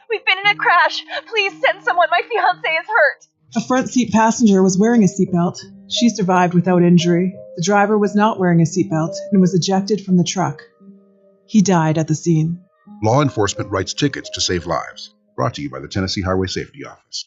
We've been in a crash. Please send someone. My fiance is hurt. A front seat passenger was wearing a seatbelt. She survived without injury. The driver was not wearing a seatbelt and was ejected from the truck. He died at the scene. Law enforcement writes tickets to save lives. Brought to you by the Tennessee Highway Safety Office.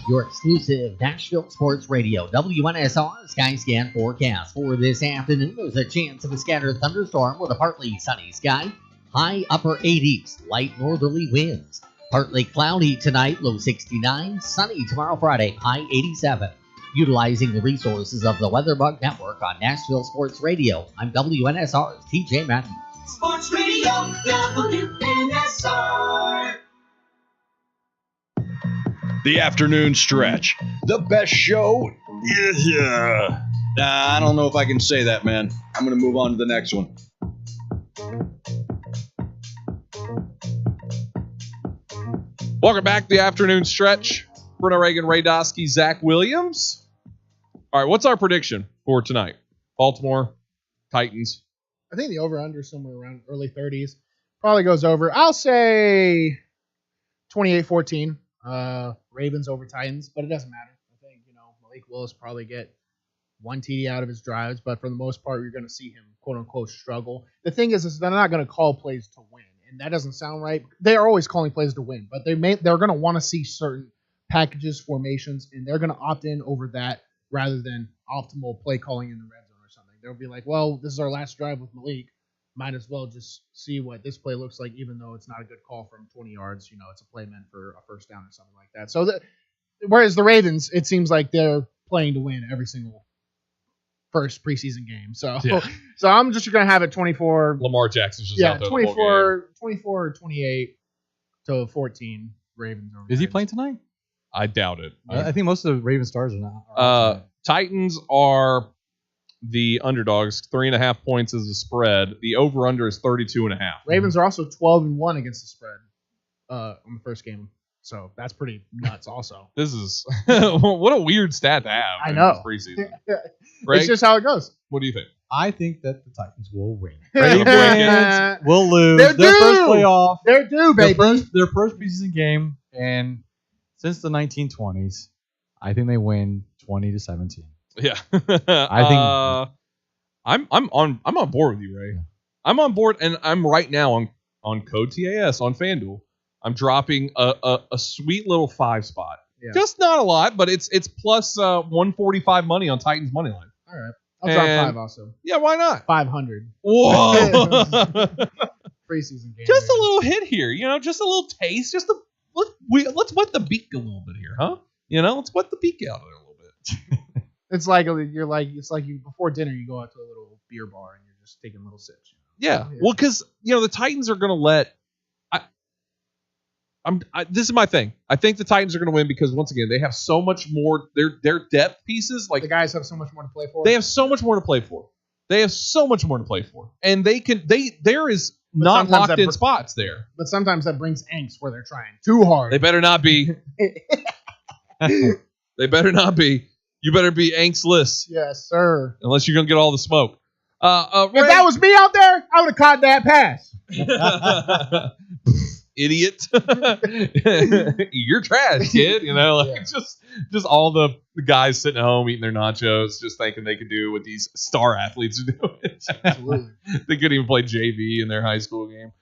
Your exclusive Nashville Sports Radio, WNSR Skyscan forecast for this afternoon. There's a chance of a scattered thunderstorm with a partly sunny sky. High upper 80s, light northerly winds. Partly cloudy tonight, low 69. Sunny tomorrow Friday, high 87. Utilizing the resources of the WeatherBug Network on Nashville Sports Radio, I'm WNSR's TJ Matthews. Sports Radio, WNSR. The afternoon stretch. The best show Yeah. Nah, I don't know if I can say that, man. I'm going to move on to the next one. Welcome back to the afternoon stretch. Bruno, Reagan, Ray Dosky, Zach Williams. All right, what's our prediction for tonight? Baltimore, Titans. I think the over-under is somewhere around early 30s. Probably goes over. I'll say 28-14. Ravens over Titans, but it doesn't matter. I think, Malik Willis probably get one TD out of his drives, but for the most part, you're going to see him, quote-unquote, struggle. The thing is they're not going to call plays to win, and that doesn't sound right. They are always calling plays to win, but they're going to want to see certain packages, formations, and they're going to opt in over that rather than optimal play calling in the red zone or something. They'll be like, well, this is our last drive with Malik. Might as well just see what this play looks like, even though it's not a good call from 20 yards. It's a play meant for a first down or something like that. So, whereas the Ravens, it seems like they're playing to win every single first preseason game. So, so I'm just going to have it 24. Lamar Jackson's just out there 24 or 28 to 14 Ravens. Is he playing tonight? I doubt it. I think most of the Raven stars are not. Titans are the underdogs, 3.5 points as a spread. The over-under is 32.5. Ravens are also 12-1 against the spread on the first game. So that's pretty nuts also. This is what a weird stat to have. I know. Preseason. Right? It's just how it goes. What do you think? I think that the Titans will win. Ravens will lose. They're their due. First playoff. They're due, baby. Their first preseason game, and since the 1920s, I think they win 20-17. Yeah, I think I'm on board with you, Ray. I'm on board, and I'm right now on Code TAS on FanDuel. I'm dropping a sweet little 5 spot. Yeah. Just not a lot, but it's plus 145 money on Titans money line. All right, I'll drop 5 also. Yeah, why not? 500. Whoa! Preseason game. Just a little hit here, just a little taste. Let's wet the beak a little bit here, huh? Let's wet the beak out a little bit. It's like you before dinner you go out to a little beer bar and you're just taking little sips. Yeah. Well, because the Titans are going to let. This is my thing. I think the Titans are going to win because once again they have so much more. Their depth pieces, like the guys have so much more to play for. They have so much more to play for. And they can. There is not locked in spots there. But sometimes that brings angst where they're trying too hard. They better not be. They better not be. You better be angstless. Yes, sir. Unless you're going to get all the smoke. If that was me out there, I would have caught that pass. Idiot. You're trash, kid. Just all the guys sitting at home eating their nachos, just thinking they could do what these star athletes are doing. Absolutely. They couldn't even play JV in their high school game.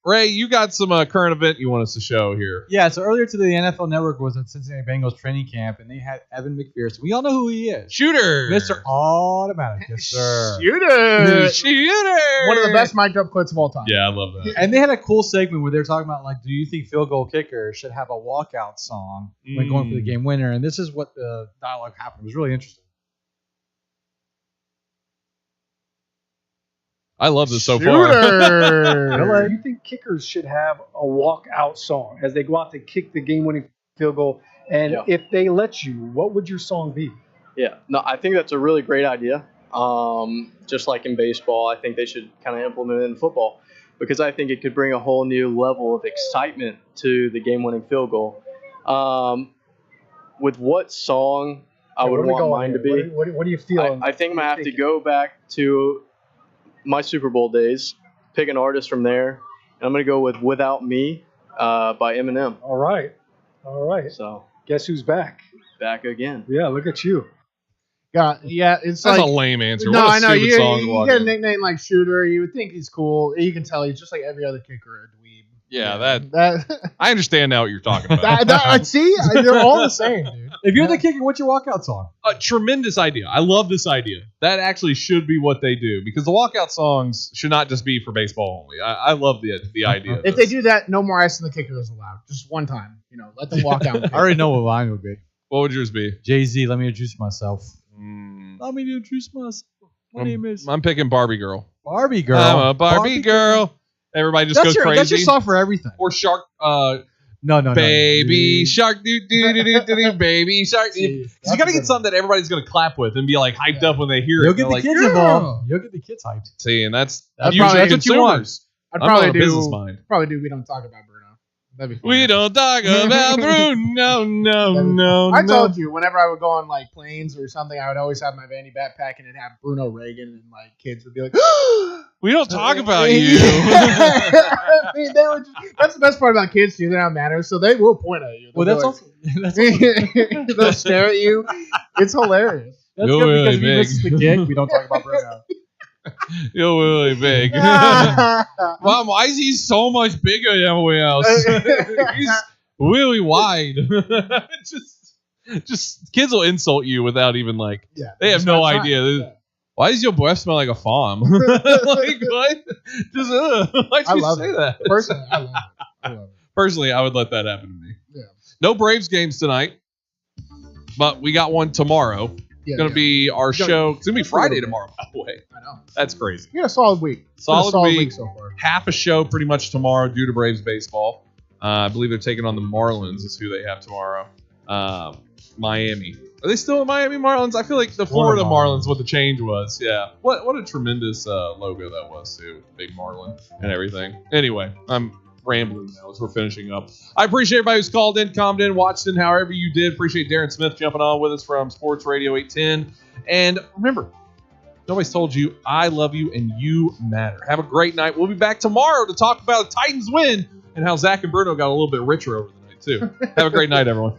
Ray, you got some current event you want us to show here. Yeah, so earlier today, the NFL Network was at Cincinnati Bengals training camp, and they had Evan McPherson. We all know who he is. Shooter. Mr. Automatic. Yes, sir. Shooter. One of the best mic'd up clips of all time. Yeah, I love that. And they had a cool segment where they were talking about, do you think field goal kickers should have a walkout song when going for the game winner? And this is what the dialogue happened. It was really interesting. I love this so far. Do you think kickers should have a walkout song as they go out to kick the game-winning field goal? And if they let you, what would your song be? Yeah, no, I think that's a really great idea. Just like in baseball, I think they should kind of implement it in football because I think it could bring a whole new level of excitement to the game-winning field goal. With what song I would want mine to be? What do you feel? I think I'm going to have to go back to my Super Bowl days, pick an artist from there, and I'm going to go with Without Me by Eminem. All right. So guess who's back? Back again. Yeah, look at you. Yeah, it's That's like a lame answer. No, what a I know. stupid You song to walk get a in. nickname like Shooter. You would think he's cool. You can tell he's just like every other kicker, a dweeb. Yeah, that I understand now what you're talking about. See, they're all the same, dude. If you're the kicker, what's your walkout song? A tremendous idea. I love this idea. That actually should be what they do because the walkout songs should not just be for baseball only. I love the idea. If they do that, no more ice in the kicker is allowed. Just one time, let them walk out. I already know what mine would be. What would yours be? Jay-Z, let me introduce myself. Let me introduce myself. My name is I'm picking Barbie Girl. Barbie Girl. I'm a Barbie girl. Everybody just goes crazy. That's your song for everything. Or Shark. No. Baby shark, baby shark. You got to get something that everybody's going to clap with and be like hyped up when they hear it. You'll get the kids involved. You'll get the kids hyped. See, and that's I'd usually probably that's what you want. I'd I'm probably on a business mind. Probably do. We don't talk about Bruno. That'd be fun. We don't talk about Bruno. No. I told you, whenever I would go on like planes or something, I would always have my Vandy backpack and it'd have Bruno Reagan, and like kids would be like, we don't talk about you. I mean, they were that's the best part about kids too. They're not manners, so they will point at you. Well, that's like, also they'll stare at you. It's hilarious. That's You're good really because if you big. miss the gig, we don't talk about Bruno. You're really big. Mom, why is he so much bigger than everyone else? He's really wide. just kids will insult you without even like. Yeah, they have no idea. Yeah. Why does your breath smell like a farm? Like what? Just why'd I you love say it. that? Personally, I love it. Personally, I would let that happen to me. Yeah. No Braves games tonight, but we got one tomorrow. Yeah, It's going to be our show. It's going to be Friday good. tomorrow, by the way. I know. That's crazy. We got a solid week. Solid week so far. Half a show pretty much tomorrow due to Braves baseball. I believe they're taking on the Marlins is who they have tomorrow. Miami. Are they still the Miami Marlins? I feel like the Florida Marlins what the change was. Yeah. What a tremendous logo that was too. With the big Marlin and everything. Anyway, I'm rambling now as we're finishing up. I appreciate everybody who's called in, commented, in, watched in, however you did. Appreciate Darren Smith jumping on with us from Sports Radio 810. And remember, nobody's told you I love you and you matter. Have a great night. We'll be back tomorrow to talk about a Titans win and how Zach and Bruno got a little bit richer over the night too. Have a great night, everyone.